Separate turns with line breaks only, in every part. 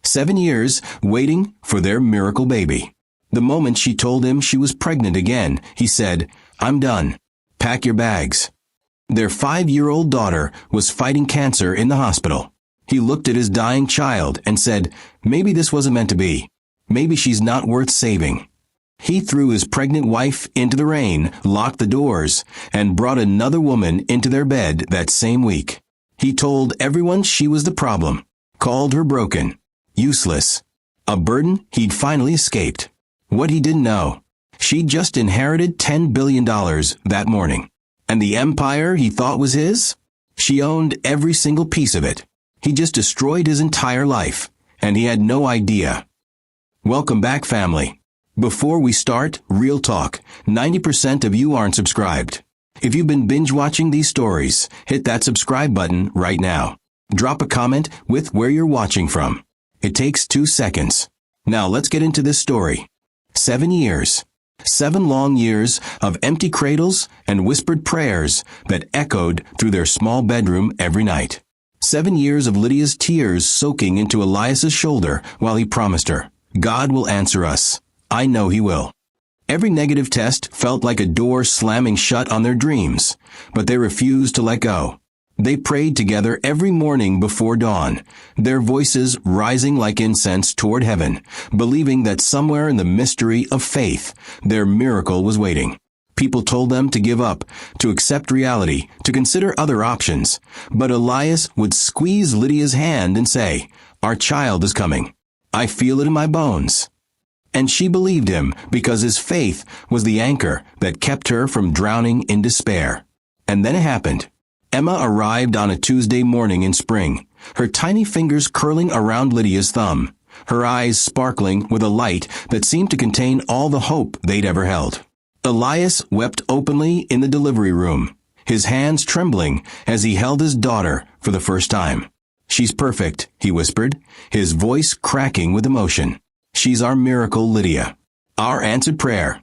7 years waiting for their miracle baby. The moment she told him she was pregnant again, he said, "I'm done. Pack your bags." Their 5-year-old daughter was fighting cancer in the hospital. He looked at his dying child and said, "Maybe this wasn't meant to be. Maybe she's not worth saving." He threw his pregnant wife into the rain, locked the doors, and brought another woman into their bed that same week. He told everyone she was the problem, called her broken, useless, a burden he'd finally escaped. What he didn't know, she'd just inherited $10 billion that morning. And the empire he thought was his? She owned every single piece of it. He just destroyed his entire life, and he had no idea. Welcome back, family. Before we start, real talk, 90% of you aren't subscribed. If you've been binge-watching these stories, hit that subscribe button right now. Drop a comment with where you're watching from. It takes 2 seconds. Now let's get into this story. 7 years. 7 long years of empty cradles and whispered prayers that echoed through their small bedroom every night. 7 years of Lydia's tears soaking into Elias's shoulder while he promised her, "God will answer us. I know he will." Every negative test felt like a door slamming shut on their dreams, but they refused to let go. They prayed together every morning before dawn, their voices rising like incense toward heaven, believing that somewhere in the mystery of faith, their miracle was waiting. People told them to give up, to accept reality, to consider other options. But Elias would squeeze Lydia's hand and say, "Our child is coming. I feel it in my bones." And she believed him because his faith was the anchor that kept her from drowning in despair. And then it happened. Emma arrived on a Tuesday morning in spring, her tiny fingers curling around Lydia's thumb, her eyes sparkling with a light that seemed to contain all the hope they'd ever held. Elias wept openly in the delivery room, his hands trembling as he held his daughter for the first time. "She's perfect," he whispered, his voice cracking with emotion. "She's our miracle, Lydia. Our answered prayer."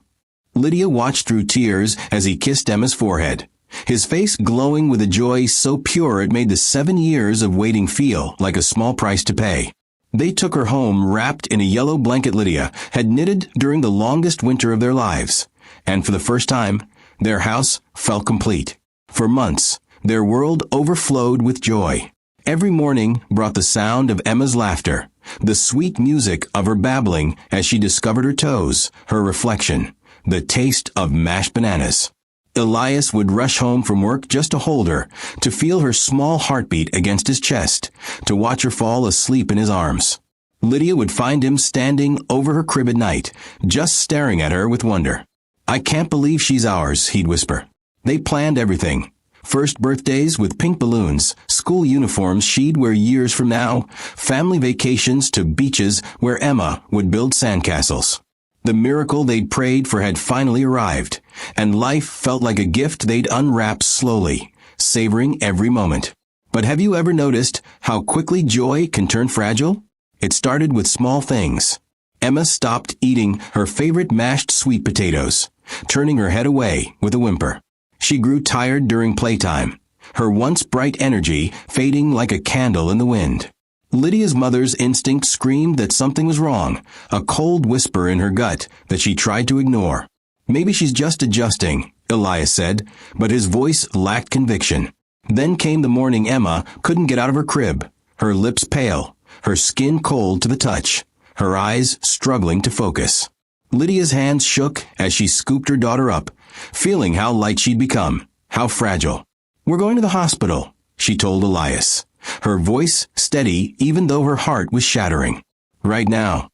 Lydia watched through tears as he kissed Emma's forehead, his face glowing with a joy so pure it made the 7 years of waiting feel like a small price to pay. They took her home wrapped in a yellow blanket Lydia had knitted during the longest winter of their lives. And for the first time, their house felt complete. For months, their world overflowed with joy. Every morning brought the sound of Emma's laughter, the sweet music of her babbling as she discovered her toes, her reflection, the taste of mashed bananas. Elias would rush home from work just to hold her, to feel her small heartbeat against his chest, to watch her fall asleep in his arms. Lydia would find him standing over her crib at night, just staring at her with wonder. "I can't believe she's ours," he'd whisper. They planned everything. First birthdays with pink balloons, school uniforms she'd wear years from now, family vacations to beaches where Emma would build sandcastles. The miracle they'd prayed for had finally arrived, and life felt like a gift they'd unwrap slowly, savoring every moment. But have you ever noticed how quickly joy can turn fragile? It started with small things. Emma stopped eating her favorite mashed sweet potatoes, turning her head away with a whimper. She grew tired during playtime, her once bright energy fading like a candle in the wind. Lydia's mother's instinct screamed that something was wrong, a cold whisper in her gut that she tried to ignore. "Maybe she's just adjusting," Elias said, but his voice lacked conviction. Then came the morning Emma couldn't get out of her crib, her lips pale, her skin cold to the touch, her eyes struggling to focus. Lydia's hands shook as she scooped her daughter up, feeling how light she'd become, how fragile. "We're going to the hospital," she told Elias, her voice steady even though her heart was shattering. "Right now."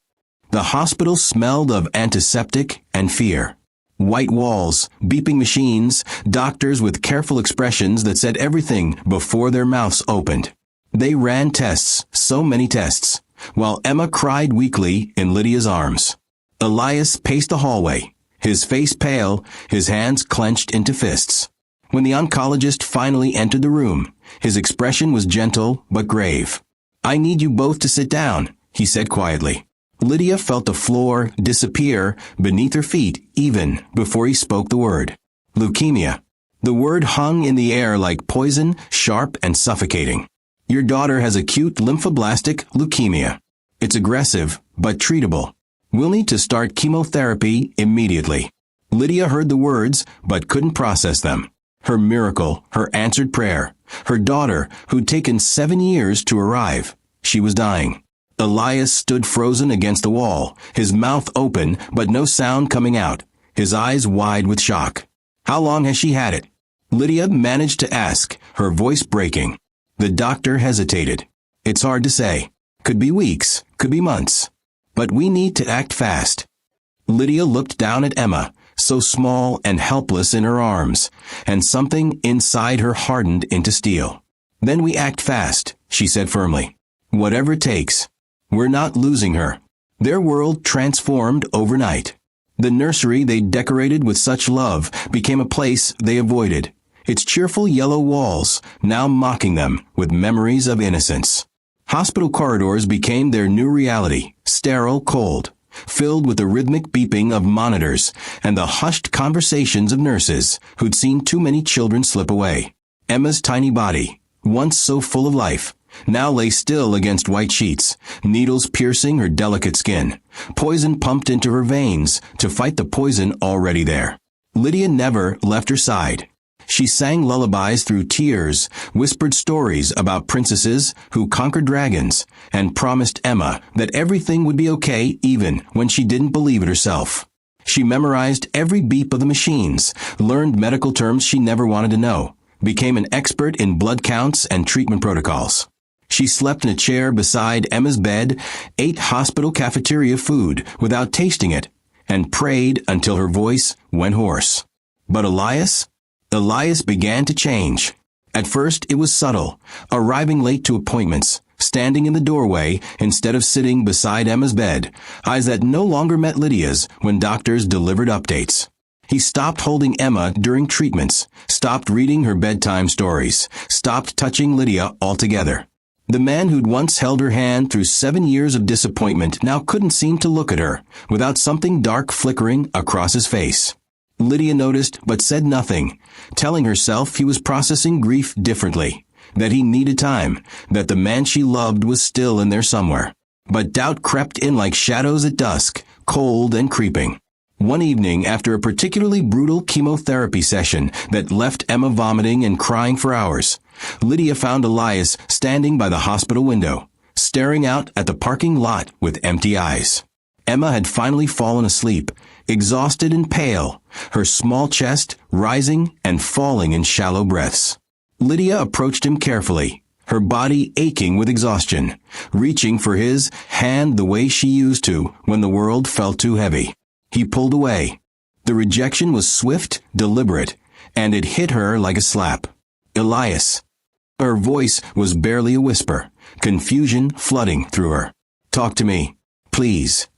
The hospital smelled of antiseptic and fear. White walls, beeping machines, doctors with careful expressions that said everything before their mouths opened. They ran tests, so many tests, while Emma cried weakly in Lydia's arms. Elias paced the hallway, his face pale, his hands clenched into fists. When the oncologist finally entered the room, his expression was gentle but grave. "I need you both to sit down," he said quietly. Lydia felt the floor disappear beneath her feet even before he spoke the word. "Leukemia." The word hung in the air like poison, sharp and suffocating. "Your daughter has acute lymphoblastic leukemia." It's aggressive, but treatable. We'll need to start chemotherapy immediately. Lydia heard the words, but couldn't process them. Her miracle, her answered prayer, her daughter, who'd taken 7 years to arrive. She was dying. Elias stood frozen against the wall, his mouth open, but no sound coming out, his eyes wide with shock. How long has she had it? Lydia managed to ask, her voice breaking. The doctor hesitated. It's hard to say. Could be weeks, could be months. But we need to act fast. Lydia looked down at Emma, so small and helpless in her arms, and something inside her hardened into steel. Then we act fast, she said firmly. Whatever it takes. We're not losing her. Their world transformed overnight. The nursery they decorated with such love became a place they avoided, its cheerful yellow walls now mocking them with memories of innocence. Hospital corridors became their new reality, sterile, cold, filled with the rhythmic beeping of monitors and the hushed conversations of nurses who'd seen too many children slip away. Emma's tiny body, once so full of life, now lay still against white sheets, needles piercing her delicate skin, poison pumped into her veins to fight the poison already there. Lydia never left her side. She sang lullabies through tears, whispered stories about princesses who conquered dragons, and promised Emma that everything would be okay even when she didn't believe it herself. She memorized every beep of the machines, learned medical terms she never wanted to know, became an expert in blood counts and treatment protocols. She slept in a chair beside Emma's bed, ate hospital cafeteria food without tasting it, and prayed until her voice went hoarse. But Elias began to change. At first, it was subtle, arriving late to appointments, standing in the doorway instead of sitting beside Emma's bed, eyes that no longer met Lydia's when doctors delivered updates. He stopped holding Emma during treatments, stopped reading her bedtime stories, stopped touching Lydia altogether. The man who'd once held her hand through 7 years of disappointment now couldn't seem to look at her without something dark flickering across his face. Lydia noticed but said nothing, telling herself he was processing grief differently, that he needed time, that the man she loved was still in there somewhere. But doubt crept in like shadows at dusk, cold and creeping. One evening, after a particularly brutal chemotherapy session that left Emma vomiting and crying for hours, Lydia found Elias standing by the hospital window, staring out at the parking lot with empty eyes. Emma had finally fallen asleep, exhausted and pale, her small chest rising and falling in shallow breaths. Lydia approached him carefully, her body aching with exhaustion, reaching for his hand the way she used to when the world felt too heavy. He pulled away. The rejection was swift, deliberate, and it hit her like a slap. Elias. Her voice was barely a whisper, confusion flooding through her. Talk to me, please.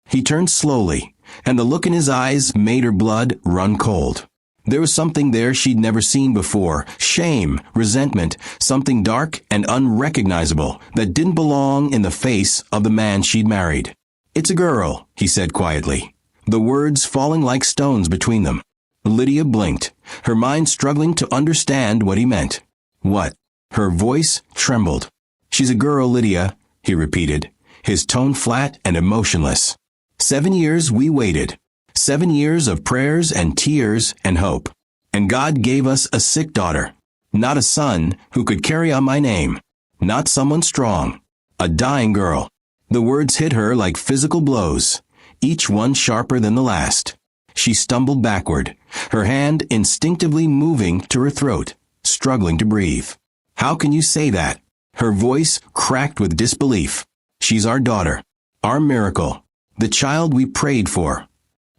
He turned slowly, and the look in his eyes made her blood run cold. There was something there she'd never seen before, shame, resentment, something dark and unrecognizable that didn't belong in the face of the man she'd married. It's a girl, he said quietly, the words falling like stones between them. Lydia blinked, her mind struggling to understand what he meant. What? Her voice trembled. She's a girl, Lydia, he repeated, his tone flat and emotionless. 7 years we waited. 7 years of prayers and tears and hope. And God gave us a sick daughter. Not a son who could carry on my name. Not someone strong. A dying girl. The words hit her like physical blows, each one sharper than the last. She stumbled backward, her hand instinctively moving to her throat, struggling to breathe. How can you say that? Her voice cracked with disbelief. She's our daughter. Our miracle. The child we prayed for.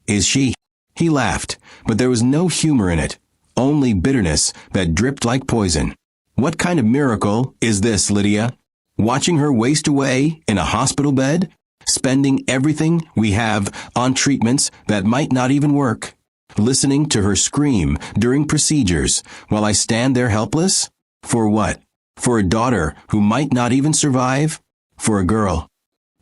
Is she? He laughed, but there was no humor in it, only bitterness that dripped like poison. What kind of miracle is this, Lydia? Watching her waste away in a hospital bed? Spending everything we have on treatments that might not even work? Listening to her scream during procedures while I stand there helpless? For what? For a daughter who might not even survive? For a girl?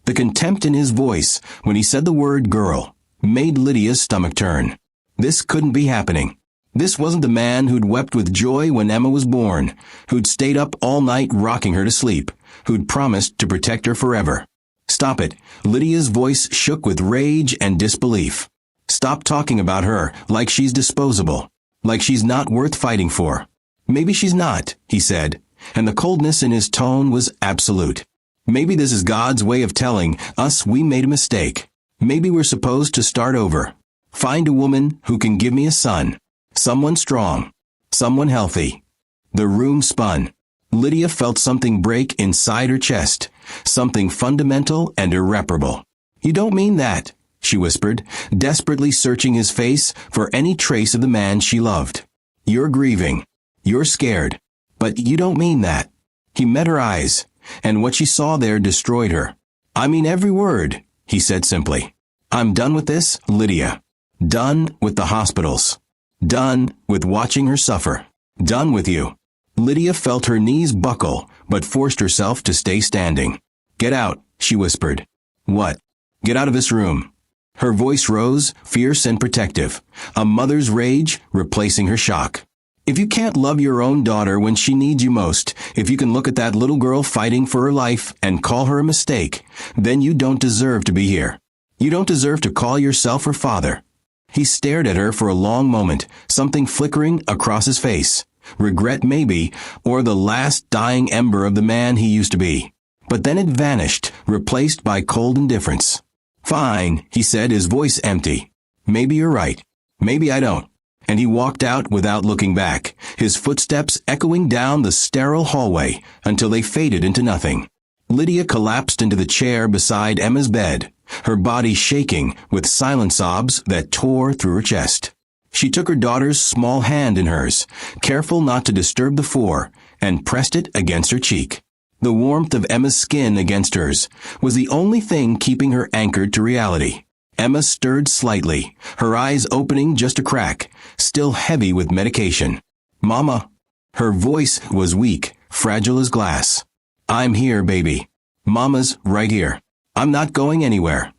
The contempt in his voice when he said the word girl made Lydia's stomach turn. This couldn't be happening. This wasn't the man who'd wept with joy when Emma was born, who'd stayed up all night rocking her to sleep, who'd promised to protect her forever. Stop it. Lydia's voice shook with rage and disbelief. Stop talking about her like she's disposable, like she's not worth fighting for. Maybe she's not, he said, and the coldness in his tone was absolute. Maybe this is God's way of telling us we made a mistake. Maybe we're supposed to start over. Find a woman who can give me a son. Someone strong. Someone healthy. The room spun. Lydia felt something break inside her chest. Something fundamental and irreparable. You don't mean that, she whispered, desperately searching his face for any trace of the man she loved. You're grieving. You're scared. But you don't mean that. He met her eyes, and what she saw there destroyed her. I mean every word, he said simply. I'm done with this, Lydia. Done with the hospitals. Done with watching her suffer. Done with you. Lydia felt her knees buckle, but forced herself to stay standing. Get out, she whispered. What? Get out of this room. Her voice rose, fierce and protective, a mother's rage replacing her shock. If you can't love your own daughter when she needs you most, if you can look at that little girl fighting for her life and call her a mistake, then you don't deserve to be here. You don't deserve to call yourself her father. He stared at her for a long moment, something flickering across his face. Regret maybe, or the last dying ember of the man he used to be. But then it vanished, replaced by cold indifference. Fine, he said, his voice empty. Maybe you're right. Maybe I don't. And he walked out without looking back, his footsteps echoing down the sterile hallway until they faded into nothing. Lydia collapsed into the chair beside Emma's bed, her body shaking with silent sobs that tore through her chest. She took her daughter's small hand in hers, careful not to disturb the four, and pressed it against her cheek. The warmth of Emma's skin against hers was the only thing keeping her anchored to reality. Emma stirred slightly, her eyes opening just a crack, still heavy with medication. Mama. Her voice was weak, fragile as glass. I'm here, baby. Mama's right here. I'm not going anywhere.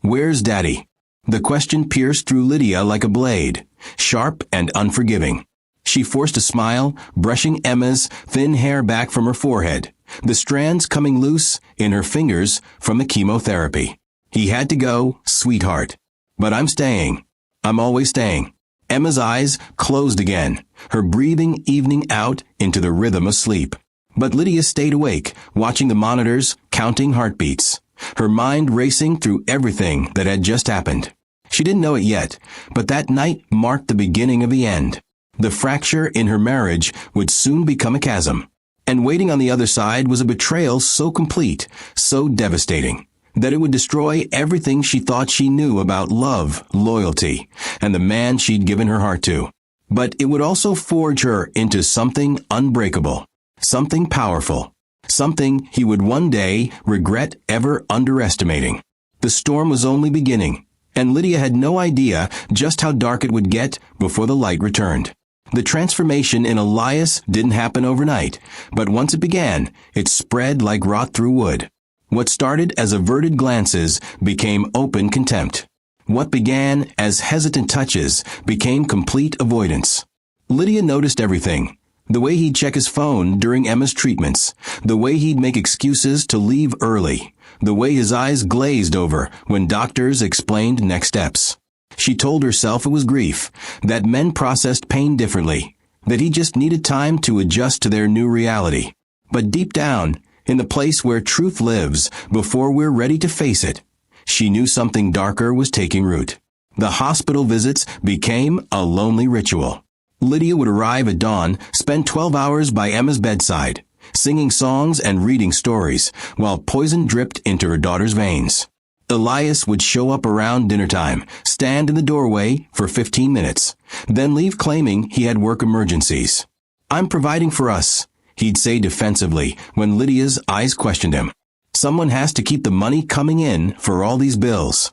Where's Daddy? The question pierced through Lydia like a blade, sharp and unforgiving. She forced a smile, brushing Emma's thin hair back from her forehead, the strands coming loose in her fingers from the chemotherapy. He had to go, sweetheart. But I'm staying. I'm always staying. Emma's eyes closed again, her breathing evening out into the rhythm of sleep. But Lydia stayed awake, watching the monitors, counting heartbeats, her mind racing through everything that had just happened. She didn't know it yet, but that night marked the beginning of the end. The fracture in her marriage would soon become a chasm. And waiting on the other side was a betrayal so complete, so devastating, that it would destroy everything she thought she knew about love, loyalty, and the man she'd given her heart to. But it would also forge her into something unbreakable, something powerful, something he would one day regret ever underestimating. The storm was only beginning, and Lydia had no idea just how dark it would get before the light returned. The transformation in Elias didn't happen overnight, but once it began, it spread like rot through wood. What started as averted glances became open contempt. What began as hesitant touches became complete avoidance. Lydia noticed everything. The way he'd check his phone during Emma's treatments, the way he'd make excuses to leave early, the way his eyes glazed over when doctors explained next steps. She told herself it was grief, that men processed pain differently, that he just needed time to adjust to their new reality. But deep down, in the place where truth lives, before we're ready to face it, she knew something darker was taking root. The hospital visits became a lonely ritual. Lydia would arrive at dawn, spend 12 hours by Emma's bedside, singing songs and reading stories, while poison dripped into her daughter's veins. Elias would show up around dinner time, stand in the doorway for 15 minutes, then leave claiming he had work emergencies. I'm providing for us, he'd say defensively when Lydia's eyes questioned him. Someone has to keep the money coming in for all these bills.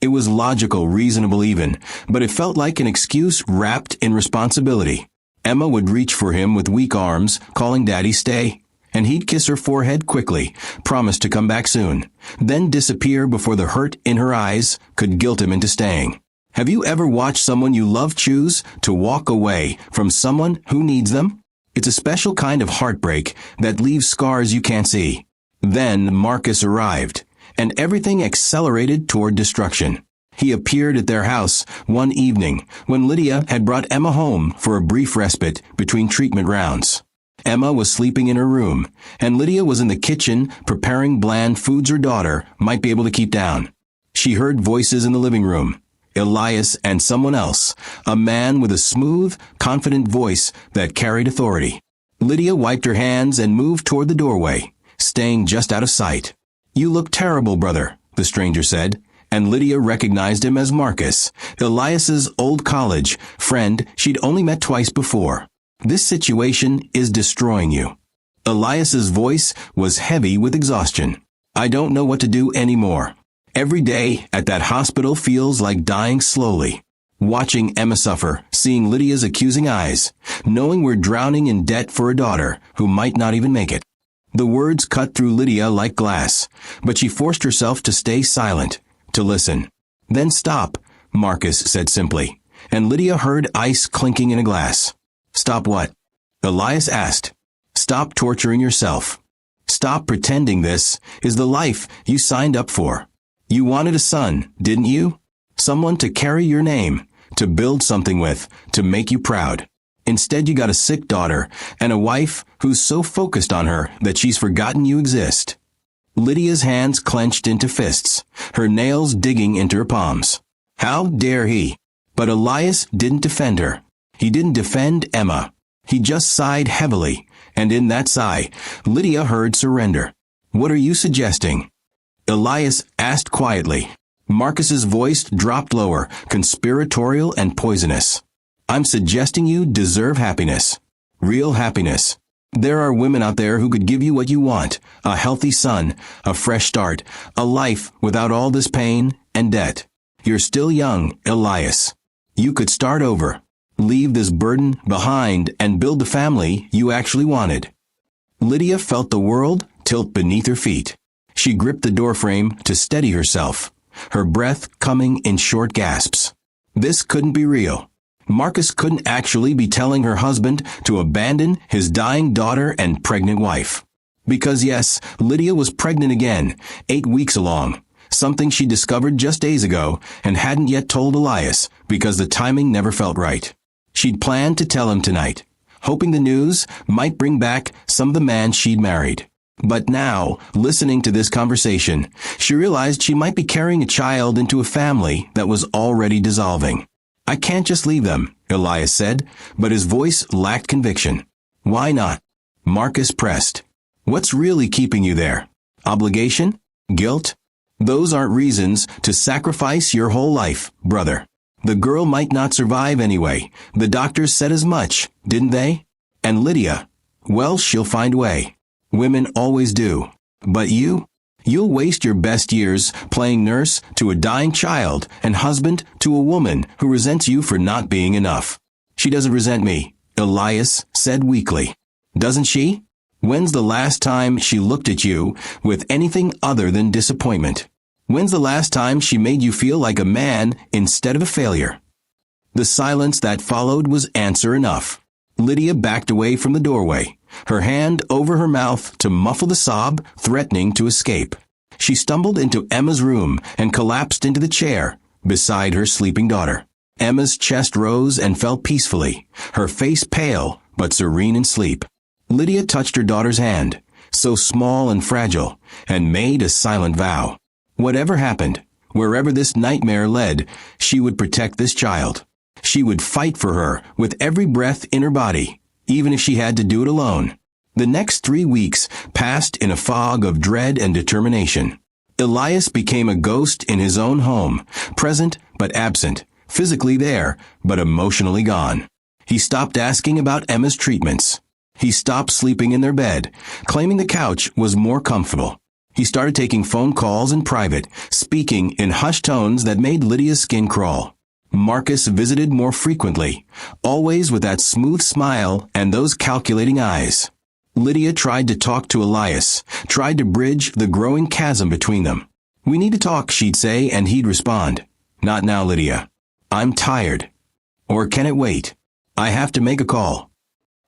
It was logical, reasonable even, but it felt like an excuse wrapped in responsibility. Emma would reach for him with weak arms, calling Daddy stay, and he'd kiss her forehead quickly, promise to come back soon, then disappear before the hurt in her eyes could guilt him into staying. Have you ever watched someone you love choose to walk away from someone who needs them? It's a special kind of heartbreak that leaves scars you can't see. Then Marcus arrived, and everything accelerated toward destruction. He appeared at their house one evening when Lydia had brought Emma home for a brief respite between treatment rounds. Emma was sleeping in her room, and Lydia was in the kitchen preparing bland foods her daughter might be able to keep down. She heard voices in the living room, Elias and someone else, a man with a smooth, confident voice that carried authority. Lydia wiped her hands and moved toward the doorway, staying just out of sight. "You look terrible, brother," the stranger said, and Lydia recognized him as Marcus, Elias's old college friend she'd only met twice before. "This situation is destroying you." Elias's voice was heavy with exhaustion. "I don't know what to do anymore. Every day at that hospital feels like dying slowly. Watching Emma suffer, seeing Lydia's accusing eyes, knowing we're drowning in debt for a daughter who might not even make it." The words cut through Lydia like glass, but she forced herself to stay silent, to listen. "Then stop," Marcus said simply, and Lydia heard ice clinking in a glass. "Stop what?" Elias asked. "Stop torturing yourself. Stop pretending this is the life you signed up for. You wanted a son, didn't you? Someone to carry your name, to build something with, to make you proud. Instead you got a sick daughter and a wife who's so focused on her that she's forgotten you exist." Lydia's hands clenched into fists, her nails digging into her palms. How dare he? But Elias didn't defend her. He didn't defend Emma. He just sighed heavily, and in that sigh, Lydia heard surrender. "What are you suggesting?" Elias asked quietly. Marcus's voice dropped lower, conspiratorial and poisonous. "I'm suggesting you deserve happiness. Real happiness. There are women out there who could give you what you want, a healthy son, a fresh start, a life without all this pain and debt. You're still young, Elias. You could start over. Leave this burden behind and build the family you actually wanted." Lydia felt the world tilt beneath her feet. She gripped the doorframe to steady herself, her breath coming in short gasps. This couldn't be real. Marcus couldn't actually be telling her husband to abandon his dying daughter and pregnant wife. Because yes, Lydia was pregnant again, 8 weeks along, something she discovered just days ago and hadn't yet told Elias because the timing never felt right. She'd planned to tell him tonight, hoping the news might bring back some of the man she'd married. But now, listening to this conversation, she realized she might be carrying a child into a family that was already dissolving. "I can't just leave them," Elias said, but his voice lacked conviction. "Why not?" Marcus pressed. "What's really keeping you there? Obligation? Guilt? Those aren't reasons to sacrifice your whole life, brother. The girl might not survive anyway. The doctors said as much, didn't they? And Lydia, well, she'll find a way. Women always do. But you'll waste your best years playing nurse to a dying child and husband to a woman who resents you for not being enough." "She doesn't resent me," Elias said weakly. "Doesn't she? When's the last time she looked at you with anything other than disappointment? When's the last time she made you feel like a man instead of a failure?" The silence that followed was answer enough. Lydia backed away from the doorway, her hand over her mouth to muffle the sob threatening to escape. She stumbled into Emma's room and collapsed into the chair beside her sleeping daughter. Emma's chest rose and fell peacefully, her face pale but serene in sleep. Lydia touched her daughter's hand, so small and fragile, and made a silent vow. Whatever happened, wherever this nightmare led, she would protect this child. She would fight for her with every breath in her body, even if she had to do it alone. The next 3 weeks passed in a fog of dread and determination. Elias became a ghost in his own home, present but absent, physically there but emotionally gone. He stopped asking about Emma's treatments. He stopped sleeping in their bed, claiming the couch was more comfortable. He started taking phone calls in private, speaking in hushed tones that made Lydia's skin crawl. Marcus visited more frequently, always with that smooth smile and those calculating eyes. Lydia tried to talk to Elias, tried to bridge the growing chasm between them. "We need to talk," she'd say, and he'd respond, "Not now, Lydia. I'm tired." Or, "Can it wait? I have to make a call."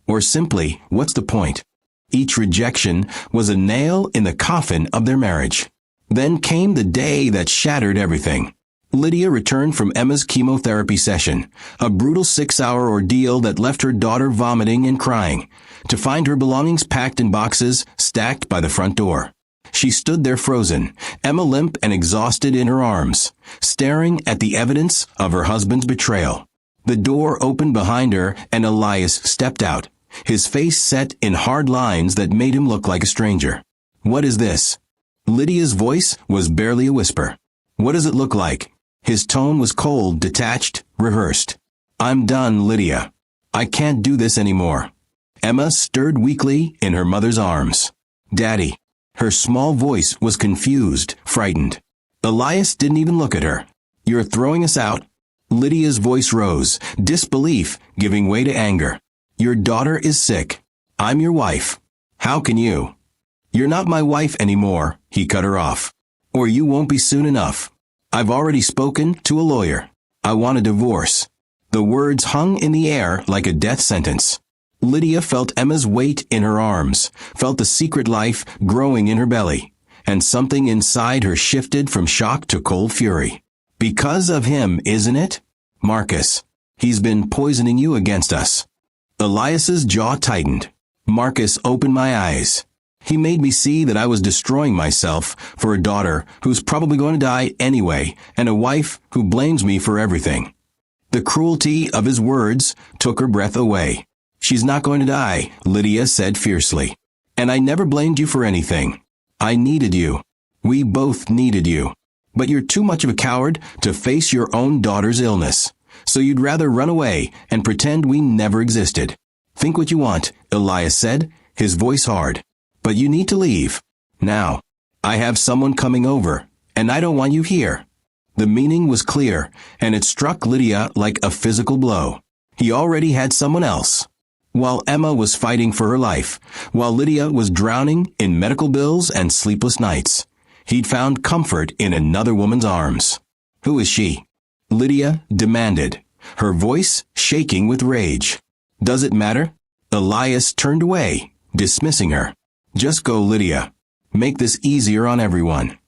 Or simply, "What's the point?" Each rejection was a nail in the coffin of their marriage. Then came the day that shattered everything. Lydia returned from Emma's chemotherapy session, a brutal 6-hour ordeal that left her daughter vomiting and crying, to find her belongings packed in boxes stacked by the front door. She stood there frozen, Emma limp and exhausted in her arms, staring at the evidence of her husband's betrayal. The door opened behind her and Elias stepped out, his face set in hard lines that made him look like a stranger. "What is this?" Lydia's voice was barely a whisper. "What does it look like?" His tone was cold, detached, rehearsed. "I'm done, Lydia. I can't do this anymore." Emma stirred weakly in her mother's arms. "Daddy." Her small voice was confused, frightened. Elias didn't even look at her. "You're throwing us out?" Lydia's voice rose, disbelief giving way to anger. "Your daughter is sick. I'm your wife. How can you?" "You're not my wife anymore," he cut her off. "Or you won't be soon enough. I've already spoken to a lawyer. I want a divorce." The words hung in the air like a death sentence. Lydia felt Emma's weight in her arms, felt the secret life growing in her belly, and something inside her shifted from shock to cold fury. "Because of him, isn't it? Marcus. He's been poisoning you against us." Elias's jaw tightened. "Marcus opened my eyes. He made me see that I was destroying myself for a daughter who's probably going to die anyway, and a wife who blames me for everything." The cruelty of his words took her breath away. "She's not going to die," Lydia said fiercely. "And I never blamed you for anything. I needed you. We both needed you. But you're too much of a coward to face your own daughter's illness. So you'd rather run away and pretend we never existed." "Think what you want," Elias said, his voice hard. "But you need to leave. Now. I have someone coming over, and I don't want you here." The meaning was clear, and it struck Lydia like a physical blow. He already had someone else. While Emma was fighting for her life, while Lydia was drowning in medical bills and sleepless nights, he'd found comfort in another woman's arms. "Who is she?" Lydia demanded, her voice shaking with rage. "Does it matter?" Elias turned away, dismissing her. "Just go, Lydia. Make this easier on everyone."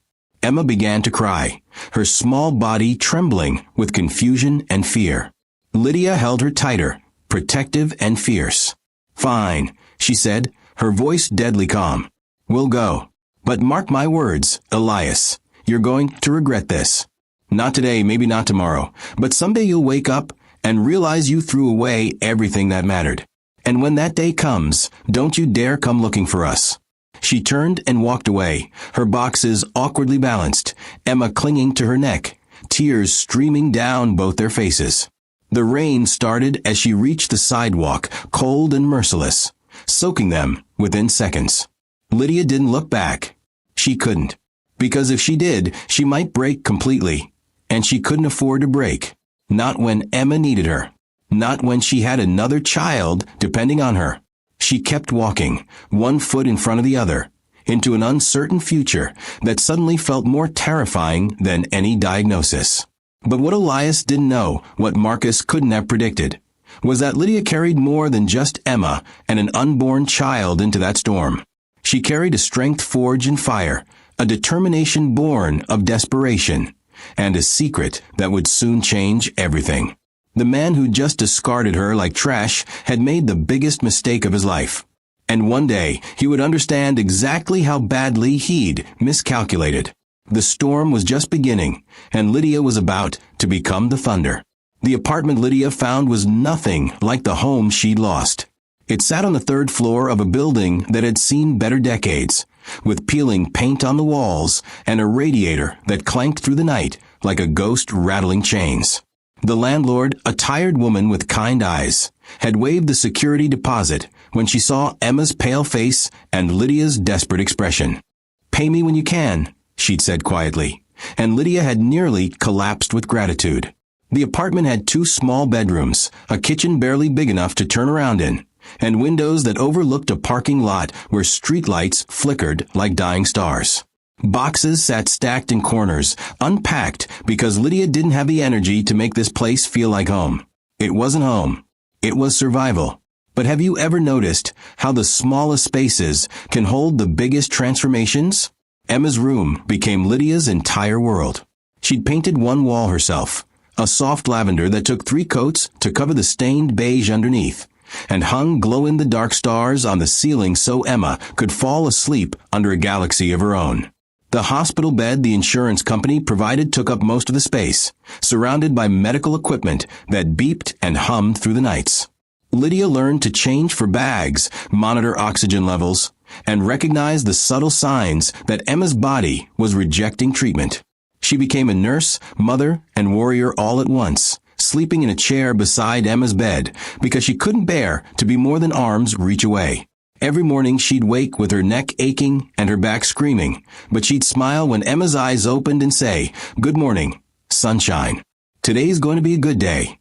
Emma began to cry, her small body trembling with confusion and fear. Lydia held her tighter, protective and fierce. "Fine," she said, her voice deadly calm. "We'll go. But mark my words, Elias, you're going to regret this. Not today, maybe not tomorrow, but someday you'll wake up and realize you threw away everything that mattered. And when that day comes, don't you dare come looking for us." She turned and walked away, her boxes awkwardly balanced, Emma clinging to her neck, tears streaming down both their faces. The rain started as she reached the sidewalk, cold and merciless, soaking them within seconds. Lydia didn't look back. She couldn't. Because if she did, she might break completely. And she couldn't afford to break. Not when Emma needed her. Not when she had another child depending on her. She kept walking, one foot in front of the other, into an uncertain future that suddenly felt more terrifying than any diagnosis. But what Elias didn't know, what Marcus couldn't have predicted, was that Lydia carried more than just Emma and an unborn child into that storm. She carried a strength forged in fire, a determination born of desperation, and a secret that would soon change everything. The man who just discarded her like trash had made the biggest mistake of his life. And one day, he would understand exactly how badly he'd miscalculated. The storm was just beginning, and Lydia was about to become the thunder. The apartment Lydia found was nothing like the home she'd lost. It sat on the 3rd floor of a building that had seen better decades, with peeling paint on the walls and a radiator that clanked through the night like a ghost rattling chains. The landlord, a tired woman with kind eyes, had waived the security deposit when she saw Emma's pale face and Lydia's desperate expression. "Pay me when you can," she'd said quietly, and Lydia had nearly collapsed with gratitude. The apartment had 2 small bedrooms, a kitchen barely big enough to turn around in, and windows that overlooked a parking lot where streetlights flickered like dying stars. Boxes sat stacked in corners, unpacked because Lydia didn't have the energy to make this place feel like home. It wasn't home. It was survival. But have you ever noticed how the smallest spaces can hold the biggest transformations? Emma's room became Lydia's entire world. She'd painted one wall herself, a soft lavender that took 3 coats to cover the stained beige underneath, and hung glow-in-the-dark stars on the ceiling so Emma could fall asleep under a galaxy of her own. The hospital bed the insurance company provided took up most of the space, surrounded by medical equipment that beeped and hummed through the nights. Lydia learned to change for bags, monitor oxygen levels, and recognize the subtle signs that Emma's body was rejecting treatment. She became a nurse, mother, and warrior all at once, sleeping in a chair beside Emma's bed because she couldn't bear to be more than arm's reach away. Every morning she'd wake with her neck aching and her back screaming, but she'd smile when Emma's eyes opened and say, "Good morning, sunshine. Today's going to be a good day."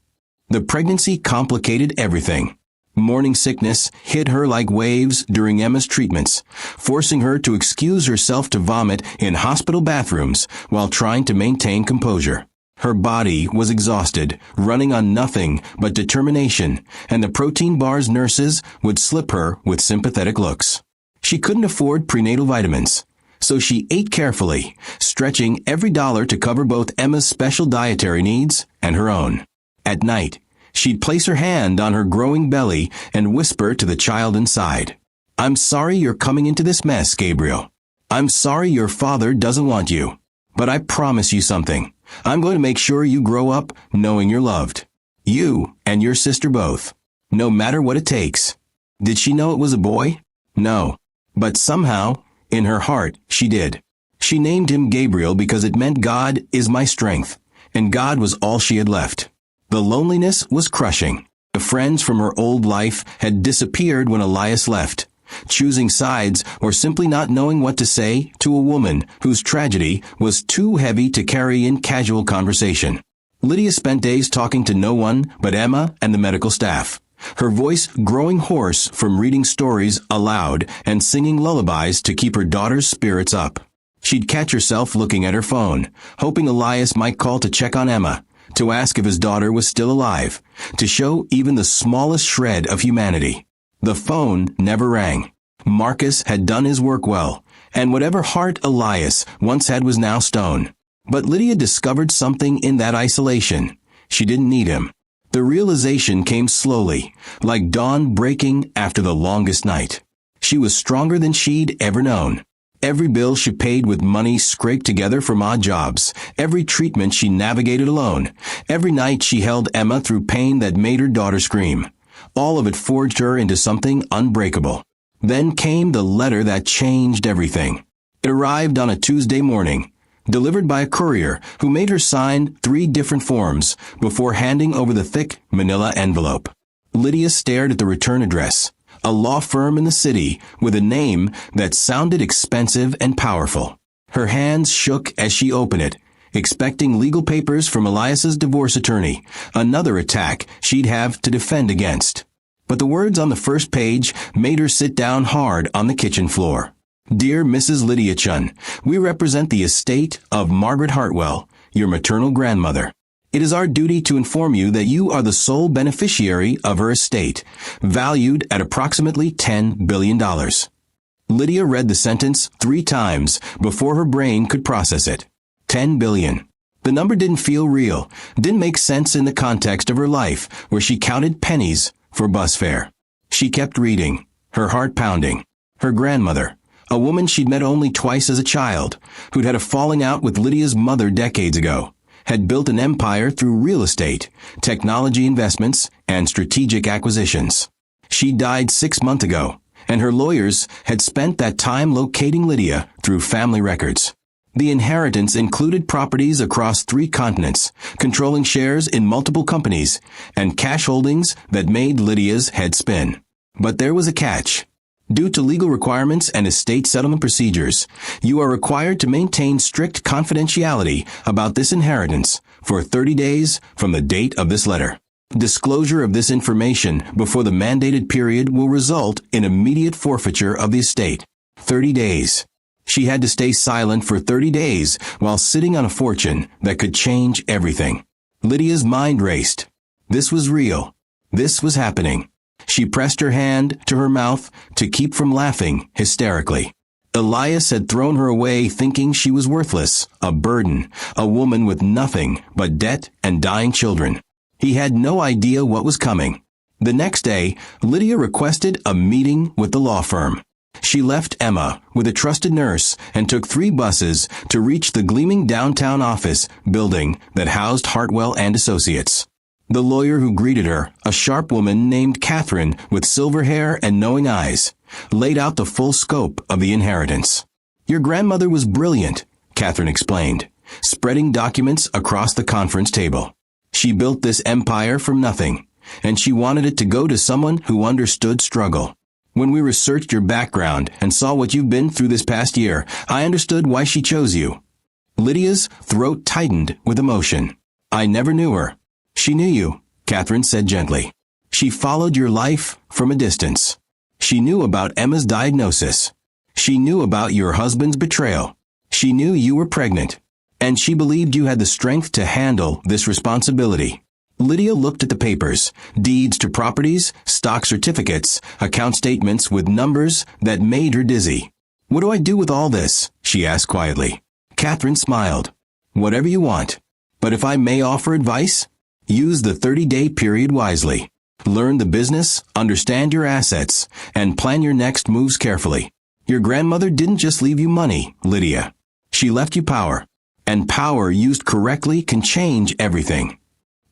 The pregnancy complicated everything. Morning sickness hit her like waves during Emma's treatments, forcing her to excuse herself to vomit in hospital bathrooms while trying to maintain composure. Her body was exhausted, running on nothing but determination, and the protein bars nurses would slip her with sympathetic looks. She couldn't afford prenatal vitamins, so she ate carefully, stretching every dollar to cover both Emma's special dietary needs and her own. At night, she'd place her hand on her growing belly and whisper to the child inside, "I'm sorry you're coming into this mess, Gabriel. I'm sorry your father doesn't want you. But I promise you something. I'm going to make sure you grow up knowing you're loved. You and your sister both. No matter what it takes." Did she know it was a boy? No. But somehow, in her heart, she did. She named him Gabriel because it meant God is my strength, and God was all she had left. The loneliness was crushing. The friends from her old life had disappeared when Elias left, choosing sides or simply not knowing what to say to a woman whose tragedy was too heavy to carry in casual conversation. Lydia spent days talking to no one but Emma and the medical staff, her voice growing hoarse from reading stories aloud and singing lullabies to keep her daughter's spirits up. She'd catch herself looking at her phone, hoping Elias might call to check on Emma, to ask if his daughter was still alive, to show even the smallest shred of humanity. The phone never rang. Marcus had done his work well, and whatever heart Elias once had was now stone. But Lydia discovered something in that isolation. She didn't need him. The realization came slowly, like dawn breaking after the longest night. She was stronger than she'd ever known. Every bill she paid with money scraped together from odd jobs. Every treatment she navigated alone. Every night she held Emma through pain that made her daughter scream. All of it forged her into something unbreakable. Then came the letter that changed everything. It arrived on a Tuesday morning, delivered by a courier who made her sign 3 different forms before handing over the thick manila envelope. Lydia stared at the return address, a law firm in the city with a name that sounded expensive and powerful. Her hands shook as she opened it, expecting legal papers from Elias's divorce attorney, another attack she'd have to defend against. But the words on the first page made her sit down hard on the kitchen floor. "Dear Mrs. Lydia Chun, we represent the estate of Margaret Hartwell, your maternal grandmother. It is our duty to inform you that you are the sole beneficiary of her estate, valued at approximately $10 billion. Lydia read the sentence 3 times before her brain could process it. 10 billion. The number didn't feel real, didn't make sense in the context of her life, where she counted pennies for bus fare. She kept reading, her heart pounding. Her grandmother, a woman she'd met only twice as a child, who'd had a falling out with Lydia's mother decades ago, had built an empire through real estate, technology investments, and strategic acquisitions. She died 6 months ago, and her lawyers had spent that time locating Lydia through family records. The inheritance included properties across 3 continents, controlling shares in multiple companies, and cash holdings that made Lydia's head spin. But there was a catch. Due to legal requirements and estate settlement procedures, you are required to maintain strict confidentiality about this inheritance for 30 days from the date of this letter. Disclosure of this information before the mandated period will result in immediate forfeiture of the estate. 30 days. She had to stay silent for 30 days while sitting on a fortune that could change everything. Lydia's mind raced. This was real. This was happening. She pressed her hand to her mouth to keep from laughing hysterically. Elias had thrown her away thinking she was worthless, a burden, a woman with nothing but debt and dying children. He had no idea what was coming. The next day, Lydia requested a meeting with the law firm. She left Emma with a trusted nurse and took 3 buses to reach the gleaming downtown office building that housed Hartwell and Associates. The lawyer who greeted her, a sharp woman named Catherine with silver hair and knowing eyes, laid out the full scope of the inheritance. "Your grandmother was brilliant," Catherine explained, spreading documents across the conference table. "She built this empire from nothing, and she wanted it to go to someone who understood struggle. When we researched your background and saw what you've been through this past year, I understood why she chose you." Lydia's throat tightened with emotion. "I never knew her." "She knew you," Catherine said gently. "She followed your life from a distance. She knew about Emma's diagnosis. She knew about your husband's betrayal. She knew you were pregnant. And she believed you had the strength to handle this responsibility." Lydia looked at the papers, deeds to properties, stock certificates, account statements with numbers that made her dizzy. "What do I do with all this?" she asked quietly. Catherine smiled. "Whatever you want. But if I may offer advice, use the 30-day period wisely. Learn the business, understand your assets, and plan your next moves carefully. Your grandmother didn't just leave you money, Lydia. She left you power. And power used correctly can change everything."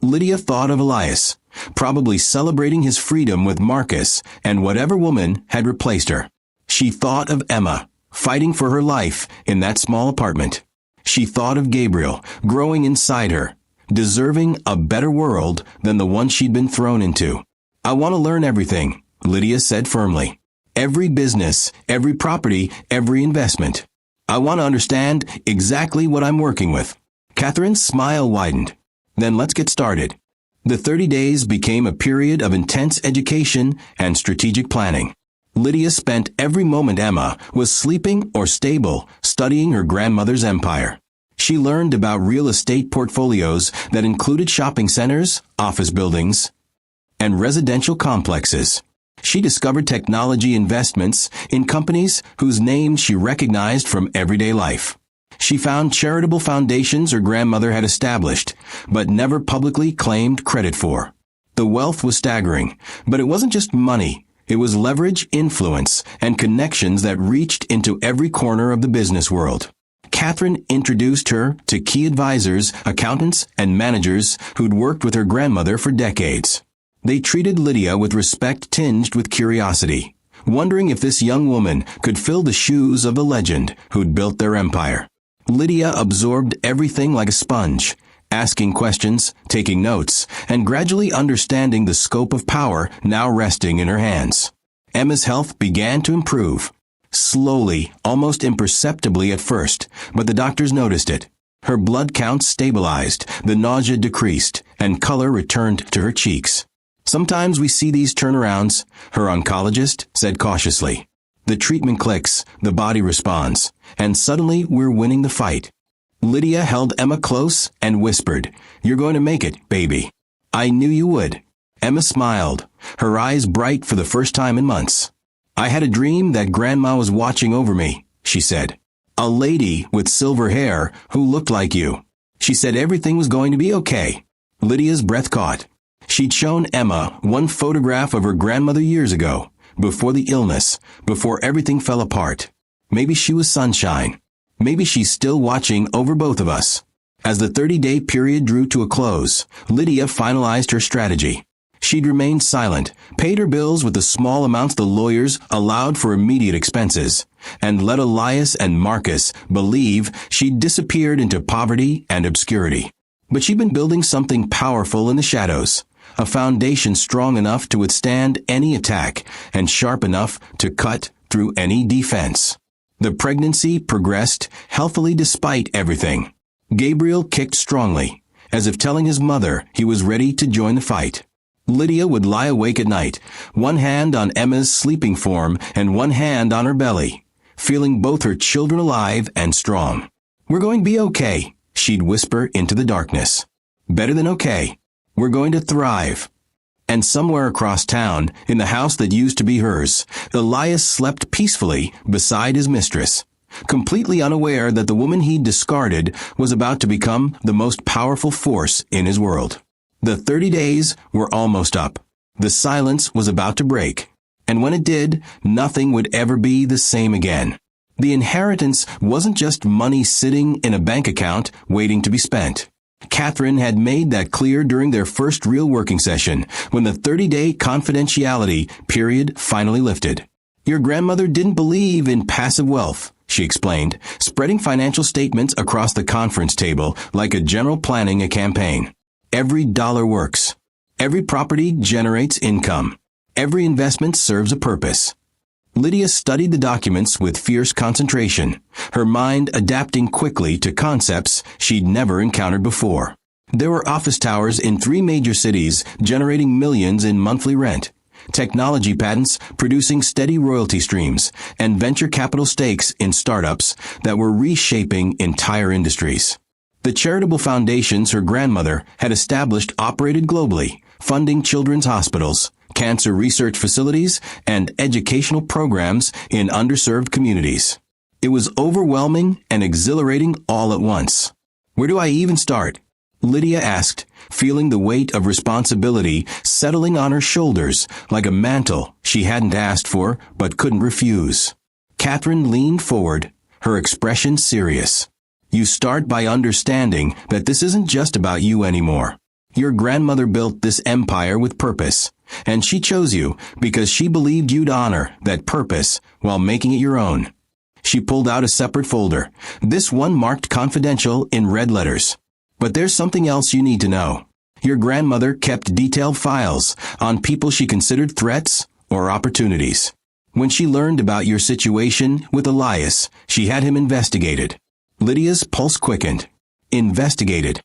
Lydia thought of Elias, probably celebrating his freedom with Marcus and whatever woman had replaced her. She thought of Emma, fighting for her life in that small apartment. She thought of Gabriel, growing inside her, deserving a better world than the one she'd been thrown into. "I want to learn everything," Lydia said firmly. "Every business, every property, every investment. I want to understand exactly what I'm working with." Catherine's smile widened. "Then let's get started." The 30 days became a period of intense education and strategic planning. Lydia spent every moment Emma was sleeping or stable studying her grandmother's empire. She learned about real estate portfolios that included shopping centers, office buildings, and residential complexes. She discovered technology investments in companies whose names she recognized from everyday life. She found charitable foundations her grandmother had established, but never publicly claimed credit for. The wealth was staggering, but it wasn't just money. It was leverage, influence, and connections that reached into every corner of the business world. Catherine introduced her to key advisors, accountants, and managers who'd worked with her grandmother for decades. They treated Lydia with respect tinged with curiosity, wondering if this young woman could fill the shoes of the legend who'd built their empire. Lydia absorbed everything like a sponge, asking questions, taking notes, and gradually understanding the scope of power now resting in her hands. Emma's health began to improve. Slowly, almost imperceptibly at first, but the doctors noticed it. Her blood counts stabilized, the nausea decreased, and color returned to her cheeks. "Sometimes we see these turnarounds," her oncologist said cautiously. "The treatment clicks, the body responds, and suddenly we're winning the fight." Lydia held Emma close and whispered, "You're going to make it, baby." "I knew you would." Emma smiled, her eyes bright for the first time in months. "I had a dream that Grandma was watching over me," she said. "A lady with silver hair who looked like you. She said everything was going to be okay." Lydia's breath caught. She'd shown Emma one photograph of her grandmother years ago, before the illness, before everything fell apart. Maybe she was sunshine. Maybe she's still watching over both of us. As the 30-day period drew to a close, Lydia finalized her strategy. She'd remained silent, paid her bills with the small amounts the lawyers allowed for immediate expenses, and let Elias and Marcus believe she'd disappeared into poverty and obscurity. But she'd been building something powerful in the shadows, a foundation strong enough to withstand any attack and sharp enough to cut through any defense. The pregnancy progressed healthily despite everything. Gabriel kicked strongly, as if telling his mother he was ready to join the fight. Lydia would lie awake at night, one hand on Emma's sleeping form and one hand on her belly, feeling both her children alive and strong. "We're going to be okay," she'd whisper into the darkness. "Better than okay. We're going to thrive." And somewhere across town, in the house that used to be hers, Elias slept peacefully beside his mistress, completely unaware that the woman he'd discarded was about to become the most powerful force in his world. The 30 days were almost up. The silence was about to break. And when it did, nothing would ever be the same again. The inheritance wasn't just money sitting in a bank account waiting to be spent. Catherine had made that clear during their first real working session, when the 30-day confidentiality period finally lifted. Your grandmother didn't believe in passive wealth, she explained, spreading financial statements across the conference table like a general planning a campaign. Every dollar works. Every property generates income. Every investment serves a purpose. Lydia studied the documents with fierce concentration, her mind adapting quickly to concepts she'd never encountered before. There were office towers in 3 major cities generating millions in monthly rent, technology patents producing steady royalty streams, and venture capital stakes in startups that were reshaping entire industries. The charitable foundations her grandmother had established operated globally, funding children's hospitals, cancer research facilities, and educational programs in underserved communities. It was overwhelming and exhilarating all at once. Where do I even start? Lydia asked, feeling the weight of responsibility settling on her shoulders like a mantle she hadn't asked for but couldn't refuse. Catherine leaned forward, her expression serious. You start by understanding that this isn't just about you anymore. Your grandmother built this empire with purpose, and she chose you because she believed you'd honor that purpose while making it your own. She pulled out a separate folder, this one marked confidential in red letters. But there's something else you need to know. Your grandmother kept detailed files on people she considered threats or opportunities. When she learned about your situation with Elias, she had him investigated. Lydia's pulse quickened. Investigated.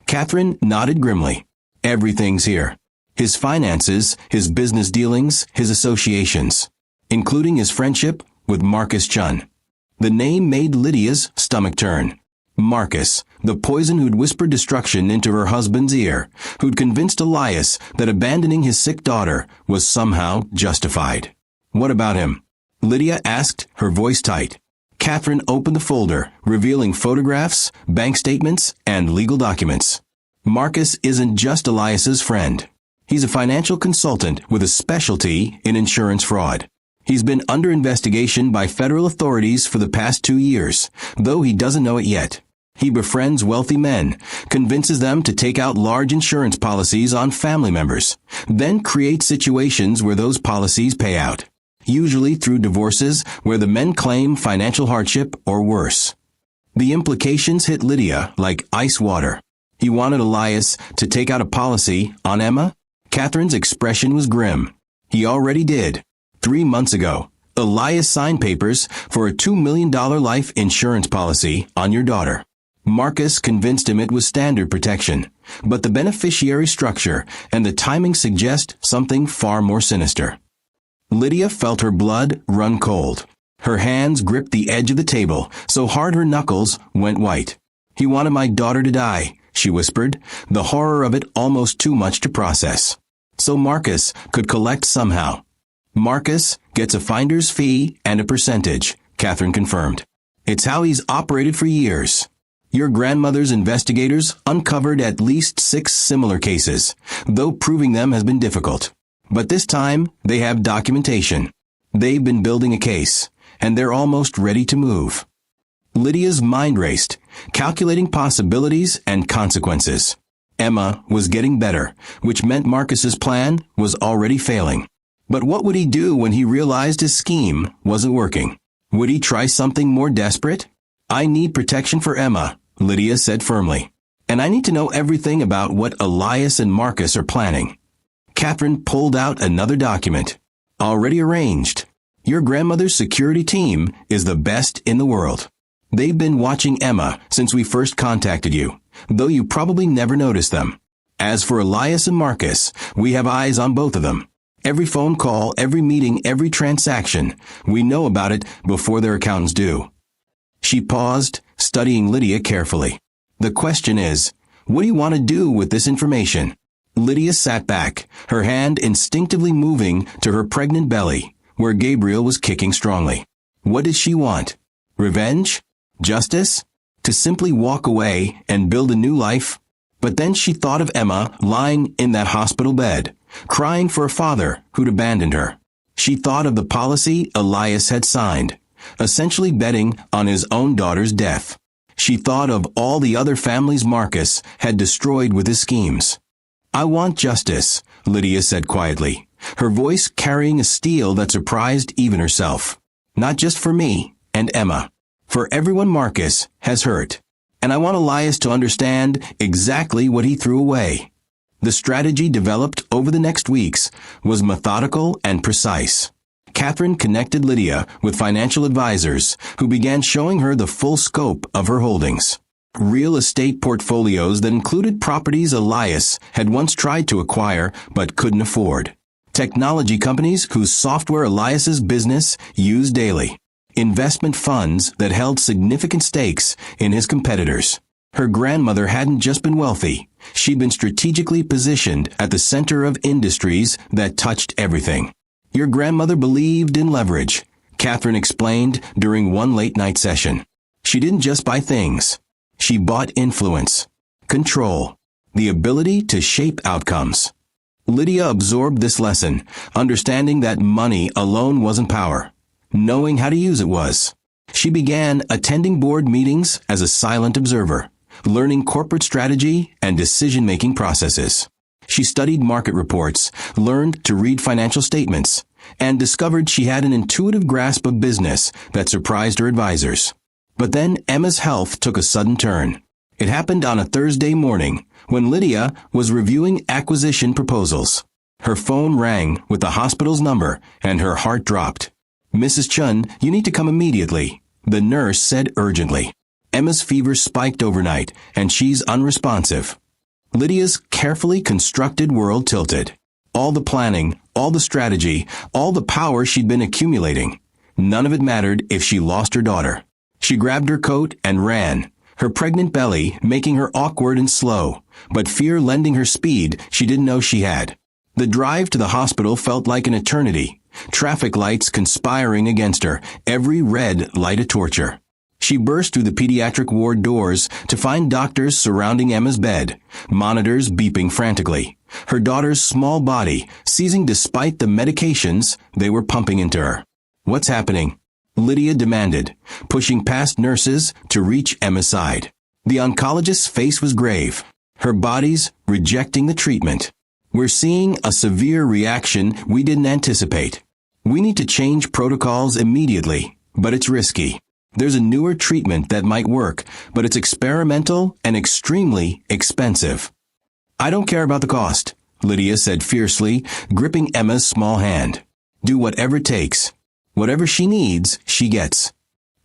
Catherine nodded grimly. Everything's here. His finances, his business dealings, his associations, including his friendship with Marcus Chun. The name made Lydia's stomach turn. Marcus, the poison who'd whispered destruction into her husband's ear, who'd convinced Elias that abandoning his sick daughter was somehow justified. What about him? Lydia asked, her voice tight. Catherine opened the folder, revealing photographs, bank statements, and legal documents. Marcus isn't just Elias's friend. He's a financial consultant with a specialty in insurance fraud. He's been under investigation by federal authorities for the past 2 years, though he doesn't know it yet. He befriends wealthy men, convinces them to take out large insurance policies on family members, then creates situations where those policies pay out, usually through divorces where the men claim financial hardship or worse. The implications hit Lydia like ice water. He wanted Elias to take out a policy on Emma. Catherine's expression was grim. He already did. 3 months ago, Elias signed papers for a $2 million life insurance policy on your daughter. Marcus convinced him it was standard protection, but the beneficiary structure and the timing suggest something far more sinister. Lydia felt her blood run cold. Her hands gripped the edge of the table so hard her knuckles went white. He wanted my daughter to die, she whispered, the horror of it almost too much to process. So Marcus could collect somehow. Marcus gets a finder's fee and a percentage, Catherine confirmed. It's how he's operated for years. Your grandmother's investigators uncovered at least 6 similar cases, though proving them has been difficult. But this time, they have documentation. They've been building a case, and they're almost ready to move. Lydia's mind raced, calculating possibilities and consequences. Emma was getting better, which meant Marcus's plan was already failing. But what would he do when he realized his scheme wasn't working? Would he try something more desperate? I need protection for Emma, Lydia said firmly. And I need to know everything about what Elias and Marcus are planning. Catherine pulled out another document. Already arranged. Your grandmother's security team is the best in the world. They've been watching Emma since we first contacted you, though you probably never noticed them. As for Elias and Marcus, we have eyes on both of them. Every phone call, every meeting, every transaction, we know about it before their accountants do. She paused, studying Lydia carefully. The question is, what do you want to do with this information? Lydia sat back, her hand instinctively moving to her pregnant belly, where Gabriel was kicking strongly. What did she want? Revenge? Justice? To simply walk away and build a new life? But then she thought of Emma lying in that hospital bed, crying for a father who'd abandoned her. She thought of the policy Elias had signed, essentially betting on his own daughter's death. She thought of all the other families Marcus had destroyed with his schemes. I want justice, Lydia said quietly, her voice carrying a steel that surprised even herself. Not just for me and Emma. For everyone Marcus has hurt. And I want Elias to understand exactly what he threw away. The strategy developed over the next weeks was methodical and precise. Catherine connected Lydia with financial advisors who began showing her the full scope of her holdings. Real estate portfolios that included properties Elias had once tried to acquire but couldn't afford. Technology companies whose software Elias's business used daily. Investment funds that held significant stakes in his competitors. Her grandmother hadn't just been wealthy. She'd been strategically positioned at the center of industries that touched everything. Your grandmother believed in leverage, Catherine explained during one late-night session. She didn't just buy things. She bought influence, control, the ability to shape outcomes. Lydia absorbed this lesson, understanding that money alone wasn't power. Knowing how to use it was. She began attending board meetings as a silent observer, learning corporate strategy and decision-making processes. She studied market reports, learned to read financial statements, and discovered she had an intuitive grasp of business that surprised her advisors. But then Emma's health took a sudden turn. It happened on a Thursday morning when Lydia was reviewing acquisition proposals. Her phone rang with the hospital's number and her heart dropped. Mrs. Chun, you need to come immediately, the nurse said urgently. Emma's fever spiked overnight, and she's unresponsive. Lydia's carefully constructed world tilted. All the planning, all the strategy, all the power she'd been accumulating. None of it mattered if she lost her daughter. She grabbed her coat and ran, her pregnant belly making her awkward and slow, but fear lending her speed she didn't know she had. The drive to the hospital felt like an eternity. Traffic lights conspiring against her, every red light a torture. She burst through the pediatric ward doors to find doctors surrounding Emma's bed, monitors beeping frantically, her daughter's small body seizing despite the medications they were pumping into her. What's happening? Lydia demanded, pushing past nurses to reach Emma's side. The oncologist's face was grave, her body's rejecting the treatment. We're seeing a severe reaction we didn't anticipate. We need to change protocols immediately, but it's risky. There's a newer treatment that might work, but it's experimental and extremely expensive. I don't care about the cost, Lydia said fiercely, gripping Emma's small hand. Do whatever it takes. Whatever she needs, she gets.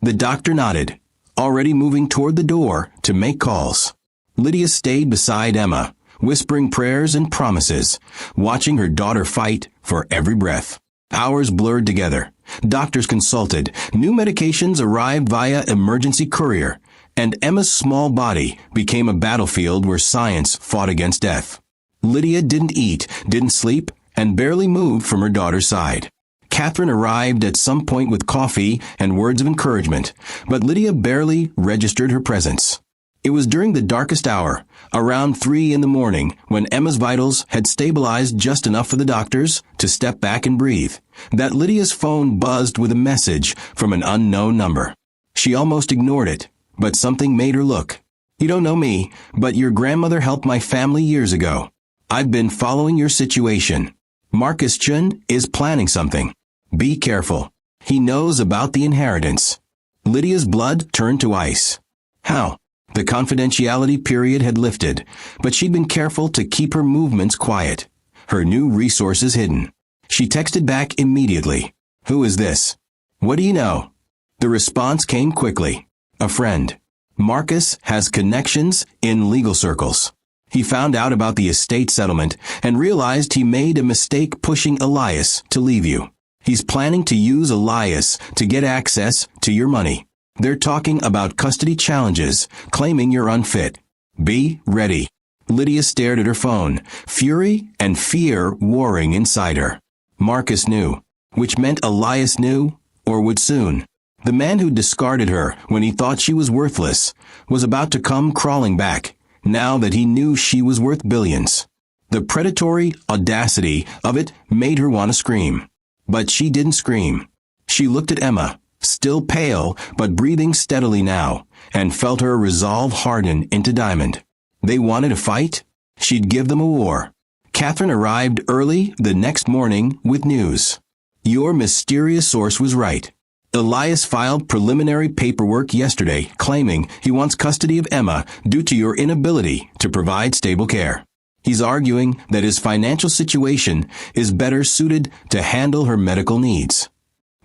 The doctor nodded, already moving toward the door to make calls. Lydia stayed beside Emma, whispering prayers and promises, watching her daughter fight for every breath. Hours blurred together. Doctors consulted. New medications arrived via emergency courier, and Emma's small body became a battlefield where science fought against death. Lydia didn't eat, didn't sleep, and barely moved from her daughter's side. Catherine arrived at some point with coffee and words of encouragement, but Lydia barely registered her presence. It was during the darkest hour, around 3 a.m, when Emma's vitals had stabilized just enough for the doctors to step back and breathe, that Lydia's phone buzzed with a message from an unknown number. She almost ignored it, but something made her look. You don't know me, but your grandmother helped my family years ago. I've been following your situation. Marcus Chun is planning something. Be careful. He knows about the inheritance. Lydia's blood turned to ice. How? The confidentiality period had lifted, but she'd been careful to keep her movements quiet, her new resources hidden. She texted back immediately. Who is this? What do you know? The response came quickly. A friend. Marcus has connections in legal circles. He found out about the estate settlement and realized he made a mistake pushing Elias to leave you. He's planning to use Elias to get access to your money. They're talking about custody challenges, claiming you're unfit. Be ready. Lydia stared at her phone, fury and fear warring inside her. Marcus knew, which meant Elias knew, or would soon. The man who discarded her when he thought she was worthless was about to come crawling back, now that he knew she was worth billions. The predatory audacity of it made her want to scream. But she didn't scream. She looked at Emma, still pale but breathing steadily now, and felt her resolve harden into diamond. They wanted a fight? She'd give them a war. Catherine arrived early the next morning with news. Your mysterious source was right. Elias filed preliminary paperwork yesterday claiming he wants custody of Emma due to your inability to provide stable care. He's arguing that his financial situation is better suited to handle her medical needs.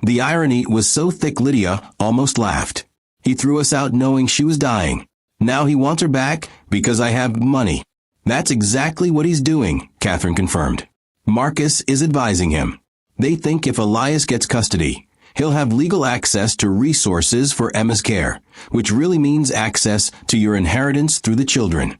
The irony was so thick Lydia almost laughed. He threw us out knowing she was dying. Now he wants her back because I have money. That's exactly what he's doing, Catherine confirmed. Marcus is advising him. They think if Elias gets custody, he'll have legal access to resources for Emma's care, which really means access to your inheritance through the children.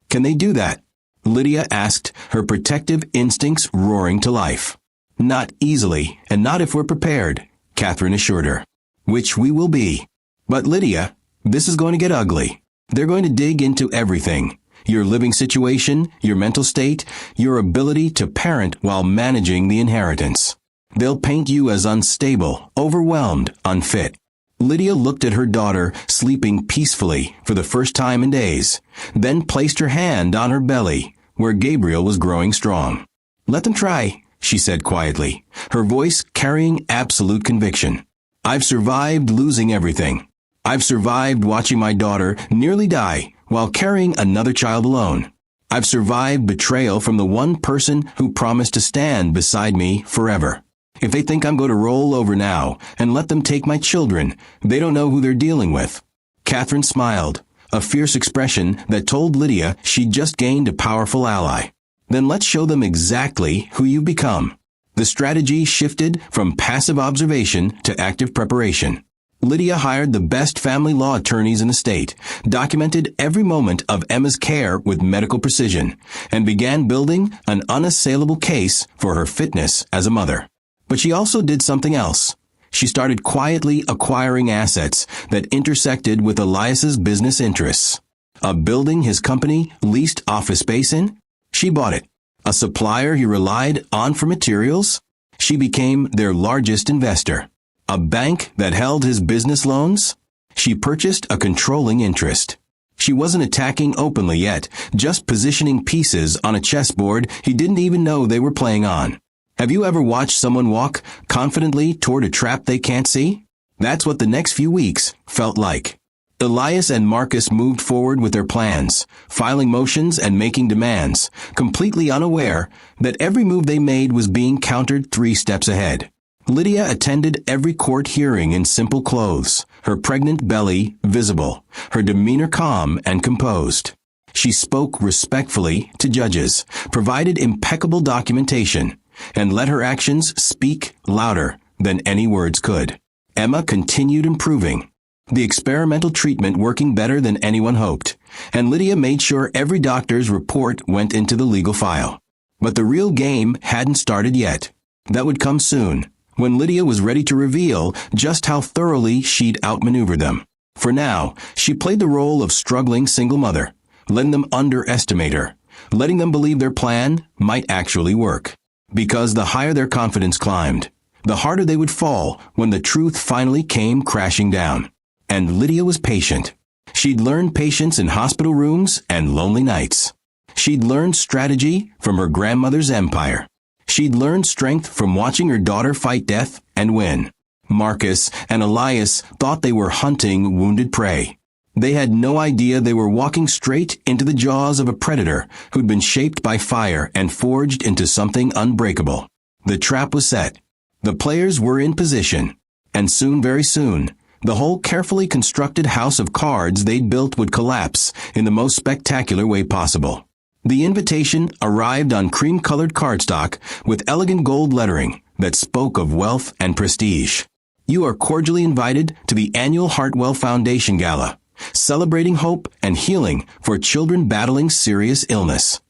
Can they do that? Lydia asked, her protective instincts roaring to life. Not easily, and not if we're prepared, Catherine assured her. Which we will be. But Lydia, this is going to get ugly. They're going to dig into everything. Your living situation, your mental state, your ability to parent while managing the inheritance. They'll paint you as unstable, overwhelmed, unfit. Lydia looked at her daughter sleeping peacefully for the first time in days, then placed her hand on her belly, where Gabriel was growing strong. Let them try, she said quietly, her voice carrying absolute conviction. I've survived losing everything. I've survived watching my daughter nearly die while carrying another child alone. I've survived betrayal from the one person who promised to stand beside me forever. If they think I'm going to roll over now and let them take my children, they don't know who they're dealing with. Catherine smiled, a fierce expression that told Lydia she'd just gained a powerful ally. Then let's show them exactly who you've become. The strategy shifted from passive observation to active preparation. Lydia hired the best family law attorneys in the state, documented every moment of Emma's care with medical precision, and began building an unassailable case for her fitness as a mother. But she also did something else. She started quietly acquiring assets that intersected with Elias's business interests. A building his company leased office space in? She bought it. A supplier he relied on for materials? She became their largest investor. A bank that held his business loans? She purchased a controlling interest. She wasn't attacking openly yet, just positioning pieces on a chessboard he didn't even know they were playing on. Have you ever watched someone walk confidently toward a trap they can't see? That's what the next few weeks felt like. Elias and Marcus moved forward with their plans, filing motions and making demands, completely unaware that every move they made was being countered 3 steps ahead. Lydia attended every court hearing in simple clothes, her pregnant belly visible, her demeanor calm and composed. She spoke respectfully to judges, provided impeccable documentation, and let her actions speak louder than any words could. Emma continued improving, the experimental treatment working better than anyone hoped, and Lydia made sure every doctor's report went into the legal file. But the real game hadn't started yet. That would come soon, when Lydia was ready to reveal just how thoroughly she'd outmaneuvered them. For now, she played the role of struggling single mother, letting them underestimate her, letting them believe their plan might actually work. Because the higher their confidence climbed, the harder they would fall when the truth finally came crashing down. And Lydia was patient. She'd learned patience in hospital rooms and lonely nights. She'd learned strategy from her grandmother's empire. She'd learned strength from watching her daughter fight death and win. Marcus and Elias thought they were hunting wounded prey. They had no idea they were walking straight into the jaws of a predator who'd been shaped by fire and forged into something unbreakable. The trap was set. The players were in position. And soon, very soon, the whole carefully constructed house of cards they'd built would collapse in the most spectacular way possible. The invitation arrived on cream-colored cardstock with elegant gold lettering that spoke of wealth and prestige. You are cordially invited to the annual Hartwell Foundation Gala, celebrating hope and healing for children battling serious illness.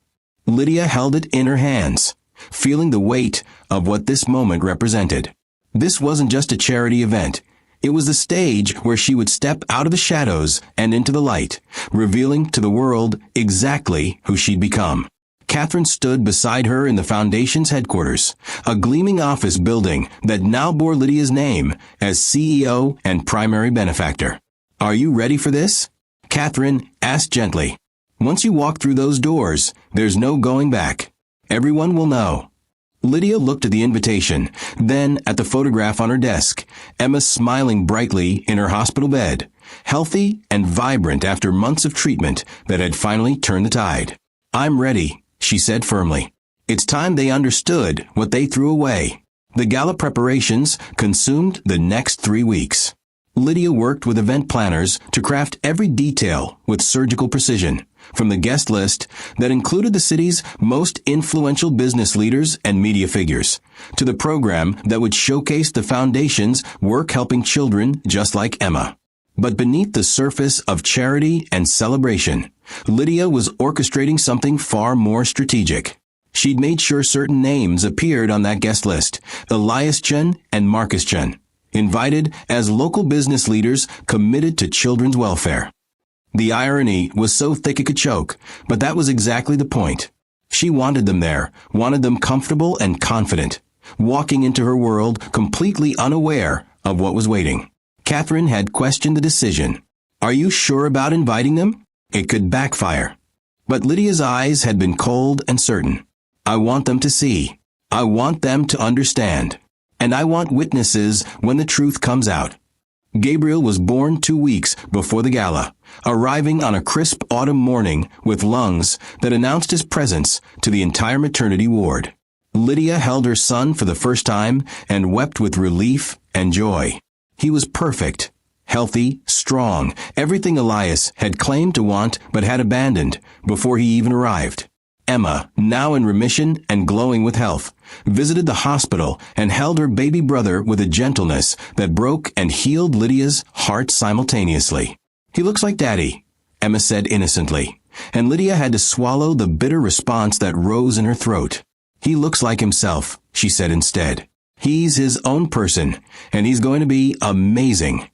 Lydia held it in her hands, feeling the weight of what this moment represented. This wasn't just a charity event. It was the stage where she would step out of the shadows and into the light, revealing to the world exactly who she'd become. Catherine stood beside her in the Foundation's headquarters, a gleaming office building that now bore Lydia's name as CEO and primary benefactor. "Are you ready for this?" Catherine asked gently. "Once you walk through those doors, there's no going back. Everyone will know." Lydia looked at the invitation, then at the photograph on her desk, Emma smiling brightly in her hospital bed, healthy and vibrant after months of treatment that had finally turned the tide. "I'm ready," she said firmly. It's time they understood what they threw away. The gala preparations consumed the next 3 weeks. Lydia worked with event planners to craft every detail with surgical precision, from the guest list that included the city's most influential business leaders and media figures, to the program that would showcase the Foundation's work helping children just like Emma. But beneath the surface of charity and celebration, Lydia was orchestrating something far more strategic. She'd made sure certain names appeared on that guest list: Elias Chen and Marcus Chen, invited as local business leaders committed to children's welfare. The irony was so thick it could choke, but that was exactly the point. She wanted them there, wanted them comfortable and confident, walking into her world completely unaware of what was waiting. Catherine had questioned the decision. "Are you sure about inviting them? It could backfire." But Lydia's eyes had been cold and certain. "I want them to see. I want them to understand. And I want witnesses when the truth comes out." Gabriel was born 2 weeks before the gala, arriving on a crisp autumn morning with lungs that announced his presence to the entire maternity ward. Lydia held her son for the first time and wept with relief and joy. He was perfect, healthy, strong, everything Elias had claimed to want but had abandoned before he even arrived. Emma, now in remission and glowing with health, visited the hospital and held her baby brother with a gentleness that broke and healed Lydia's heart simultaneously. "He looks like Daddy," Emma said innocently, and Lydia had to swallow the bitter response that rose in her throat. "He looks like himself," she said instead. "He's his own person, and he's going to be amazing."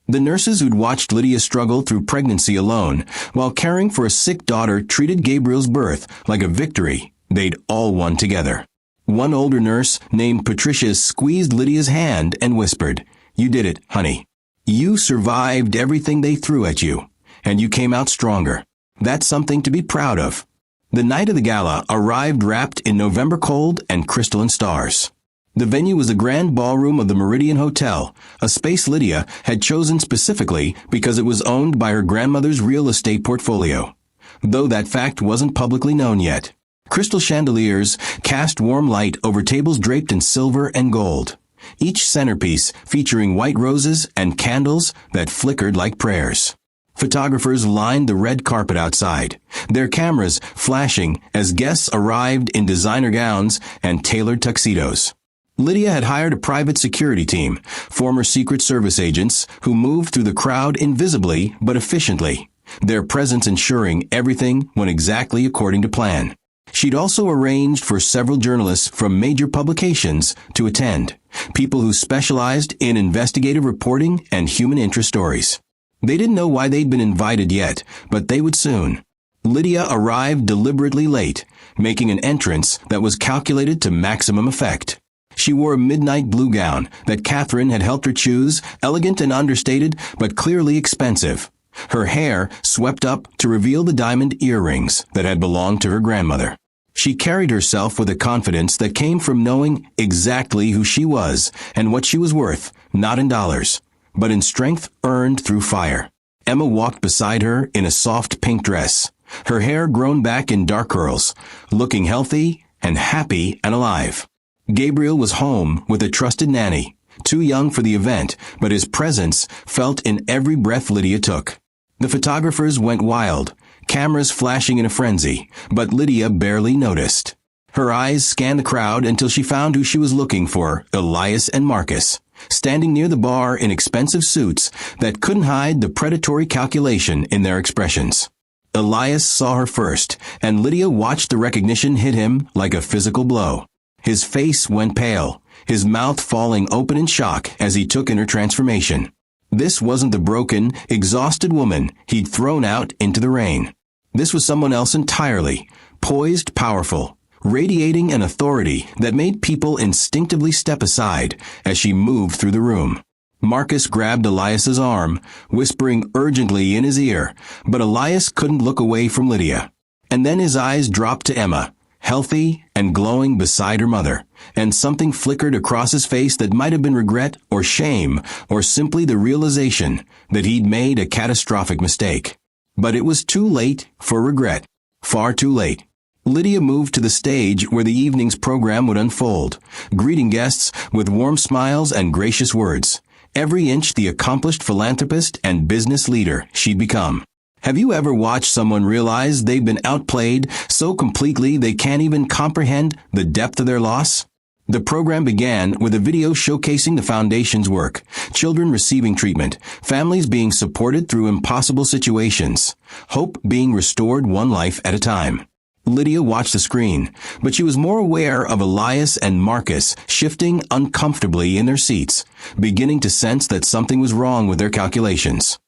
The nurses who'd watched Lydia struggle through pregnancy alone, while caring for a sick daughter, treated Gabriel's birth like a victory they'd all won together. One older nurse, named Patricia, squeezed Lydia's hand and whispered, "You did it, honey. You survived everything they threw at you, and you came out stronger. That's something to be proud of." The night of the gala arrived wrapped in November cold and crystalline stars. The venue was the grand ballroom of the Meridian Hotel, a space Lydia had chosen specifically because it was owned by her grandmother's real estate portfolio, though that fact wasn't publicly known yet. Crystal chandeliers cast warm light over tables draped in silver and gold, each centerpiece featuring white roses and candles that flickered like prayers. Photographers lined the red carpet outside, their cameras flashing as guests arrived in designer gowns and tailored tuxedos. Lydia had hired a private security team, former Secret Service agents, who moved through the crowd invisibly but efficiently, their presence ensuring everything went exactly according to plan. She'd also arranged for several journalists from major publications to attend, people who specialized in investigative reporting and human interest stories. They didn't know why they'd been invited yet, but they would soon. Lydia arrived deliberately late, making an entrance that was calculated to maximum effect. She wore a midnight blue gown that Catherine had helped her choose, elegant and understated, but clearly expensive. Her hair swept up to reveal the diamond earrings that had belonged to her grandmother. She carried herself with a confidence that came from knowing exactly who she was and what she was worth, not in dollars, but in strength earned through fire. Emma walked beside her in a soft pink dress, her hair grown back in dark curls, looking healthy and happy and alive. Gabriel was home with a trusted nanny, too young for the event, but his presence felt in every breath Lydia took. The photographers went wild, cameras flashing in a frenzy, but Lydia barely noticed. Her eyes scanned the crowd until she found who she was looking for, Elias and Marcus, standing near the bar in expensive suits that couldn't hide the predatory calculation in their expressions. Elias saw her first, and Lydia watched the recognition hit him like a physical blow. His face went pale, his mouth falling open in shock as he took in her transformation. This wasn't the broken, exhausted woman he'd thrown out into the rain. This was someone else entirely, poised, powerful, radiating an authority that made people instinctively step aside as she moved through the room. Marcus grabbed Elias's arm, whispering urgently in his ear, but Elias couldn't look away from Lydia. And then his eyes dropped to Emma, healthy and glowing beside her mother, and something flickered across his face that might have been regret or shame or simply the realization that he'd made a catastrophic mistake. But it was too late for regret. Far too late. Lydia moved to the stage where the evening's program would unfold, greeting guests with warm smiles and gracious words. Every inch the accomplished philanthropist and business leader she'd become. Have you ever watched someone realize they've been outplayed so completely they can't even comprehend the depth of their loss? The program began with a video showcasing the foundation's work, children receiving treatment, families being supported through impossible situations, hope being restored one life at a time. Lydia watched the screen, but she was more aware of Elias and Marcus shifting uncomfortably in their seats, beginning to sense that something was wrong with their calculations.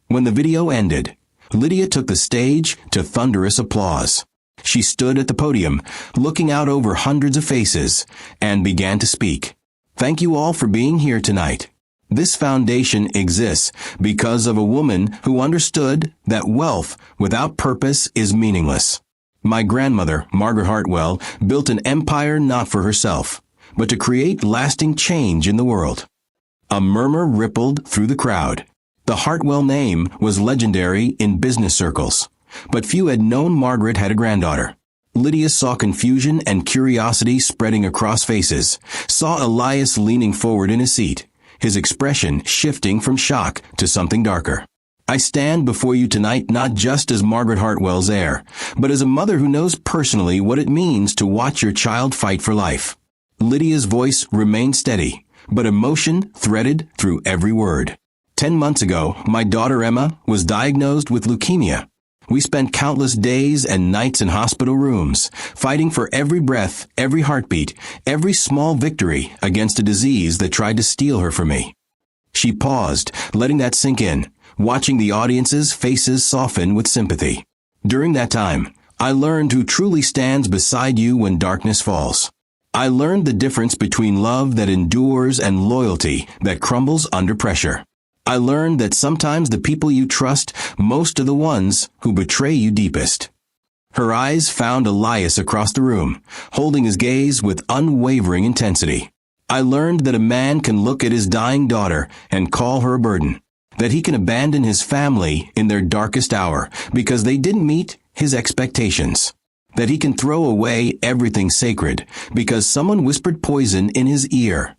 When the video ended, Lydia took the stage to thunderous applause. She stood at the podium, looking out over hundreds of faces, and began to speak. Thank you all for being here tonight. This foundation exists because of a woman who understood that wealth without purpose is meaningless. My grandmother, Margaret Hartwell, built an empire not for herself, but to create lasting change in the world. A murmur rippled through the crowd. The Hartwell name was legendary in business circles, but few had known Margaret had a granddaughter. Lydia saw confusion and curiosity spreading across faces, saw Elias leaning forward in his seat, his expression shifting from shock to something darker. I stand before you tonight not just as Margaret Hartwell's heir, but as a mother who knows personally what it means to watch your child fight for life. Lydia's voice remained steady, but emotion threaded through every word. 10 months ago, my daughter Emma was diagnosed with leukemia. We spent countless days and nights in hospital rooms, fighting for every breath, every heartbeat, every small victory against a disease that tried to steal her from me. She paused, letting that sink in, watching the audience's faces soften with sympathy. During that time, I learned who truly stands beside you when darkness falls. I learned the difference between love that endures and loyalty that crumbles under pressure. I learned that sometimes the people you trust most are the ones who betray you deepest. Her eyes found Elias across the room, holding his gaze with unwavering intensity. I learned that a man can look at his dying daughter and call her a burden, that he can abandon his family in their darkest hour because they didn't meet his expectations, that he can throw away everything sacred because someone whispered poison in his ear.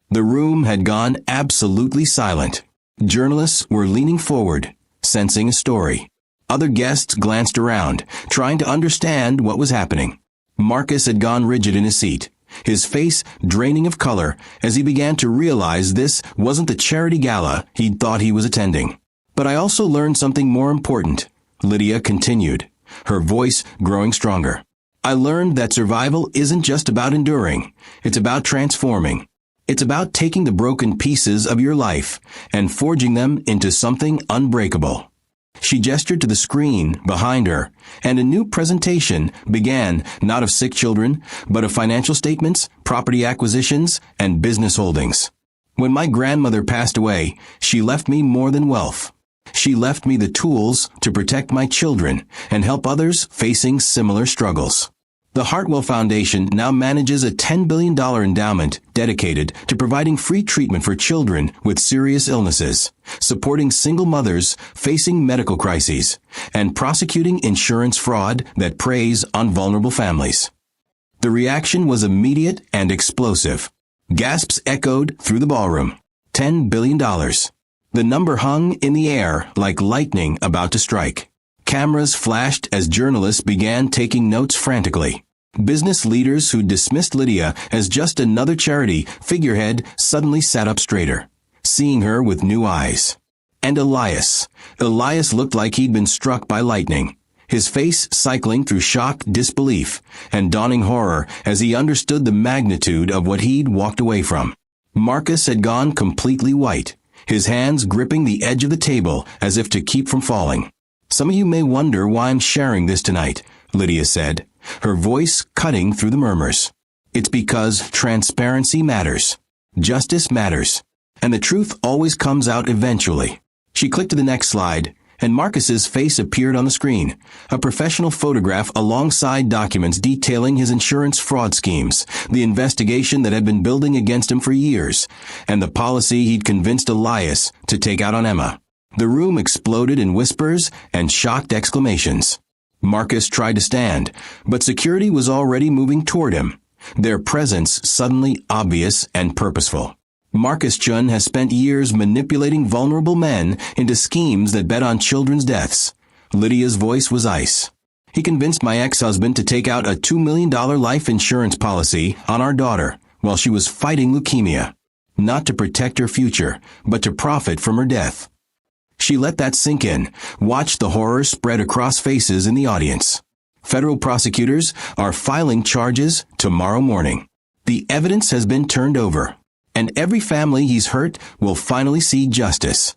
The room had gone absolutely silent. Journalists were leaning forward, sensing a story. Other guests glanced around, trying to understand what was happening. Marcus had gone rigid in his seat, his face draining of color as he began to realize this wasn't the charity gala he'd thought he was attending. But I also learned something more important, Lydia continued, her voice growing stronger. I learned that survival isn't just about enduring, it's about transforming. It's about taking the broken pieces of your life and forging them into something unbreakable. She gestured to the screen behind her, and a new presentation began, not of sick children, but of financial statements, property acquisitions, and business holdings. When my grandmother passed away, she left me more than wealth. She left me the tools to protect my children and help others facing similar struggles. The Hartwell Foundation now manages a $10 billion endowment dedicated to providing free treatment for children with serious illnesses, supporting single mothers facing medical crises, and prosecuting insurance fraud that preys on vulnerable families. The reaction was immediate and explosive. Gasps echoed through the ballroom. $10 billion. The number hung in the air like lightning about to strike. Cameras flashed as journalists began taking notes frantically. Business leaders who dismissed Lydia as just another charity figurehead suddenly sat up straighter, seeing her with new eyes. And Elias looked like he'd been struck by lightning, his face cycling through shocked disbelief and dawning horror as he understood the magnitude of what he'd walked away from. Marcus had gone completely white, his hands gripping the edge of the table as if to keep from falling. "Some of you may wonder why I'm sharing this tonight," Lydia said, her voice cutting through the murmurs. "It's because transparency matters. Justice matters. And the truth always comes out eventually." She clicked to the next slide, and Marcus's face appeared on the screen, a professional photograph alongside documents detailing his insurance fraud schemes, the investigation that had been building against him for years, and the policy he'd convinced Elias to take out on Emma. The room exploded in whispers and shocked exclamations. Marcus tried to stand, but security was already moving toward him, their presence suddenly obvious and purposeful. Marcus Chun has spent years manipulating vulnerable men into schemes that bet on children's deaths. Lydia's voice was ice. "He convinced my ex-husband to take out a $2 million life insurance policy on our daughter while she was fighting leukemia. Not to protect her future, but to profit from her death." She let that sink in, watched the horror spread across faces in the audience. "Federal prosecutors are filing charges tomorrow morning. The evidence has been turned over, and every family he's hurt will finally see justice."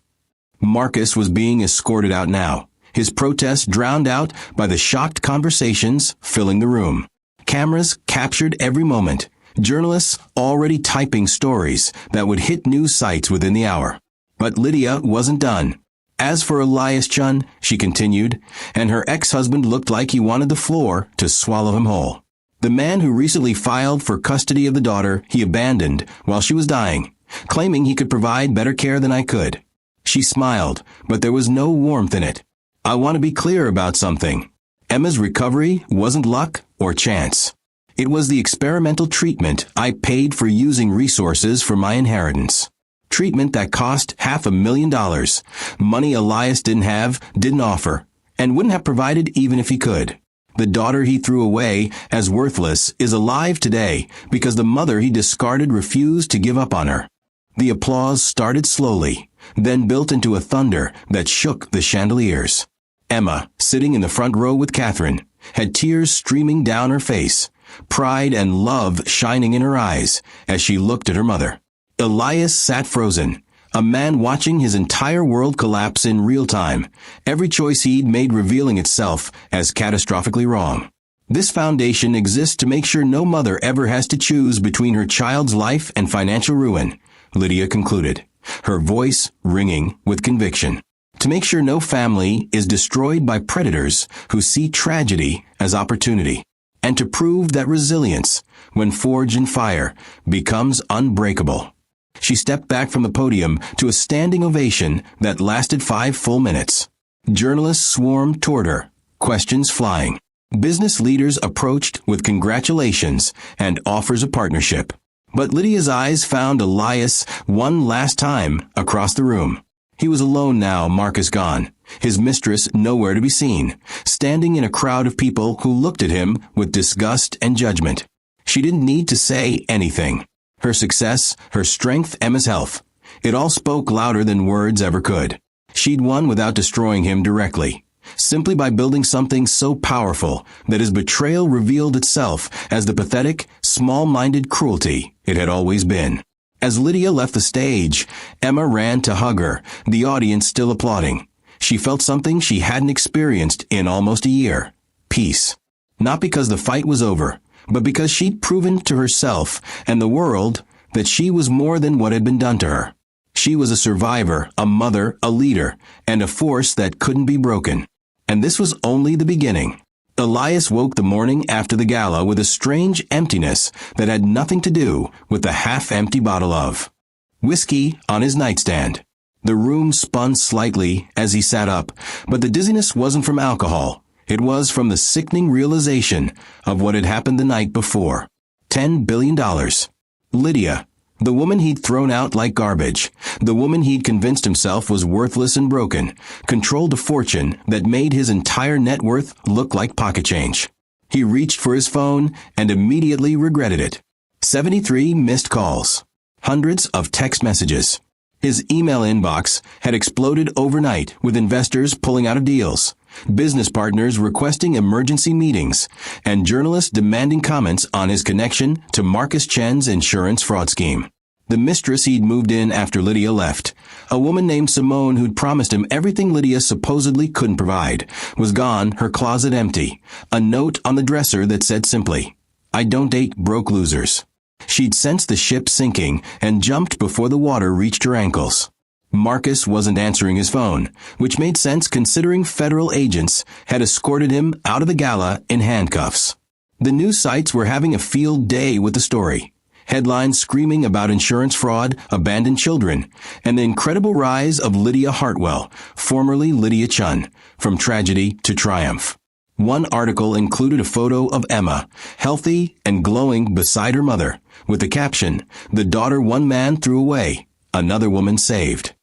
Marcus was being escorted out now, his protest drowned out by the shocked conversations filling the room. Cameras captured every moment, journalists already typing stories that would hit news sites within the hour. But Lydia wasn't done. "As for Elias Chun," she continued, and her ex-husband looked like he wanted the floor to swallow him whole. "The man who recently filed for custody of the daughter he abandoned while she was dying, claiming he could provide better care than I could." She smiled, but there was no warmth in it. "I want to be clear about something. Emma's recovery wasn't luck or chance. It was the experimental treatment I paid for using resources from my inheritance. Treatment that cost $500,000, money Elias didn't offer, and wouldn't have provided even if he could. The daughter he threw away as worthless is alive today because the mother he discarded refused to give up on her." The applause started slowly, then built into a thunder that shook the chandeliers. Emma, sitting in the front row with Catherine, had tears streaming down her face, pride and love shining in her eyes as she looked at her mother. Elias sat frozen, a man watching his entire world collapse in real time, every choice he'd made revealing itself as catastrophically wrong. "This foundation exists to make sure no mother ever has to choose between her child's life and financial ruin," Lydia concluded, her voice ringing with conviction. "To make sure no family is destroyed by predators who see tragedy as opportunity, and to prove that resilience, when forged in fire, becomes unbreakable." She stepped back from the podium to a standing ovation that lasted 5 full minutes. Journalists swarmed toward her, questions flying. Business leaders approached with congratulations and offers of partnership. But Lydia's eyes found Elias one last time across the room. He was alone now, Marcus gone, his mistress nowhere to be seen, standing in a crowd of people who looked at him with disgust and judgment. She didn't need to say anything. Her success, her strength, Emma's health. It all spoke louder than words ever could. She'd won without destroying him directly, simply by building something so powerful that his betrayal revealed itself as the pathetic, small-minded cruelty it had always been. As Lydia left the stage, Emma ran to hug her, the audience still applauding. She felt something she hadn't experienced in almost a year. Peace. Not because the fight was over, but because she'd proven to herself and the world that she was more than what had been done to her. She was a survivor, a mother, a leader, and a force that couldn't be broken. And this was only the beginning. Elias woke the morning after the gala with a strange emptiness that had nothing to do with the half-empty bottle of whiskey on his nightstand. The room spun slightly as he sat up, but the dizziness wasn't from alcohol. It was from the sickening realization of what had happened the night before. $10 billion. Lydia, the woman he'd thrown out like garbage, the woman he'd convinced himself was worthless and broken, controlled a fortune that made his entire net worth look like pocket change. He reached for his phone and immediately regretted it. 73 missed calls. Hundreds of text messages. His email inbox had exploded overnight with investors pulling out of deals, business partners requesting emergency meetings, and journalists demanding comments on his connection to Marcus Chen's insurance fraud scheme. The mistress he'd moved in after Lydia left, a woman named Simone who'd promised him everything Lydia supposedly couldn't provide, was gone, her closet empty, a note on the dresser that said simply, "I don't date broke losers." She'd sensed the ship sinking and jumped before the water reached her ankles. Marcus wasn't answering his phone, which made sense considering federal agents had escorted him out of the gala in handcuffs. The news sites were having a field day with the story. Headlines screaming about insurance fraud, abandoned children, and the incredible rise of Lydia Hartwell, formerly Lydia Chun, from tragedy to triumph. One article included a photo of Emma, healthy and glowing beside her mother, with the caption, "The daughter one man threw away, another woman saved."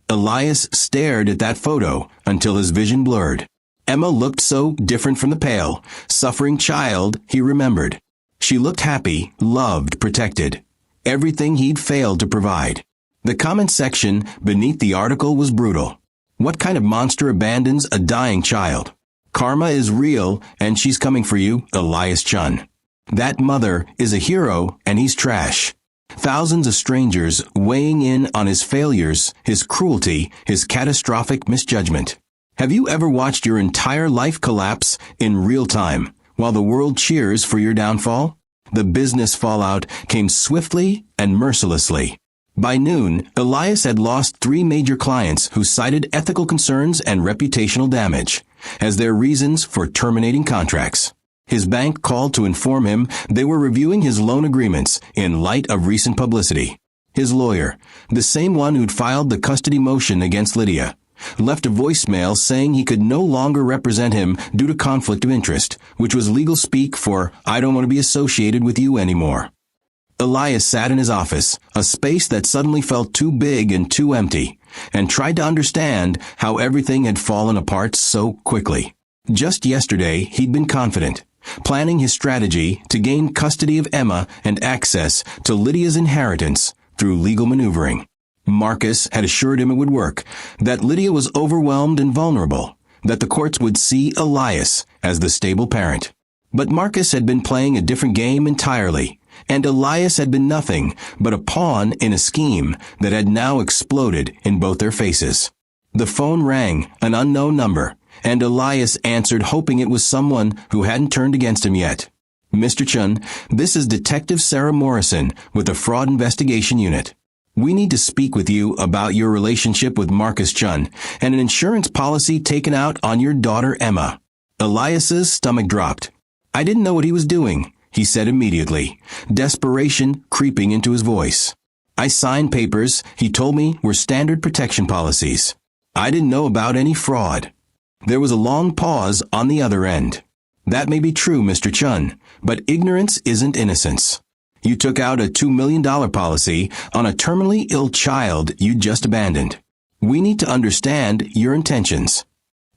Elias stared at that photo until his vision blurred. Emma looked so different from the pale, suffering child he remembered. She looked happy, loved, protected. Everything he'd failed to provide. The comment section beneath the article was brutal. What kind of monster abandons a dying child? Karma is real, and she's coming for you, Elias Chun. That mother is a hero, and he's trash. Thousands of strangers weighing in on his failures, his cruelty, his catastrophic misjudgment. Have you ever watched your entire life collapse in real time, while the world cheers for your downfall? The business fallout came swiftly and mercilessly. By noon, Elias had lost 3 major clients who cited ethical concerns and reputational damage as their reasons for terminating contracts. His bank called to inform him they were reviewing his loan agreements in light of recent publicity. His lawyer, the same one who'd filed the custody motion against Lydia, left a voicemail saying he could no longer represent him due to conflict of interest, which was legal speak for "I don't want to be associated with you anymore." Elias sat in his office, a space that suddenly felt too big and too empty, and tried to understand how everything had fallen apart so quickly. Just yesterday, he'd been confident, planning his strategy to gain custody of Emma and access to Lydia's inheritance through legal maneuvering. Marcus had assured him it would work, that Lydia was overwhelmed and vulnerable, that the courts would see Elias as the stable parent. But Marcus had been playing a different game entirely, and Elias had been nothing but a pawn in a scheme that had now exploded in both their faces. The phone rang, an unknown number, and Elias answered, hoping it was someone who hadn't turned against him yet. "Mr. Chun, this is Detective Sarah Morrison with the Fraud Investigation Unit. We need to speak with you about your relationship with Marcus Chun and an insurance policy taken out on your daughter Emma." Elias's stomach dropped. "I didn't know what he was doing," he said immediately, desperation creeping into his voice. "I signed papers he told me were standard protection policies. I didn't know about any fraud." There was a long pause on the other end. "That may be true, Mr. Chun, but ignorance isn't innocence. You took out a $2 million policy on a terminally ill child you just abandoned. We need to understand your intentions."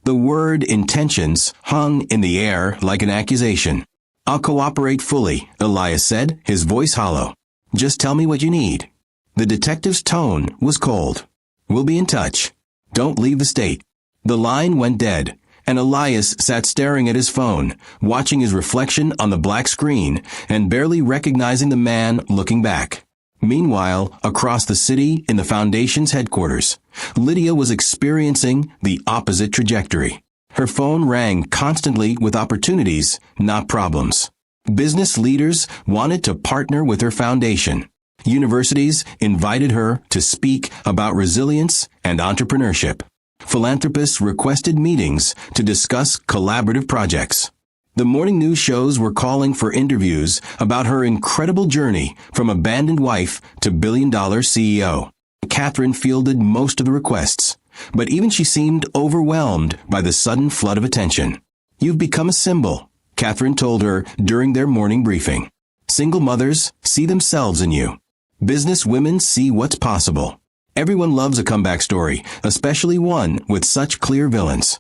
The word intentions hung in the air like an accusation. "I'll cooperate fully," Elias said, his voice hollow. "Just tell me what you need." The detective's tone was cold. "We'll be in touch. Don't leave the state." The line went dead, and Elias sat staring at his phone, watching his reflection on the black screen and barely recognizing the man looking back. Meanwhile, across the city in the Foundation's headquarters, Lydia was experiencing the opposite trajectory. Her phone rang constantly with opportunities, not problems. Business leaders wanted to partner with her foundation. Universities invited her to speak about resilience and entrepreneurship. Philanthropists requested meetings to discuss collaborative projects. The morning news shows were calling for interviews about her incredible journey from abandoned wife to billion-dollar CEO. Catherine fielded most of the requests, but even she seemed overwhelmed by the sudden flood of attention. "You've become a symbol," Catherine told her during their morning briefing. "Single mothers see themselves in you. Business women see what's possible. Everyone loves a comeback story, especially one with such clear villains."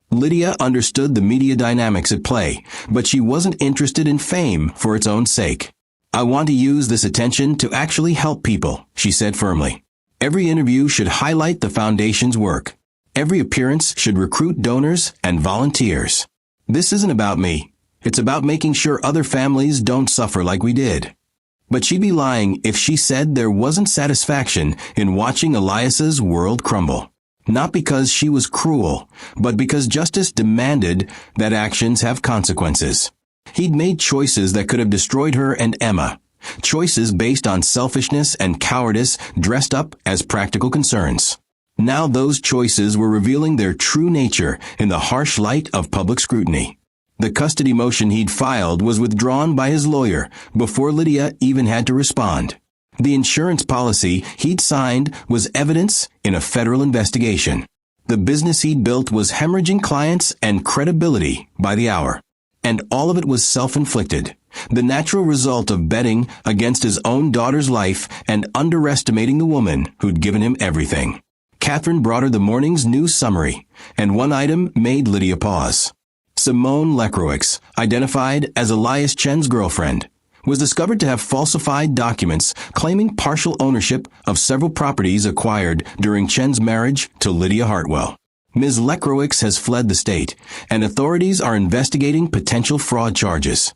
Lydia understood the media dynamics at play, but she wasn't interested in fame for its own sake. I want to use this attention to actually help people, she said firmly. Every interview should highlight the foundation's work. Every appearance should recruit donors and volunteers. This isn't about me. It's about making sure other families don't suffer like we did. But she'd be lying if she said there wasn't satisfaction in watching Elias's world crumble. Not because she was cruel, but because justice demanded that actions have consequences. He'd made choices that could have destroyed her and Emma. Choices based on selfishness and cowardice dressed up as practical concerns. Now those choices were revealing their true nature in the harsh light of public scrutiny. The custody motion he'd filed was withdrawn by his lawyer before Lydia even had to respond. The insurance policy he'd signed was evidence in a federal investigation. The business he'd built was hemorrhaging clients and credibility by the hour. And all of it was self-inflicted, the natural result of betting against his own daughter's life and underestimating the woman who'd given him everything. Catherine brought her the morning's news summary, and one item made Lydia pause. Simone Lekrowics, identified as Elias Chen's girlfriend, was discovered to have falsified documents claiming partial ownership of several properties acquired during Chen's marriage to Lydia Hartwell. Ms. Lekrowics has fled the state, and authorities are investigating potential fraud charges.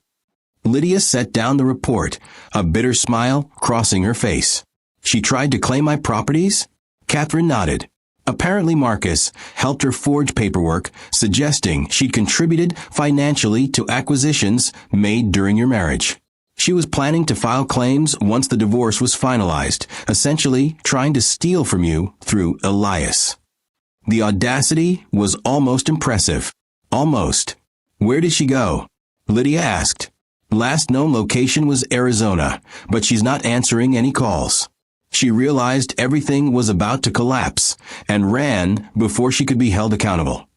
Lydia set down the report, a bitter smile crossing her face. She tried to claim my properties? Catherine nodded. Apparently Marcus helped her forge paperwork suggesting she'd contributed financially to acquisitions made during your marriage. She was planning to file claims once the divorce was finalized, essentially trying to steal from you through Elias. The audacity was almost impressive. Almost. Where did she go? Lydia asked. Last known location was Arizona, but she's not answering any calls. She realized everything was about to collapse and ran before she could be held accountable.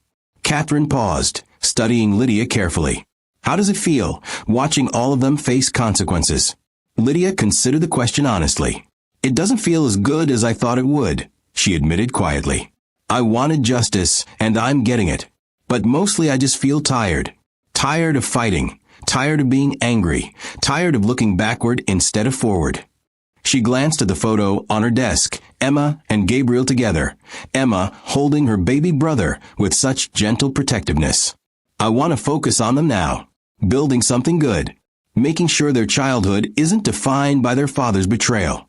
Catherine paused, studying Lydia carefully. How does it feel, watching all of them face consequences? Lydia considered the question honestly. It doesn't feel as good as I thought it would, she admitted quietly. I wanted justice, and I'm getting it. But mostly I just feel tired. Tired of fighting. Tired of being angry. Tired of looking backward instead of forward. She glanced at the photo on her desk, Emma and Gabriel together, Emma holding her baby brother with such gentle protectiveness. I want to focus on them now. Building something good. Making sure their childhood isn't defined by their father's betrayal.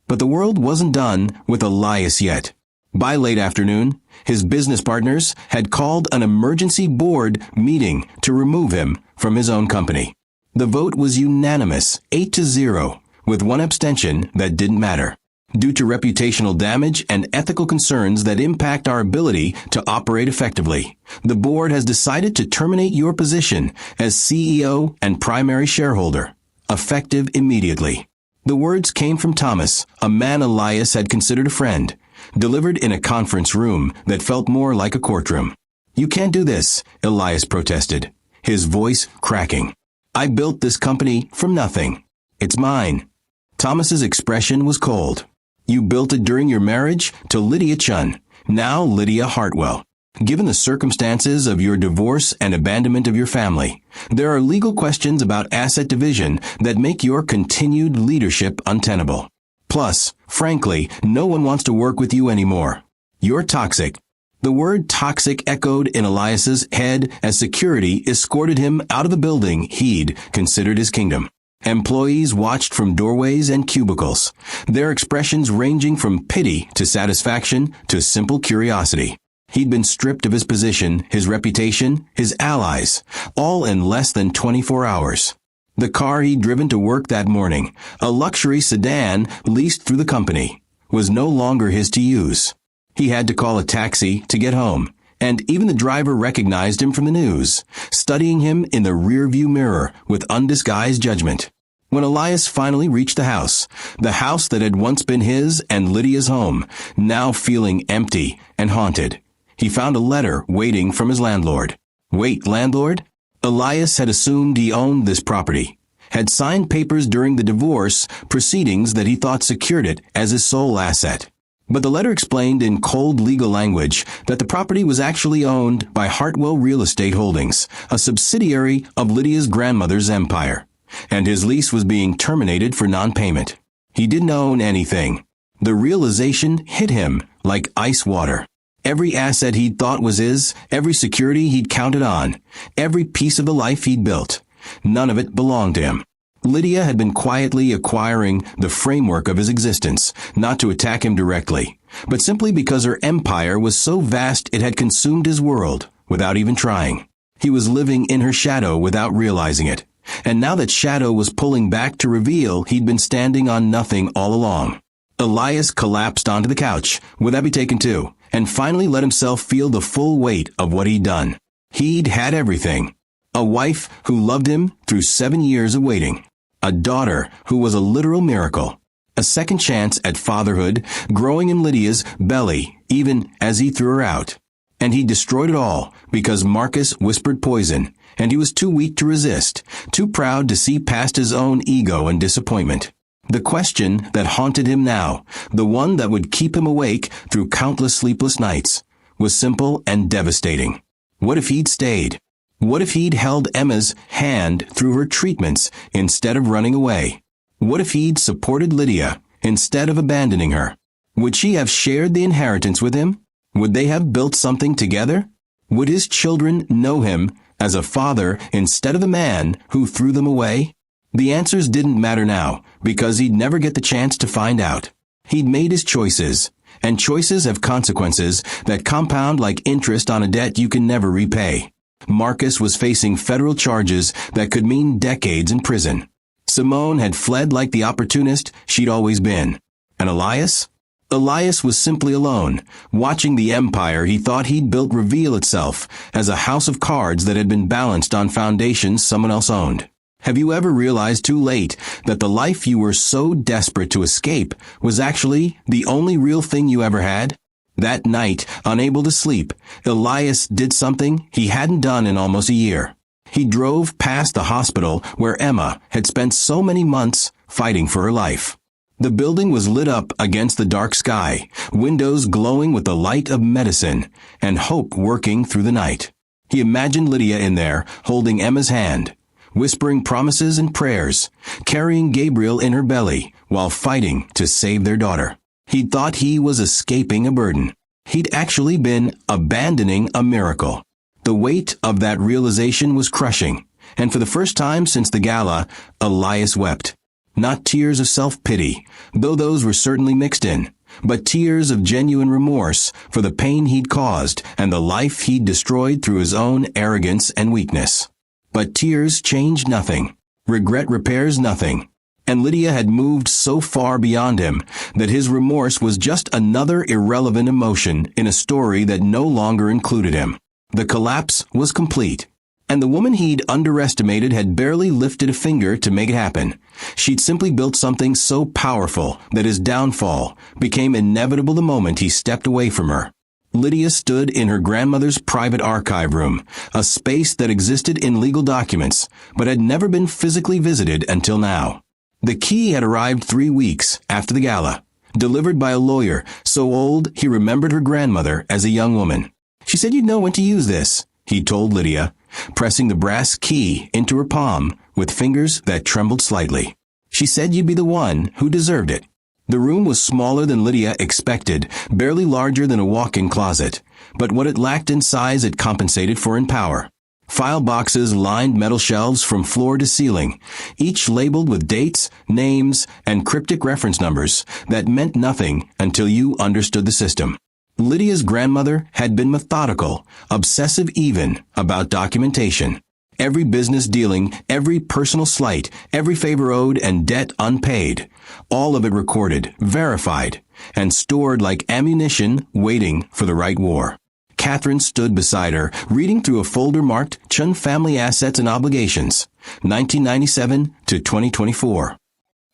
But the world wasn't done with Elias yet. By late afternoon, his business partners had called an emergency board meeting to remove him from his own company. The vote was unanimous, 8-0, with one abstention that didn't matter. Due to reputational damage and ethical concerns that impact our ability to operate effectively, the board has decided to terminate your position as CEO and primary shareholder, effective immediately. The words came from Thomas, a man Elias had considered a friend, delivered in a conference room that felt more like a courtroom. You can't do this, Elias protested, his voice cracking. I built this company from nothing. It's mine. Thomas's expression was cold. You built it during your marriage to Lydia Chun, now Lydia Hartwell. Given the circumstances of your divorce and abandonment of your family, there are legal questions about asset division that make your continued leadership untenable. Plus, frankly, no one wants to work with you anymore. You're toxic. The word toxic echoed in Elias's head as security escorted him out of the building he'd considered his kingdom. Employees watched from doorways and cubicles, their expressions ranging from pity to satisfaction to simple curiosity. He'd been stripped of his position, his reputation, his allies, all in less than 24 hours. The car he'd driven to work that morning, a luxury sedan leased through the company, was no longer his to use. He had to call a taxi to get home, and even the driver recognized him from the news, studying him in the rearview mirror with undisguised judgment. When Elias finally reached the house that had once been his and Lydia's home, now feeling empty and haunted, he found a letter waiting from his landlord. Wait, landlord? Elias had assumed he owned this property, had signed papers during the divorce proceedings that he thought secured it as his sole asset. But the letter explained in cold legal language that the property was actually owned by Hartwell Real Estate Holdings, a subsidiary of Lydia's grandmother's empire, and his lease was being terminated for non-payment. He didn't own anything. The realization hit him like ice water. Every asset he'd thought was his, every security he'd counted on, every piece of the life he'd built, none of it belonged to him. Lydia had been quietly acquiring the framework of his existence, not to attack him directly, but simply because her empire was so vast it had consumed his world without even trying. He was living in her shadow without realizing it, and now that shadow was pulling back to reveal he'd been standing on nothing all along. Elias collapsed onto the couch. Would that be taken too? And finally let himself feel the full weight of what he'd done. He'd had everything. A wife who loved him through 7 years of waiting. A daughter who was a literal miracle. A second chance at fatherhood growing in Lydia's belly even as he threw her out. And he destroyed it all because Marcus whispered poison, and he was too weak to resist, too proud to see past his own ego and disappointment. The question that haunted him now, the one that would keep him awake through countless sleepless nights, was simple and devastating. What if he'd stayed? What if he'd held Emma's hand through her treatments instead of running away? What if he'd supported Lydia instead of abandoning her? Would she have shared the inheritance with him? Would they have built something together? Would his children know him as a father instead of the man who threw them away? The answers didn't matter now, because he'd never get the chance to find out. He'd made his choices, and choices have consequences that compound like interest on a debt you can never repay. Marcus was facing federal charges that could mean decades in prison. Simone had fled like the opportunist she'd always been. And Elias? Elias was simply alone, watching the empire he thought he'd built reveal itself as a house of cards that had been balanced on foundations someone else owned. Have you ever realized too late that the life you were so desperate to escape was actually the only real thing you ever had? That night, unable to sleep, Elias did something he hadn't done in almost a year. He drove past the hospital where Emma had spent so many months fighting for her life. The building was lit up against the dark sky, windows glowing with the light of medicine, and hope working through the night. He imagined Lydia in there, holding Emma's hand, whispering promises and prayers, carrying Gabriel in her belly while fighting to save their daughter. He'd thought he was escaping a burden. He'd actually been abandoning a miracle. The weight of that realization was crushing, and for the first time since the gala, Elias wept. Not tears of self-pity, though those were certainly mixed in, but tears of genuine remorse for the pain he'd caused and the life he'd destroyed through his own arrogance and weakness. But tears change nothing. Regret repairs nothing. And Lydia had moved so far beyond him that his remorse was just another irrelevant emotion in a story that no longer included him. The collapse was complete. And the woman he'd underestimated had barely lifted a finger to make it happen. She'd simply built something so powerful that his downfall became inevitable the moment he stepped away from her. Lydia stood in her grandmother's private archive room, a space that existed in legal documents, but had never been physically visited until now. The key had arrived 3 weeks after the gala, delivered by a lawyer so old he remembered her grandmother as a young woman. She said you'd know when to use this, he told Lydia, pressing the brass key into her palm with fingers that trembled slightly. She said you'd be the one who deserved it. The room was smaller than Lydia expected, barely larger than a walk-in closet, but what it lacked in size it compensated for in power. File boxes lined metal shelves from floor to ceiling, each labeled with dates, names, and cryptic reference numbers that meant nothing until you understood the system. Lydia's grandmother had been methodical, obsessive even, about documentation. Every business dealing, every personal slight, every favor owed and debt unpaid, all of it recorded, verified, and stored like ammunition waiting for the right war. Catherine stood beside her, reading through a folder marked Chun Family Assets and Obligations, 1997 to 2024.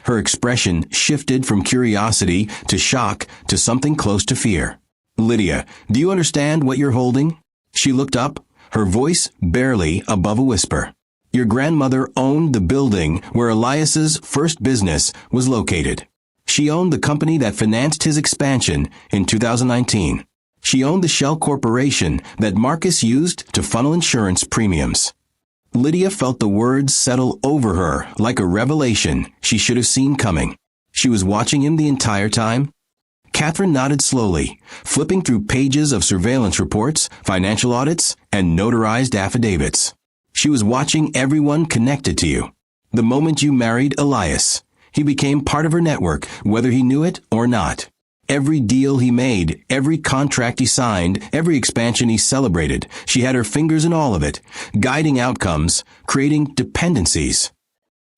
Her expression shifted from curiosity to shock to something close to fear. Lydia, do you understand what you're holding? She looked up, her voice barely above a whisper. Your grandmother owned the building where Elias's first business was located. She owned the company that financed his expansion in 2019. She owned the shell corporation that Marcus used to funnel insurance premiums. Lydia felt the words settle over her like a revelation she should have seen coming. She was watching him the entire time. Catherine nodded slowly, flipping through pages of surveillance reports, financial audits, and notarized affidavits. She was watching everyone connected to you. The moment you married Elias, he became part of her network, whether he knew it or not. Every deal he made, every contract he signed, every expansion he celebrated, she had her fingers in all of it, guiding outcomes, creating dependencies.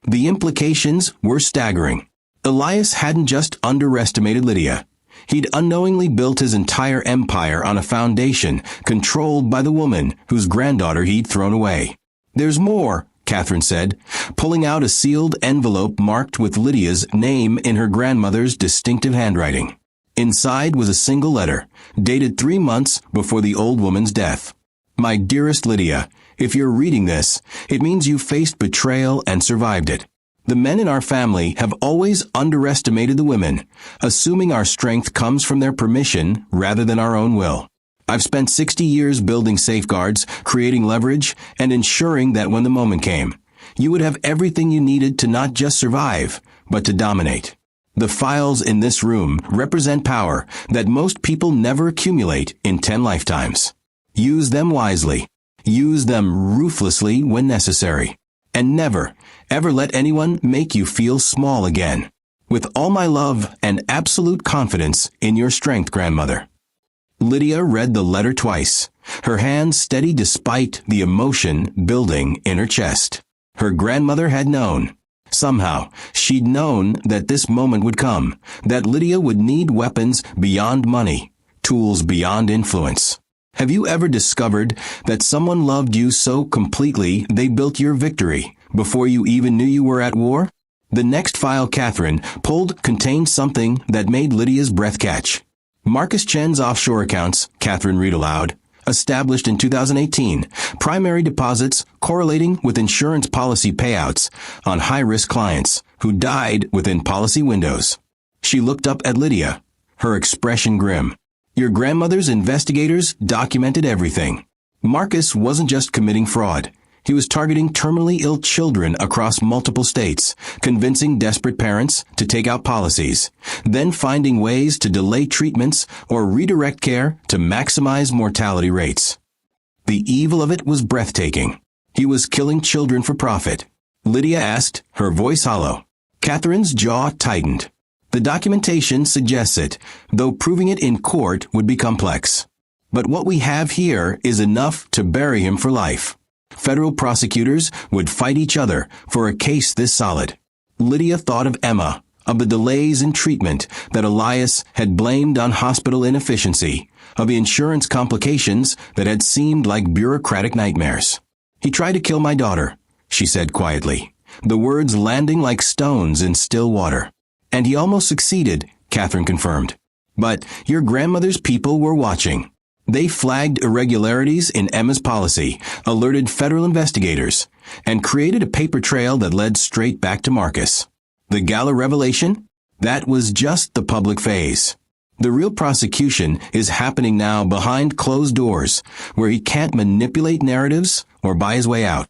The implications were staggering. Elias hadn't just underestimated Lydia. He'd unknowingly built his entire empire on a foundation controlled by the woman whose granddaughter he'd thrown away. "There's more," Catherine said, pulling out a sealed envelope marked with Lydia's name in her grandmother's distinctive handwriting. Inside was a single letter, dated 3 months before the old woman's death. "My dearest Lydia, if you're reading this, it means you faced betrayal and survived it. The men in our family have always underestimated the women, assuming our strength comes from their permission rather than our own will. I've spent 60 years building safeguards, creating leverage, and ensuring that when the moment came, you would have everything you needed to not just survive, but to dominate. The files in this room represent power that most people never accumulate in 10 lifetimes. Use them wisely. Use them ruthlessly when necessary. And never, ever let anyone make you feel small again. With all my love and absolute confidence in your strength, grandmother." Lydia read the letter twice, her hands steady despite the emotion building in her chest. Her grandmother had known. Somehow, she'd known that this moment would come, that Lydia would need weapons beyond money, tools beyond influence. Have you ever discovered that someone loved you so completely they built your victory before you even knew you were at war? The next file Catherine pulled contained something that made Lydia's breath catch. Marcus Chen's offshore accounts, Catherine read aloud, established in 2018, primary deposits correlating with insurance policy payouts on high-risk clients who died within policy windows. She looked up at Lydia, her expression grim. Your grandmother's investigators documented everything. Marcus wasn't just committing fraud. He was targeting terminally ill children across multiple states, convincing desperate parents to take out policies, then finding ways to delay treatments or redirect care to maximize mortality rates. The evil of it was breathtaking. He was killing children for profit. Lydia asked, her voice hollow. Catherine's jaw tightened. The documentation suggests it, though proving it in court would be complex. But what we have here is enough to bury him for life. Federal prosecutors would fight each other for a case this solid. Lydia thought of Emma, of the delays in treatment that Elias had blamed on hospital inefficiency, of the insurance complications that had seemed like bureaucratic nightmares. "He tried to kill my daughter," she said quietly, the words landing like stones in still water. "And he almost succeeded," Catherine confirmed. "But your grandmother's people were watching. They flagged irregularities in Emma's policy, alerted federal investigators, and created a paper trail that led straight back to Marcus. The gala revelation? That was just the public phase. The real prosecution is happening now behind closed doors, where he can't manipulate narratives or buy his way out."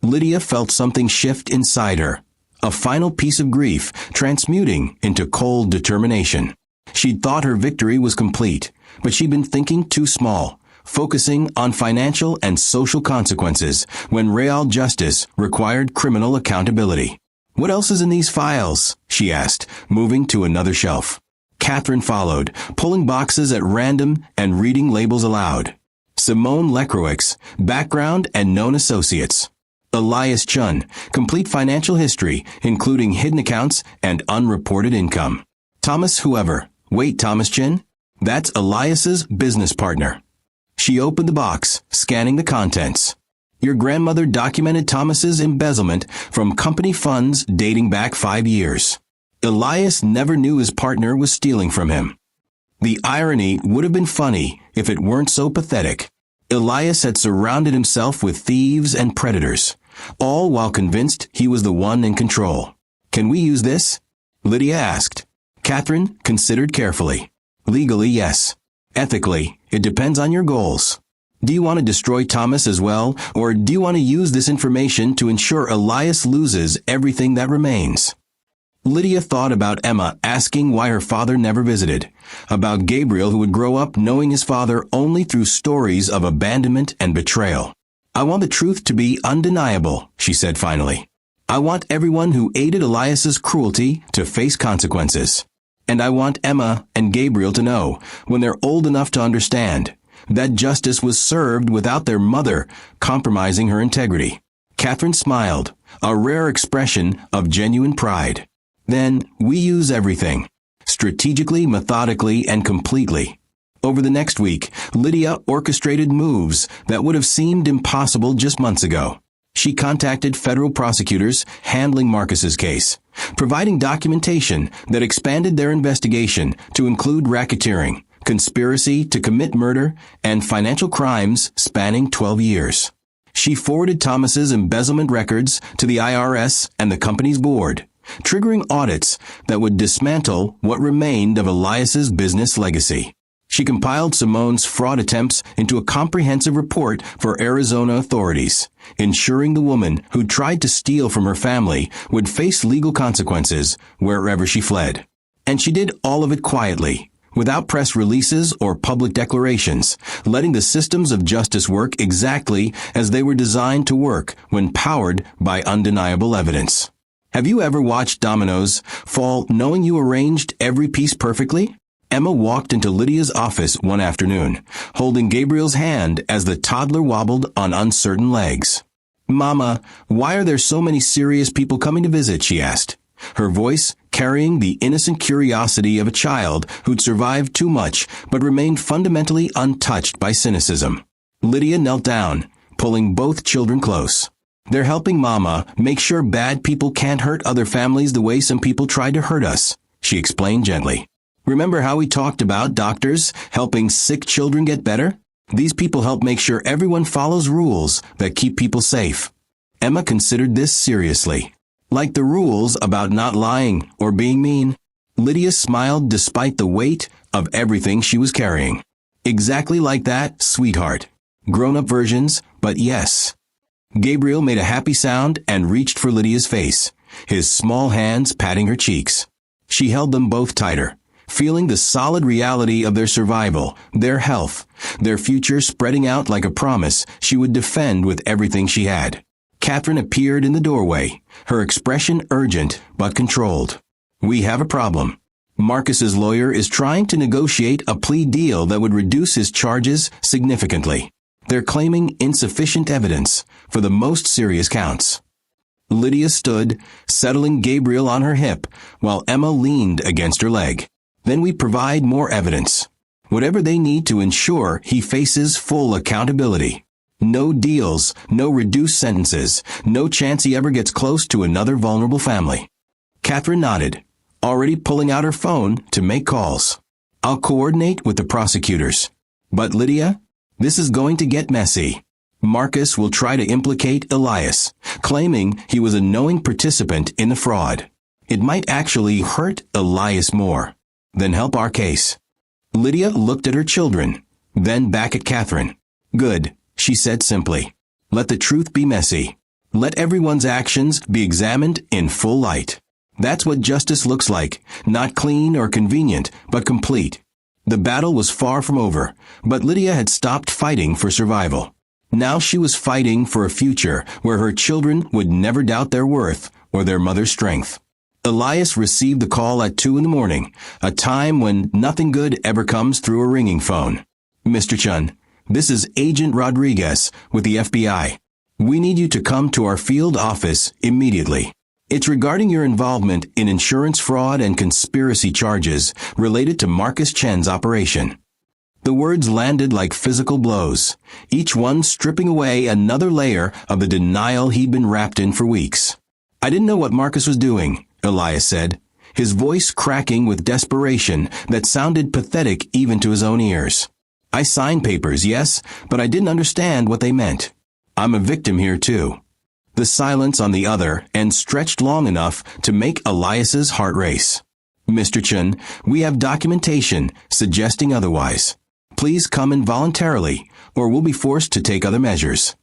Lydia felt something shift inside her, a final piece of grief transmuting into cold determination. She'd thought her victory was complete, but she'd been thinking too small, focusing on financial and social consequences when real justice required criminal accountability. "What else is in these files?" she asked, moving to another shelf. Catherine followed, pulling boxes at random and reading labels aloud. Simone Lekrowick's background and known associates. Elias Chun, complete financial history, including hidden accounts and unreported income. Thomas whoever. Wait, Thomas Chin? That's Elias's business partner. She opened the box, scanning the contents. Your grandmother documented Thomas's embezzlement from company funds dating back 5 years. Elias never knew his partner was stealing from him. The irony would have been funny if it weren't so pathetic. Elias had surrounded himself with thieves and predators, all while convinced he was the one in control. "Can we use this?" Lydia asked. Catherine considered carefully. Legally, yes. Ethically, it depends on your goals. Do you want to destroy Thomas as well, or do you want to use this information to ensure Elias loses everything that remains? Lydia thought about Emma asking why her father never visited, about Gabriel who would grow up knowing his father only through stories of abandonment and betrayal. I want the truth to be undeniable, she said finally. I want everyone who aided Elias's cruelty to face consequences. And I want Emma and Gabriel to know, when they're old enough to understand, that justice was served without their mother compromising her integrity. Catherine smiled, a rare expression of genuine pride. Then, we use everything. Strategically, methodically, and completely. Over the next week, Lydia orchestrated moves that would have seemed impossible just months ago. She contacted federal prosecutors handling Marcus's case, providing documentation that expanded their investigation to include racketeering, conspiracy to commit murder, and financial crimes spanning 12 years. She forwarded Thomas's embezzlement records to the IRS and the company's board, triggering audits that would dismantle what remained of Elias's business legacy. She compiled Simone's fraud attempts into a comprehensive report for Arizona authorities, ensuring the woman who tried to steal from her family would face legal consequences wherever she fled. And she did all of it quietly, without press releases or public declarations, letting the systems of justice work exactly as they were designed to work when powered by undeniable evidence. Have you ever watched dominoes fall knowing you arranged every piece perfectly? Emma walked into Lydia's office one afternoon, holding Gabriel's hand as the toddler wobbled on uncertain legs. "Mama, why are there so many serious people coming to visit?" she asked, her voice carrying the innocent curiosity of a child who'd survived too much but remained fundamentally untouched by cynicism. Lydia knelt down, pulling both children close. "They're helping Mama make sure bad people can't hurt other families the way some people tried to hurt us," she explained gently. "Remember how we talked about doctors helping sick children get better? These people help make sure everyone follows rules that keep people safe." Emma considered this seriously. Like the rules about not lying or being mean. Lydia smiled despite the weight of everything she was carrying. "Exactly like that, sweetheart. Grown-up versions, but yes." Gabriel made a happy sound and reached for Lydia's face, his small hands patting her cheeks. She held them both tighter, feeling the solid reality of their survival, their health, their future spreading out like a promise she would defend with everything she had. Catherine appeared in the doorway, her expression urgent but controlled. "We have a problem. Marcus's lawyer is trying to negotiate a plea deal that would reduce his charges significantly. They're claiming insufficient evidence for the most serious counts." Lydia stood, settling Gabriel on her hip, while Emma leaned against her leg. "Then we provide more evidence. Whatever they need to ensure he faces full accountability. No deals, no reduced sentences, no chance he ever gets close to another vulnerable family." Catherine nodded, already pulling out her phone to make calls. "I'll coordinate with the prosecutors. But Lydia, this is going to get messy. Marcus will try to implicate Elias, claiming he was a knowing participant in the fraud. It might actually hurt Elias more than help our case." Lydia looked at her children, then back at Catherine. "Good," she said simply. "Let the truth be messy. Let everyone's actions be examined in full light. That's what justice looks like, not clean or convenient, but complete." The battle was far from over, but Lydia had stopped fighting for survival. Now she was fighting for a future where her children would never doubt their worth or their mother's strength. Elias received the call at 2 a.m, a time when nothing good ever comes through a ringing phone. "Mr. Chun, this is Agent Rodriguez with the FBI. We need you to come to our field office immediately. It's regarding your involvement in insurance fraud and conspiracy charges related to Marcus Chen's operation." The words landed like physical blows, each one stripping away another layer of the denial he'd been wrapped in for weeks. "I didn't know what Marcus was doing," Elias said, his voice cracking with desperation that sounded pathetic even to his own ears. "I signed papers, yes, but I didn't understand what they meant. I'm a victim here too." The silence on the other end stretched long enough to make Elias's heart race. Mr. Chun, we have documentation suggesting otherwise. Please come involuntarily, or we'll be forced to take other measures.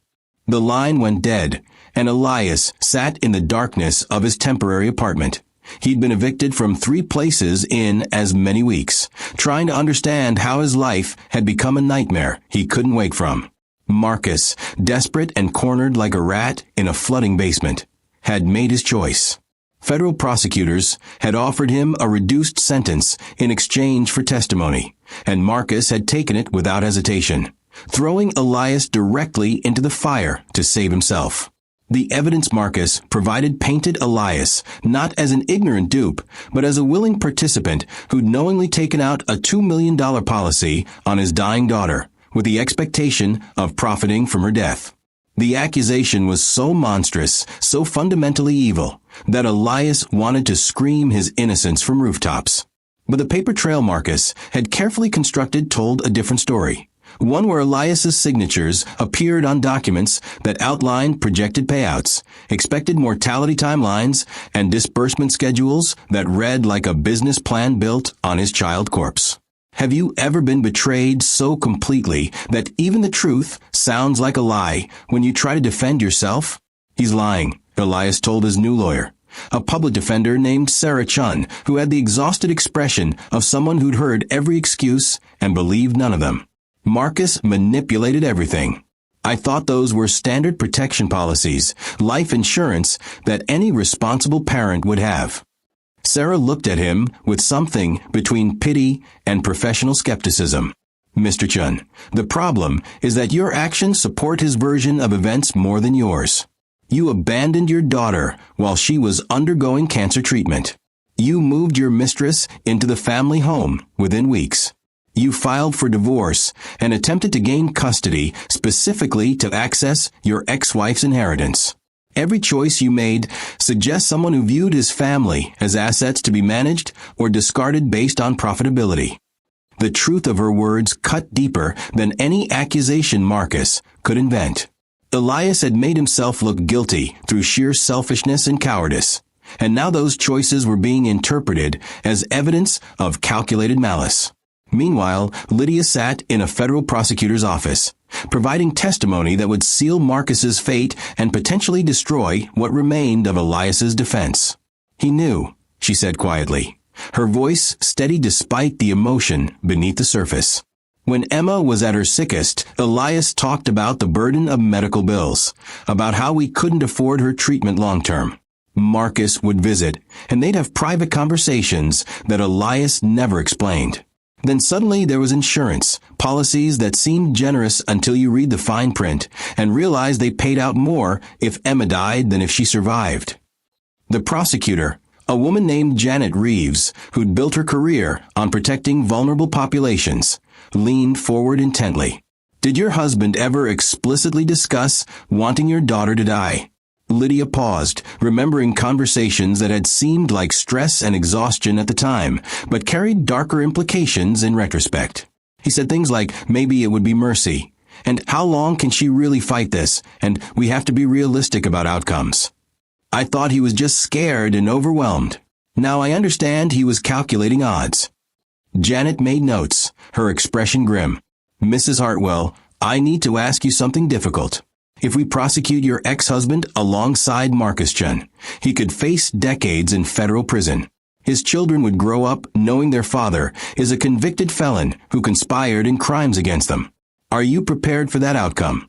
The line went dead, and Elias sat in the darkness of his temporary apartment. He'd been evicted from 3 places in as many weeks, trying to understand how his life had become a nightmare he couldn't wake from. Marcus, desperate and cornered like a rat in a flooding basement, had made his choice. Federal prosecutors had offered him a reduced sentence in exchange for testimony, and Marcus had taken it without hesitation, throwing Elias directly into the fire to save himself. The evidence Marcus provided painted Elias not as an ignorant dupe, but as a willing participant who'd knowingly taken out a $2 million policy on his dying daughter, with the expectation of profiting from her death. The accusation was so monstrous, so fundamentally evil, that Elias wanted to scream his innocence from rooftops. But the paper trail Marcus had carefully constructed told a different story. One where Elias's signatures appeared on documents that outlined projected payouts, expected mortality timelines, and disbursement schedules that read like a business plan built on his child corpse. Have you ever been betrayed so completely that even the truth sounds like a lie when you try to defend yourself? He's lying, Elias told his new lawyer, a public defender named Sarah Chun, who had the exhausted expression of someone who'd heard every excuse and believed none of them. Marcus manipulated everything. I thought those were standard protection policies, life insurance that any responsible parent would have. Sarah looked at him with something between pity and professional skepticism. Mr. Chun, the problem is that your actions support his version of events more than yours. You abandoned your daughter while she was undergoing cancer treatment. You moved your mistress into the family home within weeks. You filed for divorce and attempted to gain custody specifically to access your ex-wife's inheritance. Every choice you made suggests someone who viewed his family as assets to be managed or discarded based on profitability. The truth of her words cut deeper than any accusation Marcus could invent. Elias had made himself look guilty through sheer selfishness and cowardice, and now those choices were being interpreted as evidence of calculated malice. Meanwhile, Lydia sat in a federal prosecutor's office, providing testimony that would seal Marcus's fate and potentially destroy what remained of Elias's defense. He knew, she said quietly, her voice steady despite the emotion beneath the surface. When Emma was at her sickest, Elias talked about the burden of medical bills, about how we couldn't afford her treatment long-term. Marcus would visit, and they'd have private conversations that Elias never explained. Then suddenly there was insurance, policies that seemed generous until you read the fine print and realize they paid out more if Emma died than if she survived. The prosecutor, a woman named Janet Reeves, who'd built her career on protecting vulnerable populations, leaned forward intently. Did your husband ever explicitly discuss wanting your daughter to die? Lydia paused, remembering conversations that had seemed like stress and exhaustion at the time, but carried darker implications in retrospect. He said things like, maybe it would be mercy, and how long can she really fight this, and we have to be realistic about outcomes. I thought he was just scared and overwhelmed. Now I understand he was calculating odds. Janet made notes, her expression grim. Mrs. Hartwell, I need to ask you something difficult. If we prosecute your ex-husband alongside Marcus Chun, he could face decades in federal prison. His children would grow up knowing their father is a convicted felon who conspired in crimes against them. Are you prepared for that outcome?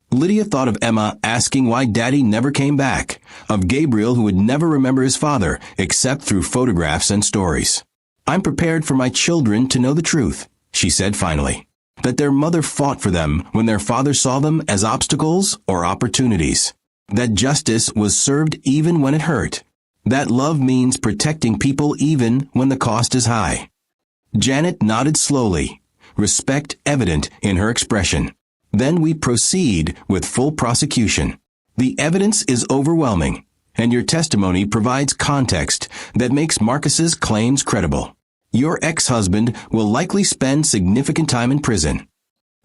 Lydia thought of Emma asking why Daddy never came back, of Gabriel who would never remember his father except through photographs and stories. I'm prepared for my children to know the truth, she said finally. That their mother fought for them when their father saw them as obstacles or opportunities. That justice was served even when it hurt. That love means protecting people even when the cost is high. Janet nodded slowly, respect evident in her expression. Then we proceed with full prosecution. The evidence is overwhelming, and your testimony provides context that makes Marcus's claims credible. Your ex-husband will likely spend significant time in prison.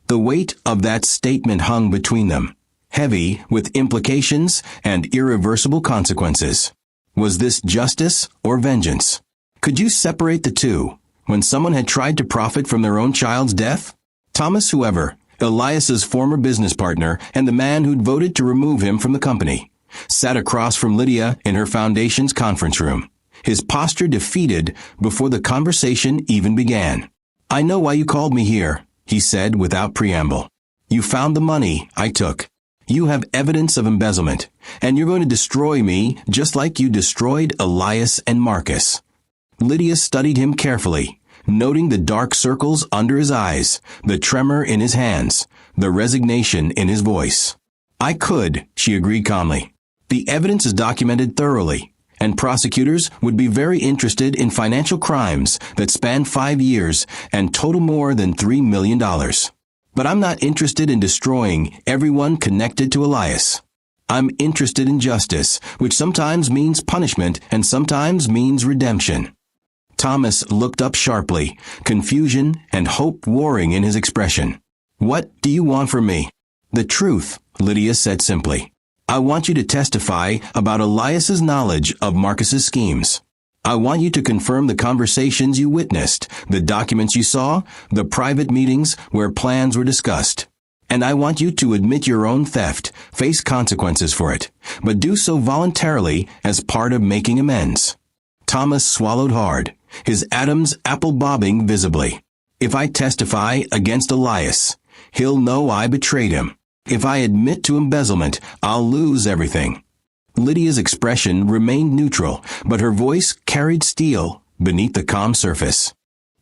The weight of that statement hung between them, heavy with implications and irreversible consequences. Was this justice or vengeance? Could you separate the two when someone had tried to profit from their own child's death? Thomas, whoever, Elias's former business partner and the man who'd voted to remove him from the company, sat across from Lydia in her foundation's conference room, his posture defeated before the conversation even began. "I know why you called me here," he said without preamble. "You found the money I took. You have evidence of embezzlement, and you're going to destroy me just like you destroyed Elias and Marcus." Lydia studied him carefully, noting the dark circles under his eyes, the tremor in his hands, the resignation in his voice. "I could," she agreed calmly. "The evidence is documented thoroughly, and prosecutors would be very interested in financial crimes that span 5 years and total more than $3 million. But I'm not interested in destroying everyone connected to Elias. I'm interested in justice, which sometimes means punishment and sometimes means redemption." Thomas looked up sharply, confusion and hope warring in his expression. "What do you want from me?" "The truth," Lydia said simply. "I want you to testify about Elias's knowledge of Marcus's schemes. I want you to confirm the conversations you witnessed, the documents you saw, the private meetings where plans were discussed. And I want you to admit your own theft, face consequences for it, but do so voluntarily as part of making amends." Thomas swallowed hard, his atoms apple-bobbing visibly. "If I testify against Elias, he'll know I betrayed him. If I admit to embezzlement, I'll lose everything." Lydia's expression remained neutral, but her voice carried steel beneath the calm surface.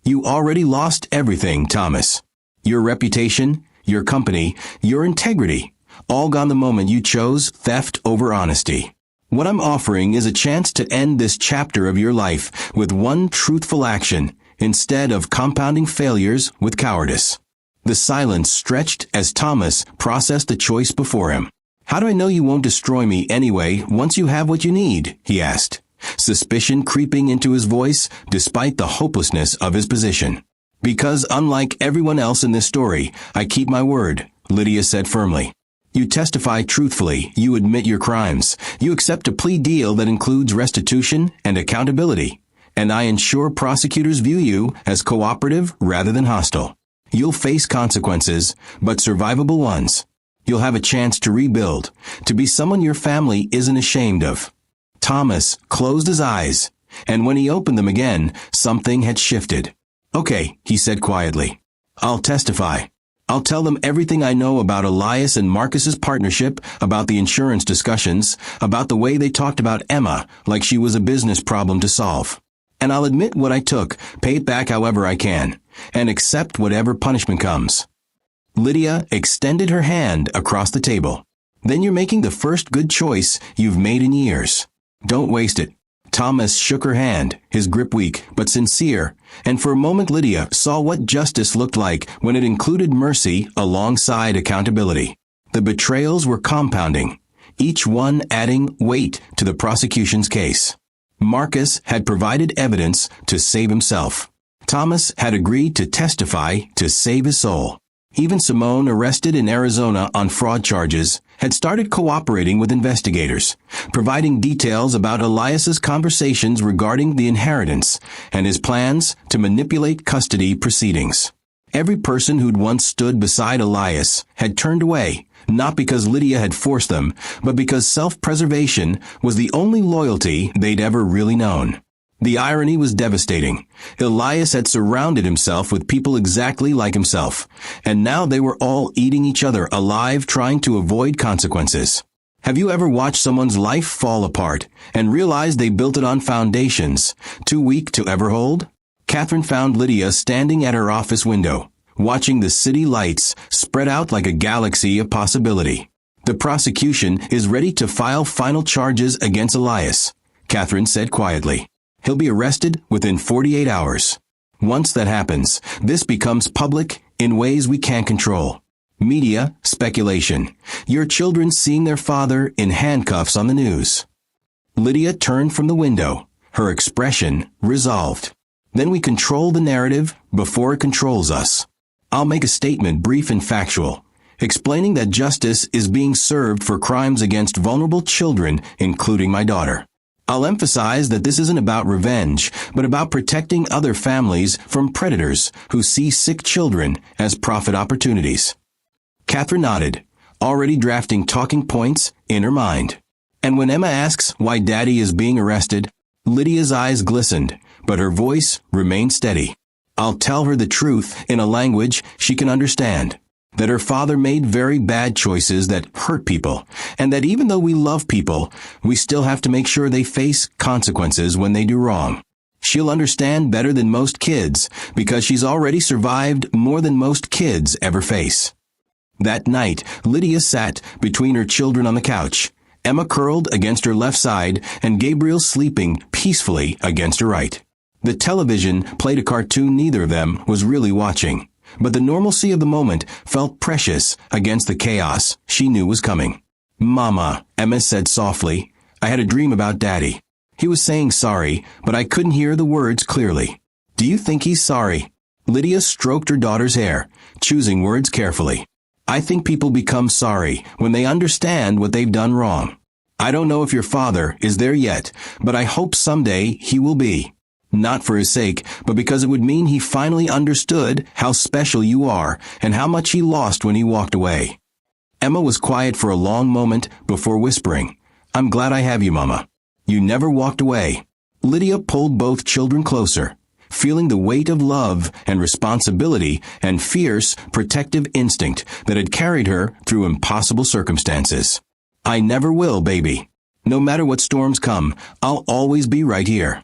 "You already lost everything, Thomas. Your reputation, your company, your integrity, all gone the moment you chose theft over honesty. What I'm offering is a chance to end this chapter of your life with one truthful action, instead of compounding failures with cowardice." The silence stretched as Thomas processed the choice before him. "How do I know you won't destroy me anyway once you have what you need?" he asked, suspicion creeping into his voice despite the hopelessness of his position. "Because unlike everyone else in this story, I keep my word," Lydia said firmly. "You testify truthfully, you admit your crimes, you accept a plea deal that includes restitution and accountability, and I ensure prosecutors view you as cooperative rather than hostile. You'll face consequences, but survivable ones. You'll have a chance to rebuild, to be someone your family isn't ashamed of." Thomas closed his eyes, and when he opened them again, something had shifted. "Okay," he said quietly. "I'll testify. I'll tell them everything I know about Elias and Marcus's partnership, about the insurance discussions, about the way they talked about Emma like she was a business problem to solve. And I'll admit what I took, pay it back however I can, and accept whatever punishment comes." Lydia extended her hand across the table. "Then you're making the first good choice you've made in years. Don't waste it." Thomas shook her hand, his grip weak but sincere, and for a moment Lydia saw what justice looked like when it included mercy alongside accountability. The betrayals were compounding, each one adding weight to the prosecution's case. Marcus had provided evidence to save himself. Thomas had agreed to testify to save his soul. Even Simone, arrested in Arizona on fraud charges, had started cooperating with investigators, providing details about Elias's conversations regarding the inheritance and his plans to manipulate custody proceedings. Every person who'd once stood beside Elias had turned away, not because Lydia had forced them, but because self-preservation was the only loyalty they'd ever really known. The irony was devastating. Elias had surrounded himself with people exactly like himself, and now they were all eating each other alive trying to avoid consequences. Have you ever watched someone's life fall apart and realized they built it on foundations too weak to ever hold? Catherine found Lydia standing at her office window, watching the city lights spread out like a galaxy of possibility. "The prosecution is ready to file final charges against Elias," Catherine said quietly. "He'll be arrested within 48 hours. Once that happens, this becomes public in ways we can't control. Media, speculation, your children seeing their father in handcuffs on the news." Lydia turned from the window, her expression resolved. "Then we control the narrative before it controls us. I'll make a statement brief and factual, explaining that justice is being served for crimes against vulnerable children, including my daughter. I'll emphasize that this isn't about revenge, but about protecting other families from predators who see sick children as profit opportunities. Catherine nodded, already drafting talking points in her mind. And when Emma asks why Daddy is being arrested, Lydia's eyes glistened, but her voice remained steady. I'll tell her the truth in a language she can understand. That her father made very bad choices that hurt people, and that even though we love people, we still have to make sure they face consequences when they do wrong. She'll understand better than most kids, because she's already survived more than most kids ever face. That night, Lydia sat between her children on the couch, Emma curled against her left side, and Gabriel sleeping peacefully against her right. The television played a cartoon neither of them was really watching. But the normalcy of the moment felt precious against the chaos she knew was coming. "Mama," Emma said softly, "I had a dream about Daddy. He was saying sorry, but I couldn't hear the words clearly. Do you think he's sorry?" Lydia stroked her daughter's hair, choosing words carefully. "I think people become sorry when they understand what they've done wrong. I don't know if your father is there yet, but I hope someday he will be. Not for his sake, but because it would mean he finally understood how special you are and how much he lost when he walked away." Emma was quiet for a long moment before whispering, "I'm glad I have you, Mama. You never walked away." Lydia pulled both children closer, feeling the weight of love and responsibility and fierce, protective instinct that had carried her through impossible circumstances. "I never will, baby. No matter what storms come, I'll always be right here."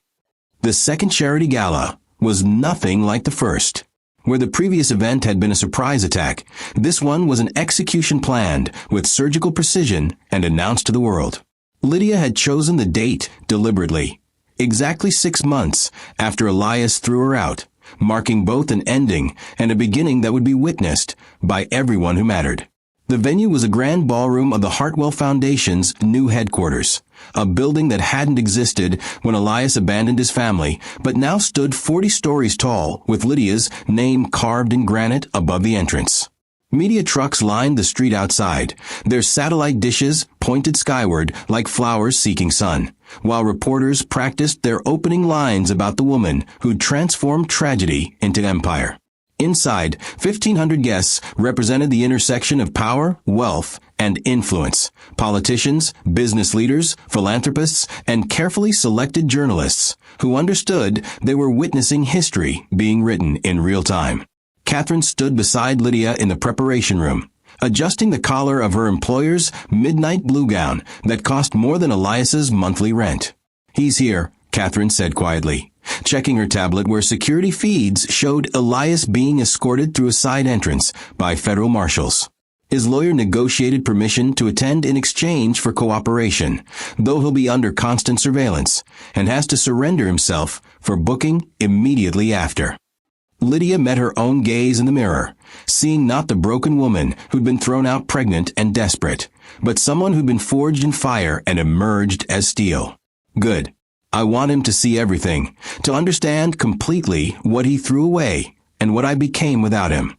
The second charity gala was nothing like the first. Where the previous event had been a surprise attack, this one was an execution planned with surgical precision and announced to the world. Lydia had chosen the date deliberately, exactly 6 months after Elias threw her out, marking both an ending and a beginning that would be witnessed by everyone who mattered. The venue was a grand ballroom of the Hartwell Foundation's new headquarters, a building that hadn't existed when Elias abandoned his family, but now stood 40 stories tall with Lydia's name carved in granite above the entrance. Media trucks lined the street outside, their satellite dishes pointed skyward like flowers seeking sun, while reporters practiced their opening lines about the woman who'd transformed tragedy into empire. Inside, 1,500 guests represented the intersection of power, wealth, and influence. Politicians, business leaders, philanthropists, and carefully selected journalists who understood they were witnessing history being written in real time. Catherine stood beside Lydia in the preparation room, adjusting the collar of her employer's midnight blue gown that cost more than Elias's monthly rent. "He's here," Catherine said quietly, checking her tablet where security feeds showed Elias being escorted through a side entrance by federal marshals. His lawyer negotiated permission to attend in exchange for cooperation, though he'll be under constant surveillance, and has to surrender himself for booking immediately after. Lydia met her own gaze in the mirror, seeing not the broken woman who'd been thrown out pregnant and desperate, but someone who'd been forged in fire and emerged as steel. Good. I want him to see everything, to understand completely what he threw away and what I became without him.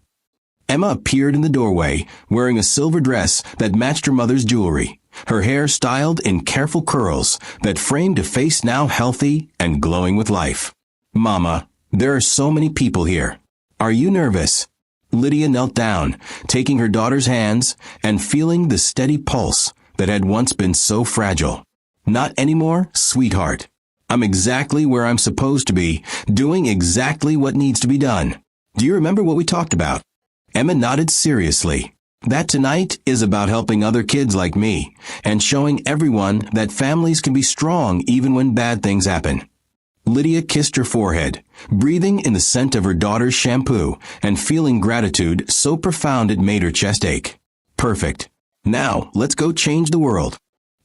Emma appeared in the doorway, wearing a silver dress that matched her mother's jewelry, her hair styled in careful curls that framed a face now healthy and glowing with life. "Mama, there are so many people here. Are you nervous?" Lydia knelt down, taking her daughter's hands and feeling the steady pulse that had once been so fragile. "Not anymore, sweetheart. I'm exactly where I'm supposed to be, doing exactly what needs to be done. Do you remember what we talked about?" Emma nodded seriously. "That tonight is about helping other kids like me, and showing everyone that families can be strong even when bad things happen." Lydia kissed her forehead, breathing in the scent of her daughter's shampoo and feeling gratitude so profound it made her chest ache. "Perfect. Now, let's go change the world."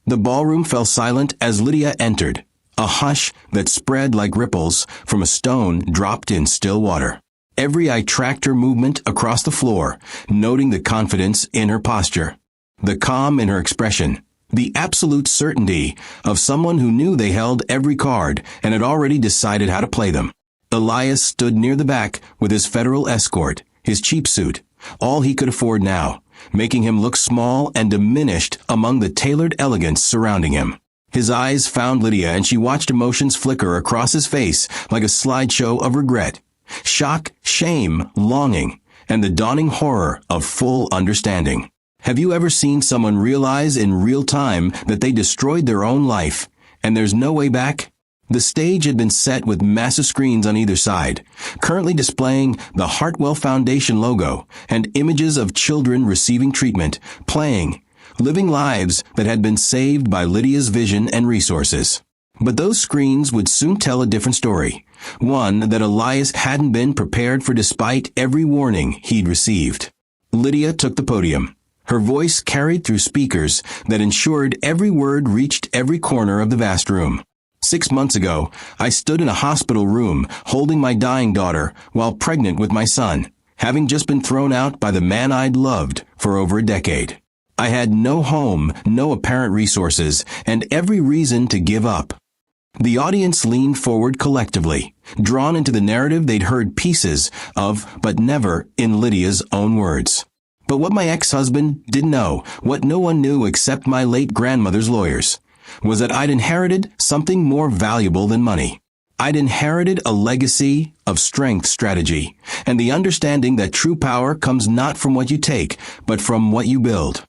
The ballroom fell silent as Lydia entered, a hush that spread like ripples from a stone dropped in still water. Every eye tracked her movement across the floor, noting the confidence in her posture, the calm in her expression, the absolute certainty of someone who knew they held every card and had already decided how to play them. Elias stood near the back with his federal escort, his cheap suit, all he could afford now, making him look small and diminished among the tailored elegance surrounding him. His eyes found Lydia, and she watched emotions flicker across his face like a slideshow of regret. Shock, shame, longing, and the dawning horror of full understanding. Have you ever seen someone realize in real time that they destroyed their own life, and there's no way back? The stage had been set with massive screens on either side, currently displaying the Hartwell Foundation logo and images of children receiving treatment, playing, living lives that had been saved by Lydia's vision and resources. But those screens would soon tell a different story, one that Elias hadn't been prepared for despite every warning he'd received. Lydia took the podium. Her voice carried through speakers that ensured every word reached every corner of the vast room. 6 months ago, I stood in a hospital room holding my dying daughter while pregnant with my son, having just been thrown out by the man I'd loved for over a decade. I had no home, no apparent resources, and every reason to give up. The audience leaned forward collectively, drawn into the narrative they'd heard pieces of, but never in Lydia's own words. But what my ex-husband didn't know, what no one knew except my late grandmother's lawyers, was that I'd inherited something more valuable than money. I'd inherited a legacy of strength strategy, and the understanding that true power comes not from what you take, but from what you build.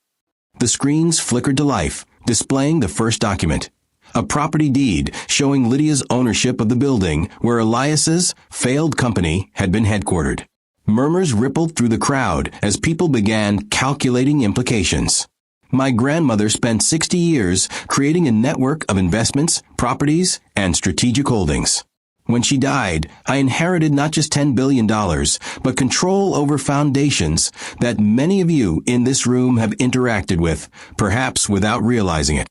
The screens flickered to life, displaying the first document. A property deed showing Lydia's ownership of the building where Elias's failed company had been headquartered. Murmurs rippled through the crowd as people began calculating implications. My grandmother spent 60 years creating a network of investments, properties, and strategic holdings. When she died, I inherited not just $10 billion, but control over foundations that many of you in this room have interacted with, perhaps without realizing it.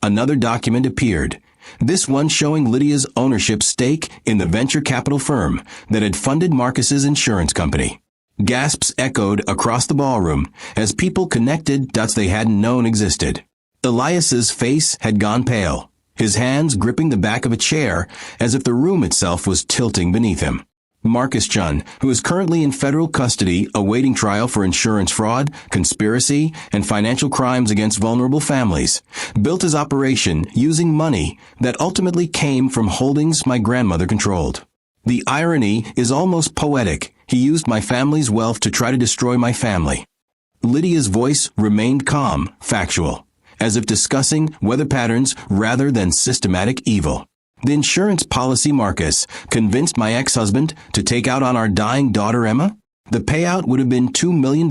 Another document appeared, this one showing Lydia's ownership stake in the venture capital firm that had funded Marcus's insurance company. Gasps echoed across the ballroom as people connected dots they hadn't known existed. Elias's face had gone pale, his hands gripping the back of a chair as if the room itself was tilting beneath him. Marcus Chun, who is currently in federal custody awaiting trial for insurance fraud, conspiracy, and financial crimes against vulnerable families, built his operation using money that ultimately came from holdings my grandmother controlled. The irony is almost poetic. He used my family's wealth to try to destroy my family. Lydia's voice remained calm, factual, as if discussing weather patterns rather than systematic evil. The insurance policy Marcus convinced my ex-husband to take out on our dying daughter Emma? The payout would have been $2 million,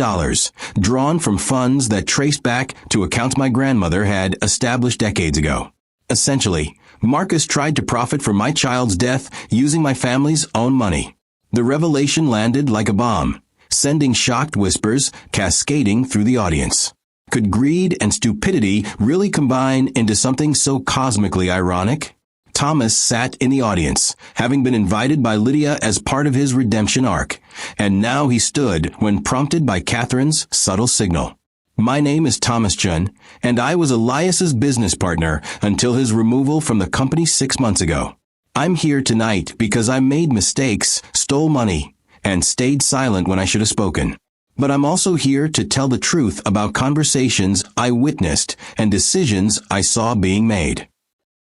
drawn from funds that traced back to accounts my grandmother had established decades ago. Essentially, Marcus tried to profit from my child's death using my family's own money. The revelation landed like a bomb, sending shocked whispers cascading through the audience. Could greed and stupidity really combine into something so cosmically ironic? Thomas sat in the audience, having been invited by Lydia as part of his redemption arc, and now he stood when prompted by Catherine's subtle signal. My name is Thomas Chun, and I was Elias's business partner until his removal from the company 6 months ago. I'm here tonight because I made mistakes, stole money, and stayed silent when I should have spoken. But I'm also here to tell the truth about conversations I witnessed and decisions I saw being made.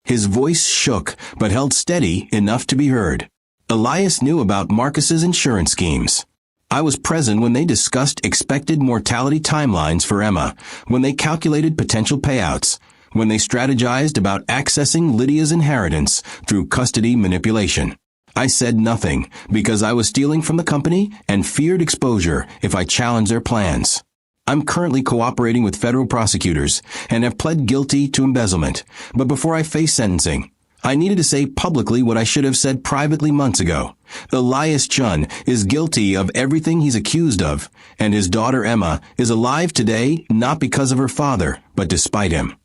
His voice shook, but held steady enough to be heard. Elias knew about Marcus's insurance schemes. I was present when they discussed expected mortality timelines for Emma, when they calculated potential payouts, when they strategized about accessing Lydia's inheritance through custody manipulation. I said nothing because I was stealing from the company and feared exposure if I challenged their plans. I'm currently cooperating with federal prosecutors and have pled guilty to embezzlement, but before I face sentencing, I needed to say publicly what I should have said privately months ago. Elias Chun is guilty of everything he's accused of, and his daughter Emma is alive today not because of her father, but despite him.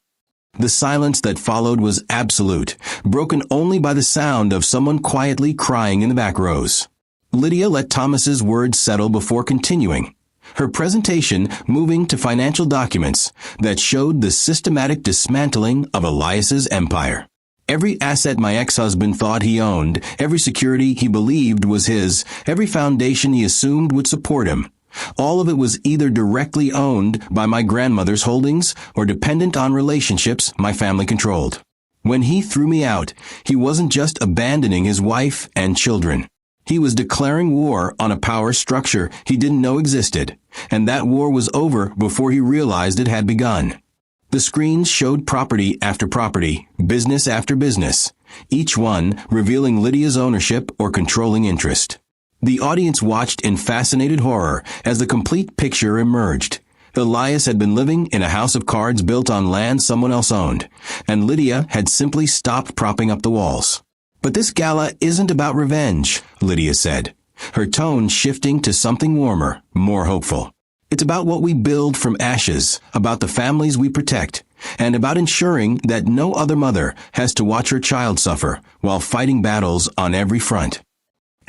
The silence that followed was absolute, broken only by the sound of someone quietly crying in the back rows. Lydia let Thomas's words settle before continuing, her presentation moving to financial documents that showed the systematic dismantling of Elias's empire. Every asset my ex-husband thought he owned, every security he believed was his, every foundation he assumed would support him, all of it was either directly owned by my grandmother's holdings or dependent on relationships my family controlled. When he threw me out, he wasn't just abandoning his wife and children. He was declaring war on a power structure he didn't know existed, and that war was over before he realized it had begun. The screens showed property after property, business after business, each one revealing Lydia's ownership or controlling interest. The audience watched in fascinated horror as the complete picture emerged. Elias had been living in a house of cards built on land someone else owned, and Lydia had simply stopped propping up the walls. "But this gala isn't about revenge," Lydia said, her tone shifting to something warmer, more hopeful. "It's about what we build from ashes, about the families we protect, and about ensuring that no other mother has to watch her child suffer while fighting battles on every front."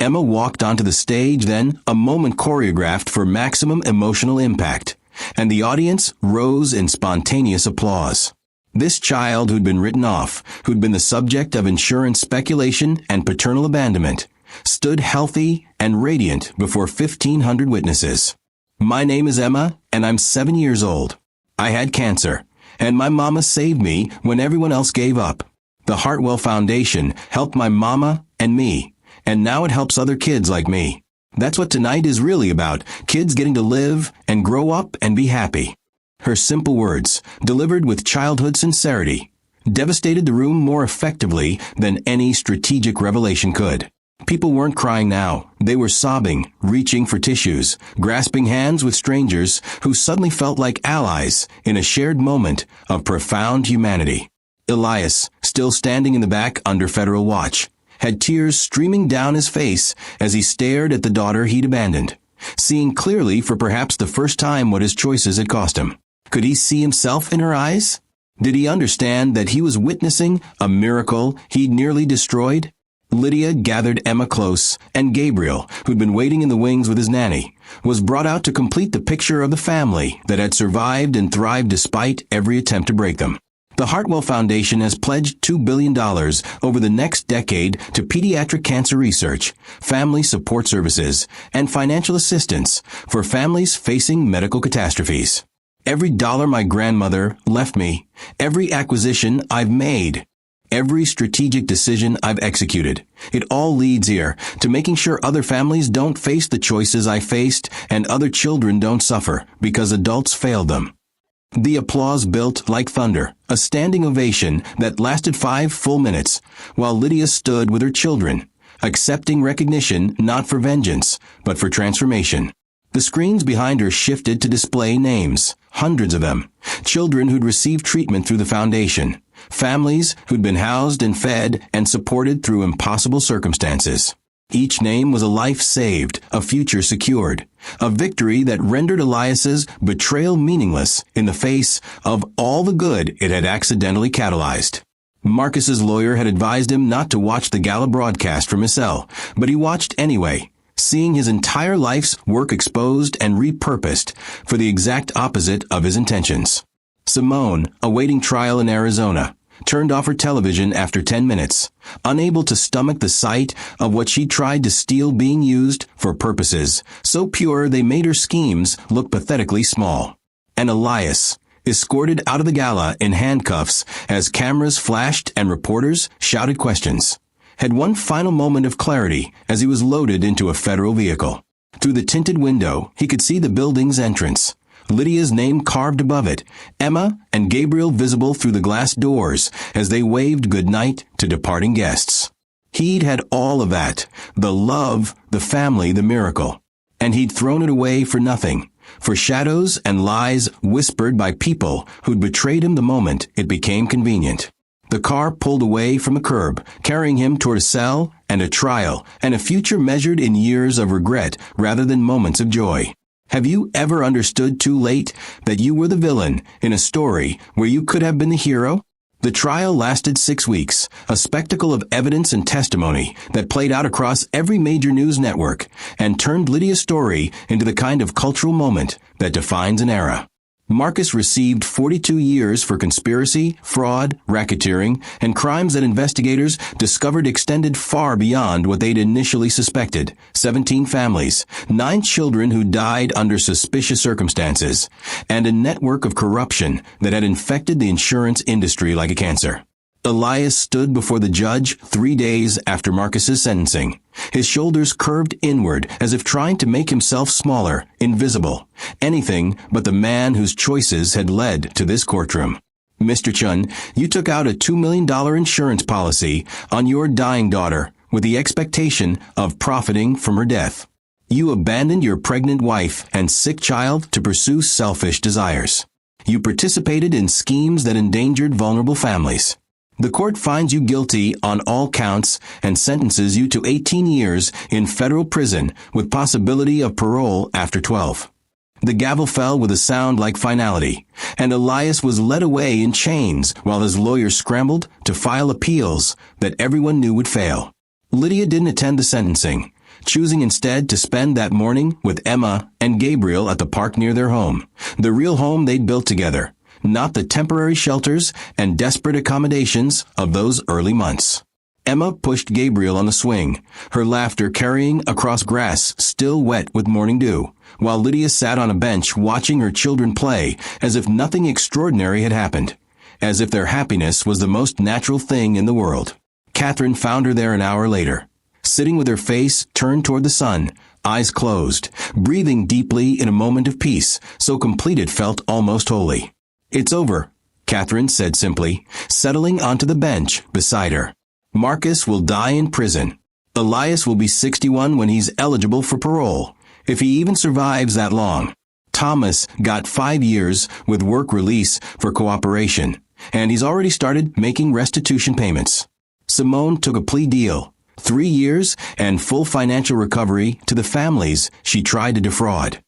Emma walked onto the stage then, a moment choreographed for maximum emotional impact, and the audience rose in spontaneous applause. This child who'd been written off, who'd been the subject of insurance speculation and paternal abandonment, stood healthy and radiant before 1,500 witnesses. "My name is Emma, and I'm 7 years old. I had cancer, and my mama saved me when everyone else gave up. The Hartwell Foundation helped my mama and me, and now it helps other kids like me. That's what tonight is really about, kids getting to live and grow up and be happy." Her simple words, delivered with childhood sincerity, devastated the room more effectively than any strategic revelation could. People weren't crying now. They were sobbing, reaching for tissues, grasping hands with strangers who suddenly felt like allies in a shared moment of profound humanity. Elias, still standing in the back under federal watch, had tears streaming down his face as he stared at the daughter he'd abandoned, seeing clearly for perhaps the first time what his choices had cost him. Could he see himself in her eyes? Did he understand that he was witnessing a miracle he'd nearly destroyed? Lydia gathered Emma close, and Gabriel, who'd been waiting in the wings with his nanny, was brought out to complete the picture of the family that had survived and thrived despite every attempt to break them. The Hartwell Foundation has pledged $2 billion over the next decade to pediatric cancer research, family support services, and financial assistance for families facing medical catastrophes. Every dollar my grandmother left me, every acquisition I've made, every strategic decision I've executed, it all leads here to making sure other families don't face the choices I faced and other children don't suffer because adults failed them. The applause built like thunder, a standing ovation that lasted 5 full minutes, while Lydia stood with her children, accepting recognition not for vengeance, but for transformation. The screens behind her shifted to display names, hundreds of them, children who'd received treatment through the foundation, families who'd been housed and fed and supported through impossible circumstances. Each name was a life saved, a future secured, a victory that rendered Elias's betrayal meaningless in the face of all the good it had accidentally catalyzed. Marcus's lawyer had advised him not to watch the gala broadcast from his cell, but he watched anyway, seeing his entire life's work exposed and repurposed for the exact opposite of his intentions. Simone, awaiting trial in Arizona, turned off her television after 10 minutes, unable to stomach the sight of what she tried to steal being used for purposes so pure they made her schemes look pathetically small. And Elias, escorted out of the gala in handcuffs as cameras flashed and reporters shouted questions, had one final moment of clarity as he was loaded into a federal vehicle. Through the tinted window, he could see the building's entrance, Lydia's name carved above it, Emma and Gabriel visible through the glass doors as they waved goodnight to departing guests. He'd had all of that, the love, the family, the miracle. And he'd thrown it away for nothing, for shadows and lies whispered by people who'd betrayed him the moment it became convenient. The car pulled away from a curb, carrying him toward a cell and a trial and a future measured in years of regret rather than moments of joy. Have you ever understood too late that you were the villain in a story where you could have been the hero? The trial lasted 6 weeks, a spectacle of evidence and testimony that played out across every major news network and turned Lydia's story into the kind of cultural moment that defines an era. Marcus received 42 years for conspiracy, fraud, racketeering, and crimes that investigators discovered extended far beyond what they'd initially suspected. 17 families, 9 children who died under suspicious circumstances, and a network of corruption that had infected the insurance industry like a cancer. Elias stood before the judge 3 days after Marcus's sentencing. His shoulders curved inward as if trying to make himself smaller, invisible. Anything but the man whose choices had led to this courtroom. Mr. Chun, you took out a $2 million insurance policy on your dying daughter with the expectation of profiting from her death. You abandoned your pregnant wife and sick child to pursue selfish desires. You participated in schemes that endangered vulnerable families. The court finds you guilty on all counts and sentences you to 18 years in federal prison with possibility of parole after 12. The gavel fell with a sound like finality, and Elias was led away in chains while his lawyers scrambled to file appeals that everyone knew would fail. Lydia didn't attend the sentencing, choosing instead to spend that morning with Emma and Gabriel at the park near their home, the real home they'd built together, not the temporary shelters and desperate accommodations of those early months. Emma pushed Gabriel on the swing, her laughter carrying across grass still wet with morning dew, while Lydia sat on a bench watching her children play as if nothing extraordinary had happened, as if their happiness was the most natural thing in the world. Catherine found her there an hour later, sitting with her face turned toward the sun, eyes closed, breathing deeply in a moment of peace, so complete it felt almost holy. "It's over," Catherine said simply, settling onto the bench beside her. "Marcus will die in prison. Elias will be 61 when he's eligible for parole, if he even survives that long. Thomas got 5 years with work release for cooperation, and he's already started making restitution payments. Simone took a plea deal, 3 years and full financial recovery to the families she tried to defraud."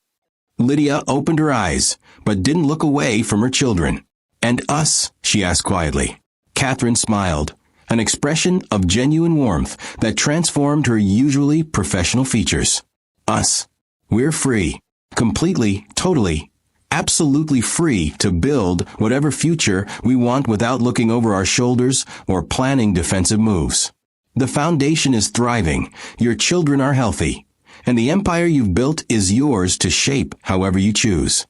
Lydia opened her eyes, but didn't look away from her children. "And us?" she asked quietly. Catherine smiled, an expression of genuine warmth that transformed her usually professional features. "Us. We're free. Completely, totally, absolutely free to build whatever future we want without looking over our shoulders or planning defensive moves. The foundation is thriving, your children are healthy, and the empire you've built is yours to shape however you choose."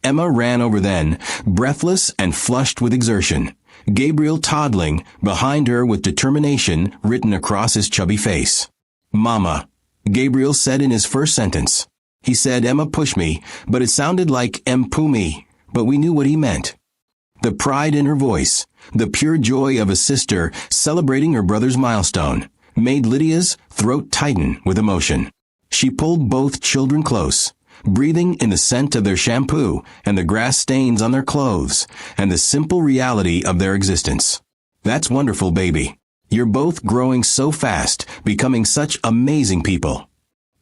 Emma ran over then, breathless and flushed with exertion, Gabriel toddling behind her with determination written across his chubby face. "Mama," Gabriel said in his first sentence. He said Emma pushed me, but it sounded like empumi, but we knew what he meant. The pride in her voice, the pure joy of a sister celebrating her brother's milestone, made Lydia's throat tighten with emotion. She pulled both children close, breathing in the scent of their shampoo and the grass stains on their clothes and the simple reality of their existence. "That's wonderful, baby. You're both growing so fast, becoming such amazing people."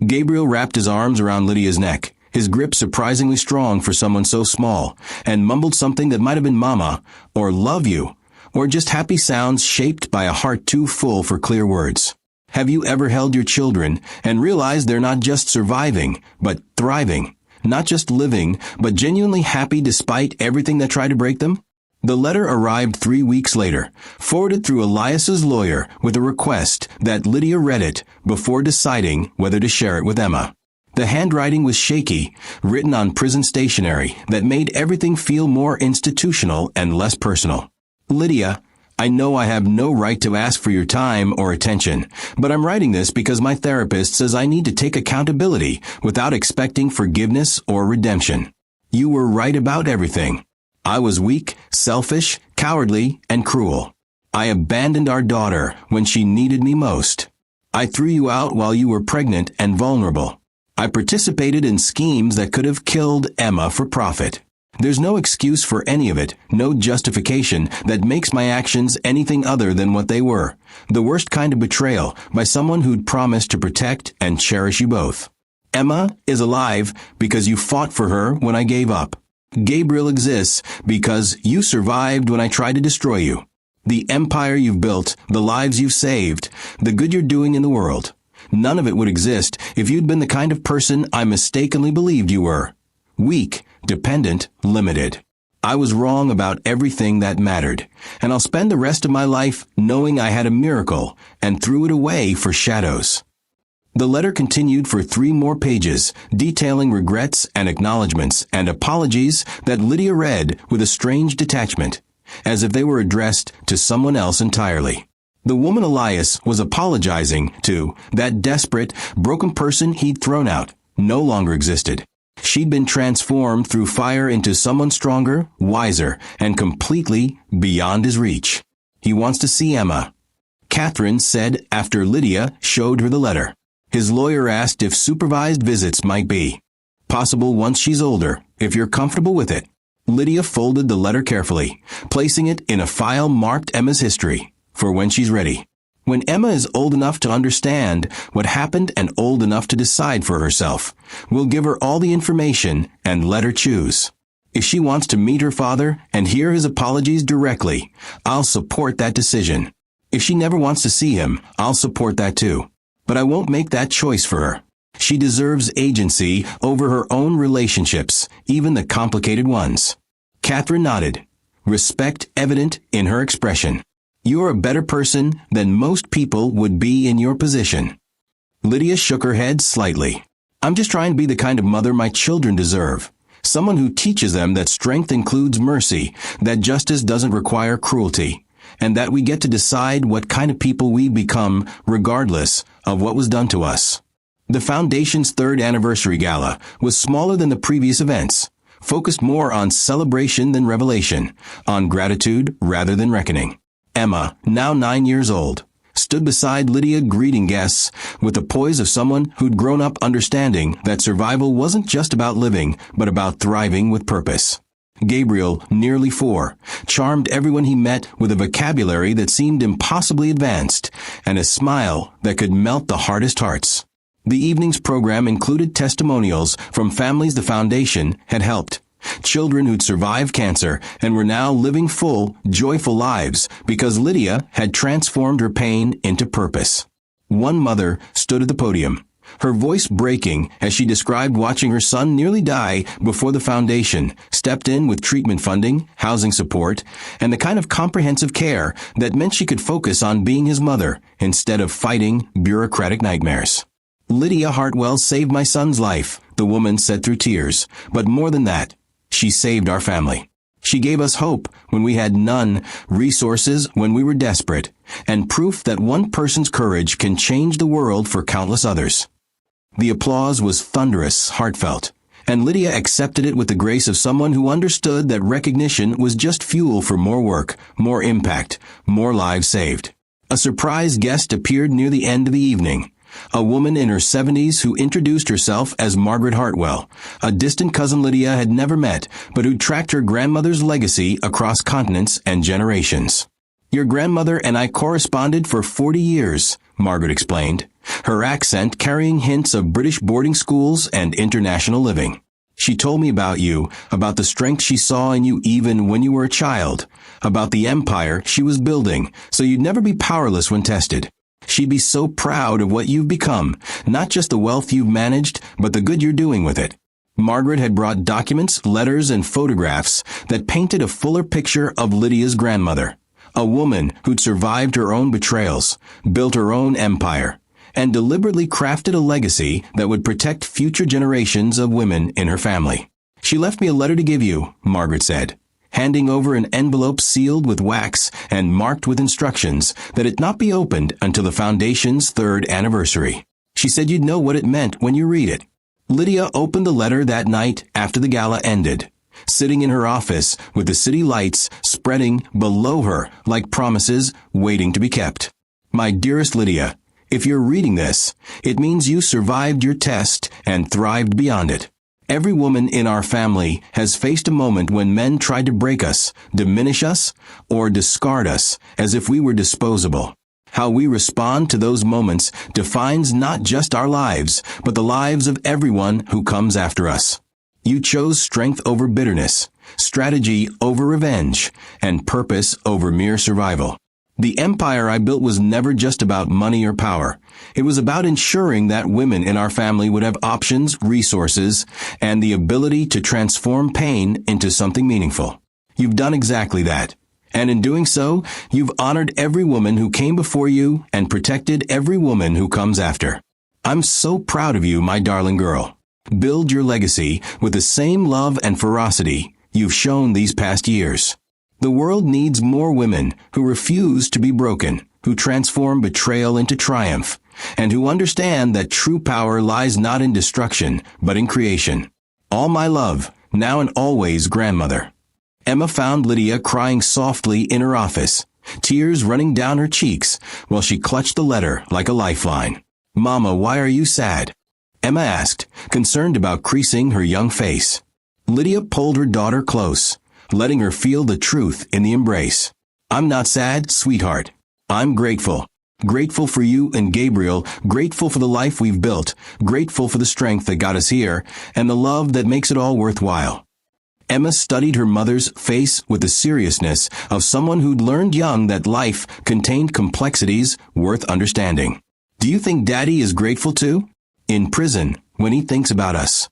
Gabriel wrapped his arms around Lydia's neck, his grip surprisingly strong for someone so small, and mumbled something that might have been mama, or love you, or just happy sounds shaped by a heart too full for clear words. Have you ever held your children and realized they're not just surviving, but thriving? Not just living, but genuinely happy despite everything that tried to break them? The letter arrived 3 weeks later, forwarded through Elias's lawyer with a request that Lydia read it before deciding whether to share it with Emma. The handwriting was shaky, written on prison stationery that made everything feel more institutional and less personal. "Lydia, I know I have no right to ask for your time or attention, but I'm writing this because my therapist says I need to take accountability without expecting forgiveness or redemption. You were right about everything. I was weak, selfish, cowardly, and cruel. I abandoned our daughter when she needed me most. I threw you out while you were pregnant and vulnerable. I participated in schemes that could have killed Emma for profit. There's no excuse for any of it, no justification that makes my actions anything other than what they were, the worst kind of betrayal by someone who'd promised to protect and cherish you both. Emma is alive because you fought for her when I gave up. Gabriel exists because you survived when I tried to destroy you. The empire you've built, the lives you've saved, the good you're doing in the world. None of it would exist if you'd been the kind of person I mistakenly believed you were. Weak, dependent, limited. I was wrong about everything that mattered, and I'll spend the rest of my life knowing I had a miracle and threw it away for shadows." The letter continued for 3 more pages, detailing regrets and acknowledgments and apologies that Lydia read with a strange detachment. as if they were addressed to someone else entirely. The woman Elias was apologizing to, that desperate, broken person he'd thrown out, no longer existed. She'd been transformed through fire into someone stronger, wiser, and completely beyond his reach. He wants to see Emma, Catherine said after Lydia showed her the letter. His lawyer asked if supervised visits might be possible once she's older, if you're comfortable with it. Lydia folded the letter carefully, placing it in a file marked Emma's history, for when she's ready. When Emma is old enough to understand what happened and old enough to decide for herself, we'll give her all the information and let her choose. If she wants to meet her father and hear his apologies directly, I'll support that decision. If she never wants to see him, I'll support that too. But I won't make that choice for her. She deserves agency over her own relationships, even the complicated ones. Catherine nodded, respect evident in her expression. You're a better person than most people would be in your position. Lydia shook her head slightly. I'm just trying to be the kind of mother my children deserve. Someone who teaches them that strength includes mercy, that justice doesn't require cruelty, and that we get to decide what kind of people we become regardless of what was done to us. The Foundation's third anniversary gala was smaller than the previous events, focused more on celebration than revelation, on gratitude rather than reckoning. Emma, now 9 years old, stood beside Lydia greeting guests with the poise of someone who'd grown up understanding that survival wasn't just about living, but about thriving with purpose. Gabriel, nearly 4, charmed everyone he met with a vocabulary that seemed impossibly advanced and a smile that could melt the hardest hearts. The evening's program included testimonials from families the Foundation had helped. Children who'd survived cancer and were now living full, joyful lives because Lydia had transformed her pain into purpose. One mother stood at the podium, her voice breaking as she described watching her son nearly die before the Foundation stepped in with treatment funding, housing support, and the kind of comprehensive care that meant she could focus on being his mother instead of fighting bureaucratic nightmares. Lydia Hartwell saved my son's life, the woman said through tears, but more than that, she saved our family. She gave us hope when we had none, resources when we were desperate, and proof that one person's courage can change the world for countless others. The applause was thunderous, heartfelt, and Lydia accepted it with the grace of someone who understood that recognition was just fuel for more work, more impact, more lives saved. A surprise guest appeared near the end of the evening. A woman in her 70s who introduced herself as Margaret Hartwell, a distant cousin Lydia had never met, but who tracked her grandmother's legacy across continents and generations. Your grandmother and I corresponded for 40 years, Margaret explained, her accent carrying hints of British boarding schools and international living. She told me about you, about the strength she saw in you even when you were a child, about the empire she was building, so you'd never be powerless when tested. She'd be so proud of what you've become, not just the wealth you've managed, but the good you're doing with it. Margaret had brought documents, letters, and photographs that painted a fuller picture of Lydia's grandmother, a woman who'd survived her own betrayals, built her own empire, and deliberately crafted a legacy that would protect future generations of women in her family. She left me a letter to give you, Margaret said, handing over an envelope sealed with wax and marked with instructions that it not be opened until the Foundation's 3rd anniversary. She said you'd know what it meant when you read it. Lydia opened the letter that night after the gala ended, sitting in her office with the city lights spreading below her like promises waiting to be kept. My dearest Lydia, if you're reading this, it means you survived your test and thrived beyond it. Every woman in our family has faced a moment when men tried to break us, diminish us, or discard us as if we were disposable. How we respond to those moments defines not just our lives, but the lives of everyone who comes after us. You chose strength over bitterness, strategy over revenge, and purpose over mere survival. The empire I built was never just about money or power. It was about ensuring that women in our family would have options, resources, and the ability to transform pain into something meaningful. You've done exactly that. And in doing so, you've honored every woman who came before you and protected every woman who comes after. I'm so proud of you, my darling girl. Build your legacy with the same love and ferocity you've shown these past years. The world needs more women who refuse to be broken, who transform betrayal into triumph, and who understand that true power lies not in destruction, but in creation. All my love, now and always, grandmother. Emma found Lydia crying softly in her office, tears running down her cheeks, while she clutched the letter like a lifeline. "Mama, why are you sad?" Emma asked, concerned about creasing her young face. Lydia pulled her daughter close, letting her feel the truth in the embrace. "I'm not sad, sweetheart. I'm grateful. Grateful for you and Gabriel, grateful for the life we've built, grateful for the strength that got us here, and the love that makes it all worthwhile." Emma studied her mother's face with the seriousness of someone who'd learned young that life contained complexities worth understanding. "Do you think Daddy is grateful too? In prison, when he thinks about us?"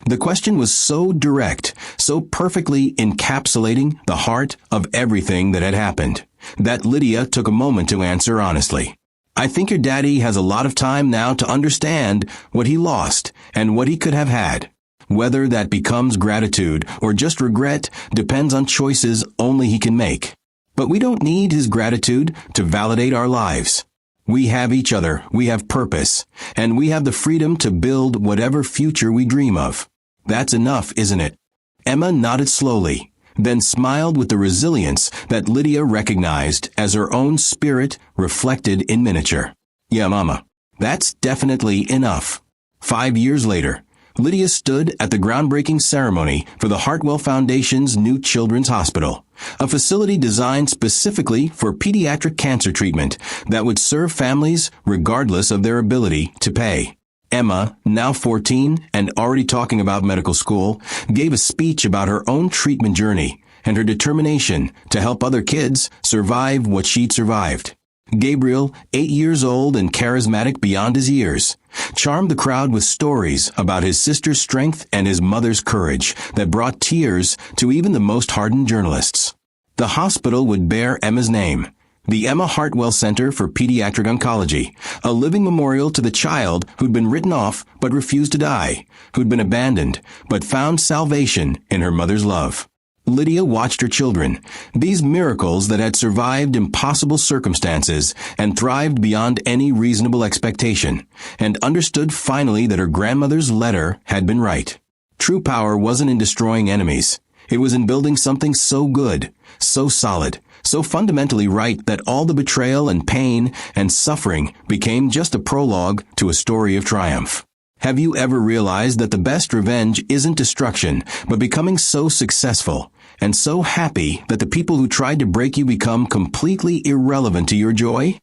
The question was so direct, so perfectly encapsulating the heart of everything that had happened, that Lydia took a moment to answer honestly. "I think your daddy has a lot of time now to understand what he lost and what he could have had. Whether that becomes gratitude or just regret depends on choices only he can make. But we don't need his gratitude to validate our lives. We have each other, we have purpose, and we have the freedom to build whatever future we dream of. That's enough, isn't it?" Emma nodded slowly, then smiled with the resilience that Lydia recognized as her own spirit reflected in miniature. "Yeah, Mama, that's definitely enough." 5 years later, Lydia stood at the groundbreaking ceremony for the Hartwell Foundation's new children's hospital, a facility designed specifically for pediatric cancer treatment that would serve families regardless of their ability to pay. Emma, now 14 and already talking about medical school, gave a speech about her own treatment journey and her determination to help other kids survive what she'd survived. Gabriel, 8 years old and charismatic beyond his years, charmed the crowd with stories about his sister's strength and his mother's courage that brought tears to even the most hardened journalists. The hospital would bear Emma's name, the Emma Hartwell Center for Pediatric Oncology, a living memorial to the child who'd been written off but refused to die, who'd been abandoned but found salvation in her mother's love. Lydia watched her children, these miracles that had survived impossible circumstances and thrived beyond any reasonable expectation, and understood finally that her grandmother's letter had been right. True power wasn't in destroying enemies. It was in building something so good, so solid, so fundamentally right that all the betrayal and pain and suffering became just a prologue to a story of triumph. Have you ever realized that the best revenge isn't destruction, but becoming so successful and so happy that the people who tried to break you become completely irrelevant to your joy?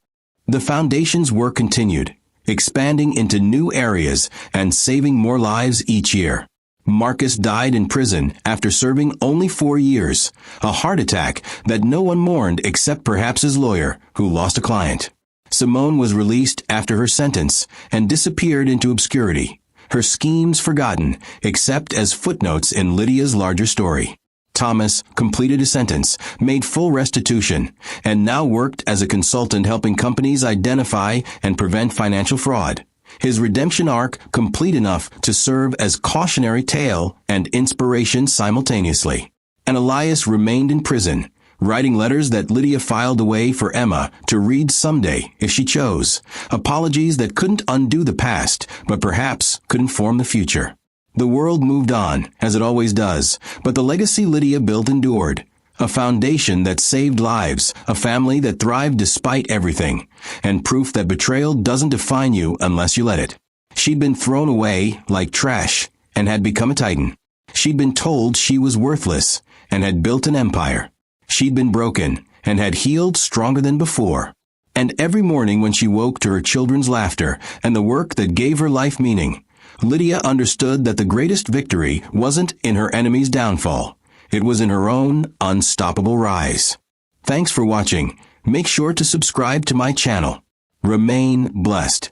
The Foundation's work continued, expanding into new areas and saving more lives each year. Marcus died in prison after serving only 4 years, a heart attack that no one mourned except perhaps his lawyer, who lost a client. Simone was released after her sentence and disappeared into obscurity, her schemes forgotten except as footnotes in Lydia's larger story. Thomas completed his sentence, made full restitution, and now worked as a consultant helping companies identify and prevent financial fraud. His redemption arc complete enough to serve as cautionary tale and inspiration simultaneously. And Elias remained in prison, writing letters that Lydia filed away for Emma to read someday if she chose, apologies that couldn't undo the past, but perhaps could inform the future. The world moved on, as it always does, but the legacy Lydia built endured. A foundation that saved lives, a family that thrived despite everything, and proof that betrayal doesn't define you unless you let it. She'd been thrown away like trash and had become a titan. She'd been told she was worthless and had built an empire. She'd been broken and had healed stronger than before. And every morning when she woke to her children's laughter and the work that gave her life meaning, Lydia understood that the greatest victory wasn't in her enemy's downfall. It was in her own unstoppable rise. Thanks for watching. Make sure to subscribe to my channel. Remain blessed.